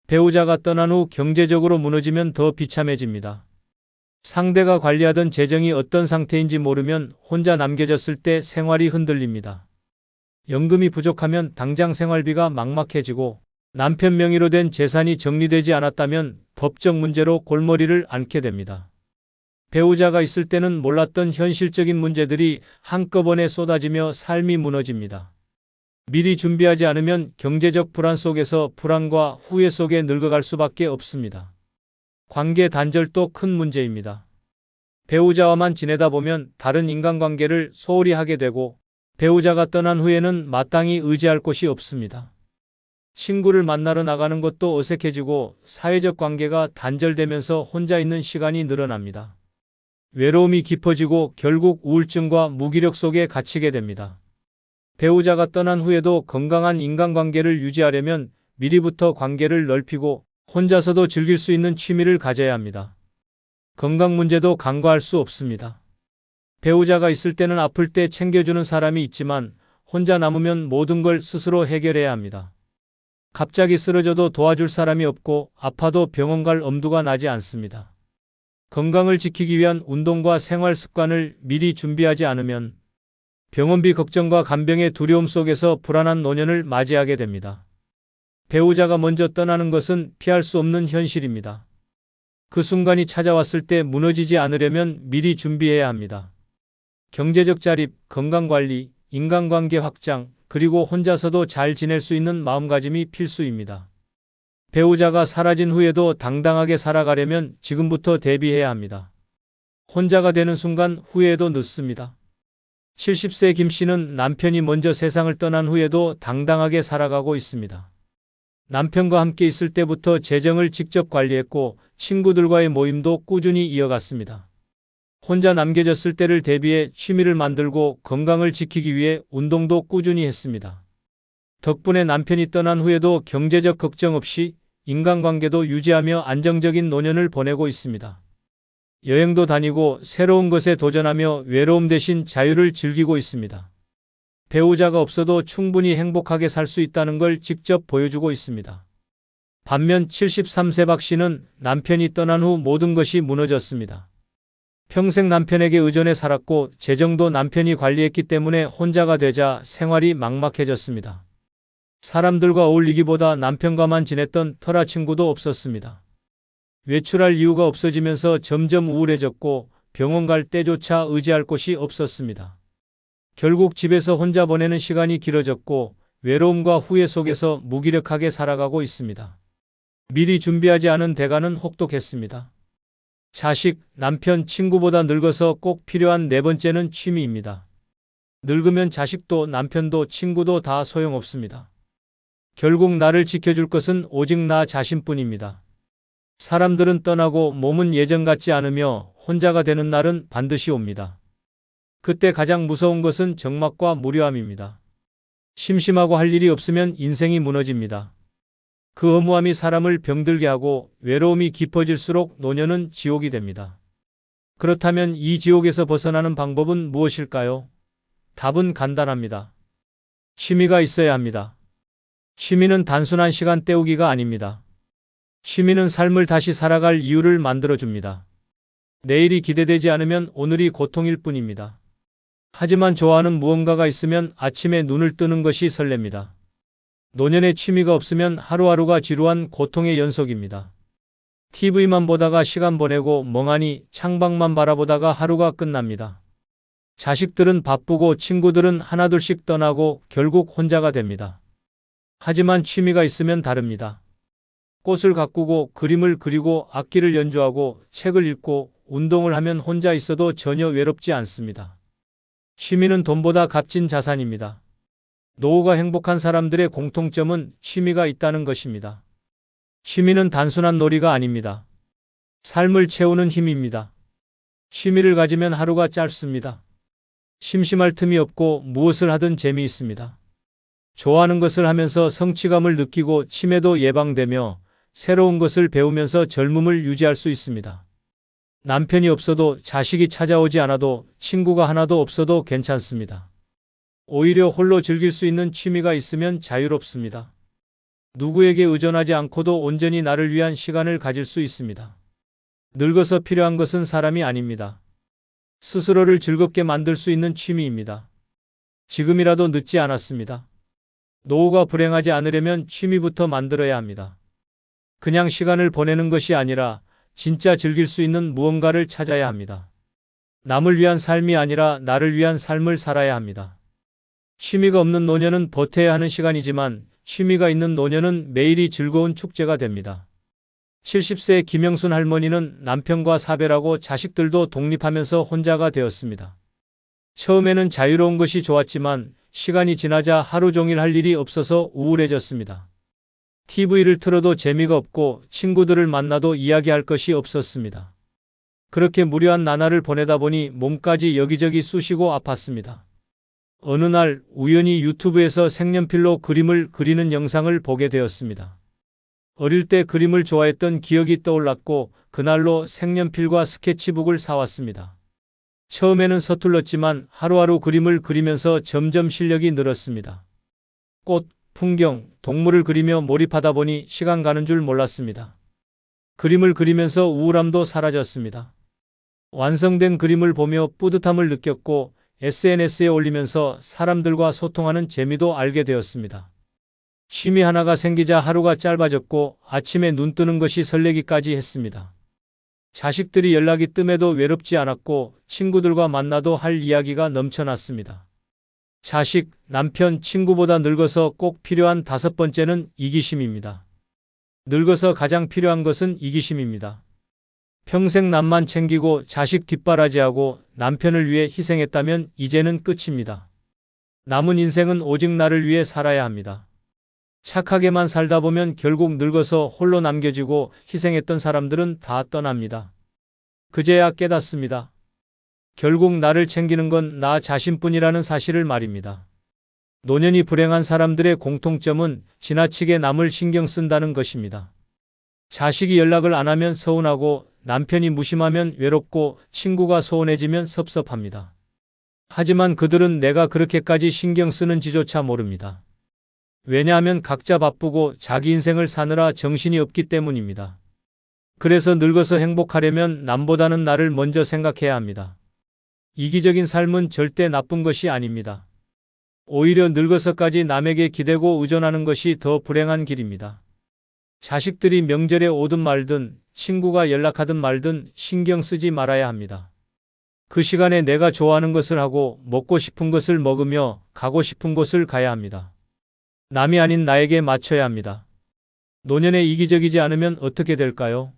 배우자가 떠난 후 경제적으로 무너지면 더 비참해집니다. 상대가 관리하던 재정이 어떤 상태인지 모르면 혼자 남겨졌을 때 생활이 흔들립니다. 연금이 부족하면 당장 생활비가 막막해지고 남편 명의로 된 재산이 정리되지 않았다면 법적 문제로 골머리를 앓게 됩니다. 배우자가 있을 때는 몰랐던 현실적인 문제들이 한꺼번에 쏟아지며 삶이 무너집니다. 미리 준비하지 않으면 경제적 불안 속에서 불안과 후회 속에 늙어갈 수밖에 없습니다. 관계 단절도 큰 문제입니다. 배우자와만 지내다 보면 다른 인간관계를 소홀히 하게 되고 배우자가 떠난 후에는 마땅히 의지할 곳이 없습니다. 친구를 만나러 나가는 것도 어색해지고 사회적 관계가 단절되면서 혼자 있는 시간이 늘어납니다. 외로움이 깊어지고 결국 우울증과 무기력 속에 갇히게 됩니다. 배우자가 떠난 후에도 건강한 인간관계를 유지하려면 미리부터 관계를 넓히고 혼자서도 즐길 수 있는 취미를 가져야 합니다. 건강 문제도 간과할 수 없습니다. 배우자가 있을 때는 아플 때 챙겨주는 사람이 있지만 혼자 남으면 모든 걸 스스로 해결해야 합니다. 갑자기 쓰러져도 도와줄 사람이 없고 아파도 병원 갈 엄두가 나지 않습니다. 건강을 지키기 위한 운동과 생활 습관을 미리 준비하지 않으면 병원비 걱정과 간병의 두려움 속에서 불안한 노년을 맞이하게 됩니다. 배우자가 먼저 떠나는 것은 피할 수 없는 현실입니다. 그 순간이 찾아왔을 때 무너지지 않으려면 미리 준비해야 합니다. 경제적 자립, 건강관리, 인간관계 확장, 그리고 혼자서도 잘 지낼 수 있는 마음가짐이 필수입니다. 배우자가 사라진 후에도 당당하게 살아가려면 지금부터 대비해야 합니다. 혼자가 되는 순간 후회도 늦습니다. 70세 김 씨는 남편이 먼저 세상을 떠난 후에도 당당하게 살아가고 있습니다. 남편과 함께 있을 때부터 재정을 직접 관리했고 친구들과의 모임도 꾸준히 이어갔습니다. 혼자 남겨졌을 때를 대비해 취미를 만들고 건강을 지키기 위해 운동도 꾸준히 했습니다. 덕분에 남편이 떠난 후에도 경제적 걱정 없이 인간관계도 유지하며 안정적인 노년을 보내고 있습니다. 여행도 다니고 새로운 것에 도전하며 외로움 대신 자유를 즐기고 있습니다. 배우자가 없어도 충분히 행복하게 살 수 있다는 걸 직접 보여주고 있습니다. 반면 73세 박 씨는 남편이 떠난 후 모든 것이 무너졌습니다. 평생 남편에게 의존해 살았고 재정도 남편이 관리했기 때문에 혼자가 되자 생활이 막막해졌습니다. 사람들과 어울리기보다 남편과만 지냈던 터라 친구도 없었습니다. 외출할 이유가 없어지면서 점점 우울해졌고 병원 갈 때조차 의지할 곳이 없었습니다. 결국 집에서 혼자 보내는 시간이 길어졌고 외로움과 후회 속에서 무기력하게 살아가고 있습니다. 미리 준비하지 않은 대가는 혹독했습니다. 자식, 남편, 친구보다 늙어서 꼭 필요한 네 번째는 취미입니다. 늙으면 자식도 남편도 친구도 다 소용없습니다. 결국 나를 지켜줄 것은 오직 나 자신뿐입니다. 사람들은 떠나고 몸은 예전 같지 않으며 혼자가 되는 날은 반드시 옵니다. 그때 가장 무서운 것은 적막과 무료함입니다. 심심하고 할 일이 없으면 인생이 무너집니다. 그 허무함이 사람을 병들게 하고 외로움이 깊어질수록 노년은 지옥이 됩니다. 그렇다면 이 지옥에서 벗어나는 방법은 무엇일까요? 답은 간단합니다. 취미가 있어야 합니다. 취미는 단순한 시간 때우기가 아닙니다. 취미는 삶을 다시 살아갈 이유를 만들어줍니다. 내일이 기대되지 않으면 오늘이 고통일 뿐입니다. 하지만 좋아하는 무언가가 있으면 아침에 눈을 뜨는 것이 설렙니다. 노년에 취미가 없으면 하루하루가 지루한 고통의 연속입니다. TV만 보다가 시간 보내고 멍하니 창밖만 바라보다가 하루가 끝납니다. 자식들은 바쁘고 친구들은 하나둘씩 떠나고 결국 혼자가 됩니다. 하지만 취미가 있으면 다릅니다. 꽃을 가꾸고 그림을 그리고 악기를 연주하고 책을 읽고 운동을 하면 혼자 있어도 전혀 외롭지 않습니다. 취미는 돈보다 값진 자산입니다. 노후가 행복한 사람들의 공통점은 취미가 있다는 것입니다. 취미는 단순한 놀이가 아닙니다. 삶을 채우는 힘입니다. 취미를 가지면 하루가 짧습니다. 심심할 틈이 없고 무엇을 하든 재미있습니다. 좋아하는 것을 하면서 성취감을 느끼고 치매도 예방되며 새로운 것을 배우면서 젊음을 유지할 수 있습니다. 남편이 없어도 자식이 찾아오지 않아도 친구가 하나도 없어도 괜찮습니다. 오히려 홀로 즐길 수 있는 취미가 있으면 자유롭습니다. 누구에게 의존하지 않고도 온전히 나를 위한 시간을 가질 수 있습니다. 늙어서 필요한 것은 사람이 아닙니다. 스스로를 즐겁게 만들 수 있는 취미입니다. 지금이라도 늦지 않았습니다. 노후가 불행하지 않으려면 취미부터 만들어야 합니다. 그냥 시간을 보내는 것이 아니라 진짜 즐길 수 있는 무언가를 찾아야 합니다. 남을 위한 삶이 아니라 나를 위한 삶을 살아야 합니다. 취미가 없는 노년은 버텨야 하는 시간이지만 취미가 있는 노년은 매일이 즐거운 축제가 됩니다. 70세 김영순 할머니는 남편과 사별하고 자식들도 독립하면서 혼자가 되었습니다. 처음에는 자유로운 것이 좋았지만 시간이 지나자 하루 종일 할 일이 없어서 우울해졌습니다. TV를 틀어도 재미가 없고 친구들을 만나도 이야기할 것이 없었습니다. 그렇게 무료한 나날을 보내다 보니 몸까지 여기저기 쑤시고 아팠습니다. 어느 날 우연히 유튜브에서 색연필로 그림을 그리는 영상을 보게 되었습니다. 어릴 때 그림을 좋아했던 기억이 떠올랐고 그날로 색연필과 스케치북을 사왔습니다. 처음에는 서툴렀지만 하루하루 그림을 그리면서 점점 실력이 늘었습니다. 꽃, 풍경, 동물을 그리며 몰입하다 보니 시간 가는 줄 몰랐습니다. 그림을 그리면서 우울함도 사라졌습니다. 완성된 그림을 보며 뿌듯함을 느꼈고 SNS에 올리면서 사람들과 소통하는 재미도 알게 되었습니다. 취미 하나가 생기자 하루가 짧아졌고 아침에 눈 뜨는 것이 설레기까지 했습니다. 자식들이 연락이 뜸해도 외롭지 않았고 친구들과 만나도 할 이야기가 넘쳐났습니다. 자식, 남편, 친구보다 늙어서 꼭 필요한 다섯 번째는 이기심입니다. 늙어서 가장 필요한 것은 이기심입니다. 평생 남만 챙기고 자식 뒷바라지하고 남편을 위해 희생했다면 이제는 끝입니다. 남은 인생은 오직 나를 위해 살아야 합니다. 착하게만 살다 보면 결국 늙어서 홀로 남겨지고 희생했던 사람들은 다 떠납니다. 그제야 깨닫습니다. 결국 나를 챙기는 건 나 자신뿐이라는 사실을 말입니다. 노년이 불행한 사람들의 공통점은 지나치게 남을 신경 쓴다는 것입니다. 자식이 연락을 안 하면 서운하고 남편이 무심하면 외롭고 친구가 소원해지면 섭섭합니다. 하지만 그들은 내가 그렇게까지 신경 쓰는지조차 모릅니다. 왜냐하면 각자 바쁘고 자기 인생을 사느라 정신이 없기 때문입니다. 그래서 늙어서 행복하려면 남보다는 나를 먼저 생각해야 합니다. 이기적인 삶은 절대 나쁜 것이 아닙니다. 오히려 늙어서까지 남에게 기대고 의존하는 것이 더 불행한 길입니다. 자식들이 명절에 오든 말든 친구가 연락하든 말든 신경 쓰지 말아야 합니다. 그 시간에 내가 좋아하는 것을 하고 먹고 싶은 것을 먹으며 가고 싶은 곳을 가야 합니다. 남이 아닌 나에게 맞춰야 합니다. 노년에 이기적이지 않으면 어떻게 될까요?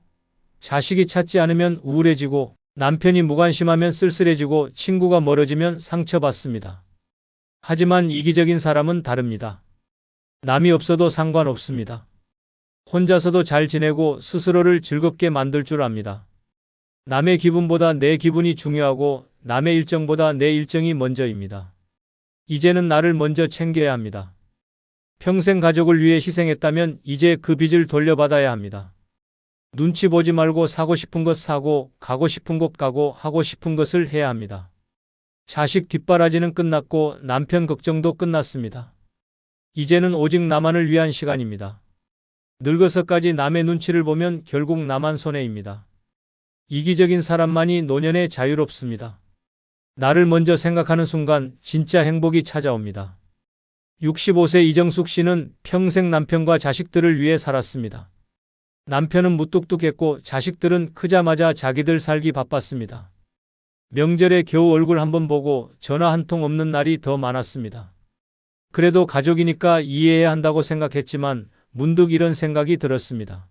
자식이 찾지 않으면 우울해지고 남편이 무관심하면 쓸쓸해지고 친구가 멀어지면 상처받습니다. 하지만 이기적인 사람은 다릅니다. 남이 없어도 상관없습니다. 혼자서도 잘 지내고 스스로를 즐겁게 만들 줄 압니다. 남의 기분보다 내 기분이 중요하고 남의 일정보다 내 일정이 먼저입니다. 이제는 나를 먼저 챙겨야 합니다. 평생 가족을 위해 희생했다면 이제 그 빚을 돌려받아야 합니다. 눈치 보지 말고 사고 싶은 것 사고 가고 싶은 곳 가고 하고 싶은 것을 해야 합니다. 자식 뒷바라지는 끝났고 남편 걱정도 끝났습니다. 이제는 오직 나만을 위한 시간입니다. 늙어서까지 남의 눈치를 보면 결국 나만 손해입니다. 이기적인 사람만이 노년에 자유롭습니다. 나를 먼저 생각하는 순간 진짜 행복이 찾아옵니다. 65세 이정숙 씨는 평생 남편과 자식들을 위해 살았습니다. 남편은 무뚝뚝했고 자식들은 크자마자 자기들 살기 바빴습니다. 명절에 겨우 얼굴 한번 보고 전화 한 통 없는 날이 더 많았습니다. 그래도 가족이니까 이해해야 한다고 생각했지만 문득 이런 생각이 들었습니다.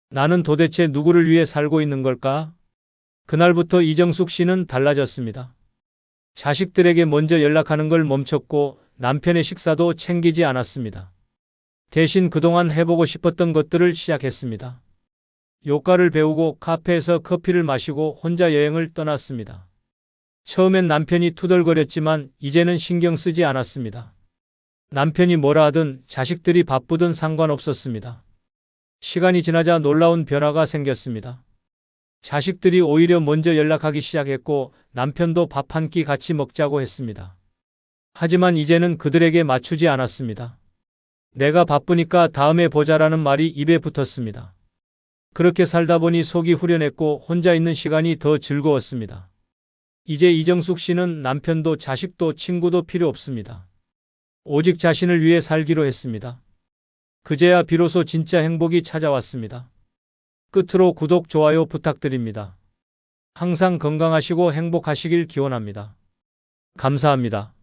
나는 도대체 누구를 위해 살고 있는 걸까? 그날부터 이정숙 씨는 달라졌습니다. 자식들에게 먼저 연락하는 걸 멈췄고 남편의 식사도 챙기지 않았습니다. 대신 그동안 해보고 싶었던 것들을 시작했습니다. 요가를 배우고 카페에서 커피를 마시고 혼자 여행을 떠났습니다. 처음엔 남편이 투덜거렸지만 이제는 신경 쓰지 않았습니다. 남편이 뭐라 하든 자식들이 바쁘든 상관없었습니다. 시간이 지나자 놀라운 변화가 생겼습니다. 자식들이 오히려 먼저 연락하기 시작했고 남편도 밥 한 끼 같이 먹자고 했습니다. 하지만 이제는 그들에게 맞추지 않았습니다. 내가 바쁘니까 다음에 보자라는 말이 입에 붙었습니다. 그렇게 살다 보니 속이 후련했고 혼자 있는 시간이 더 즐거웠습니다. 이제 이정숙 씨는 남편도 자식도 친구도 필요 없습니다. 오직 자신을 위해 살기로 했습니다. 그제야 비로소 진짜 행복이 찾아왔습니다. 끝으로 구독, 좋아요 부탁드립니다. 항상 건강하시고 행복하시길 기원합니다. 감사합니다.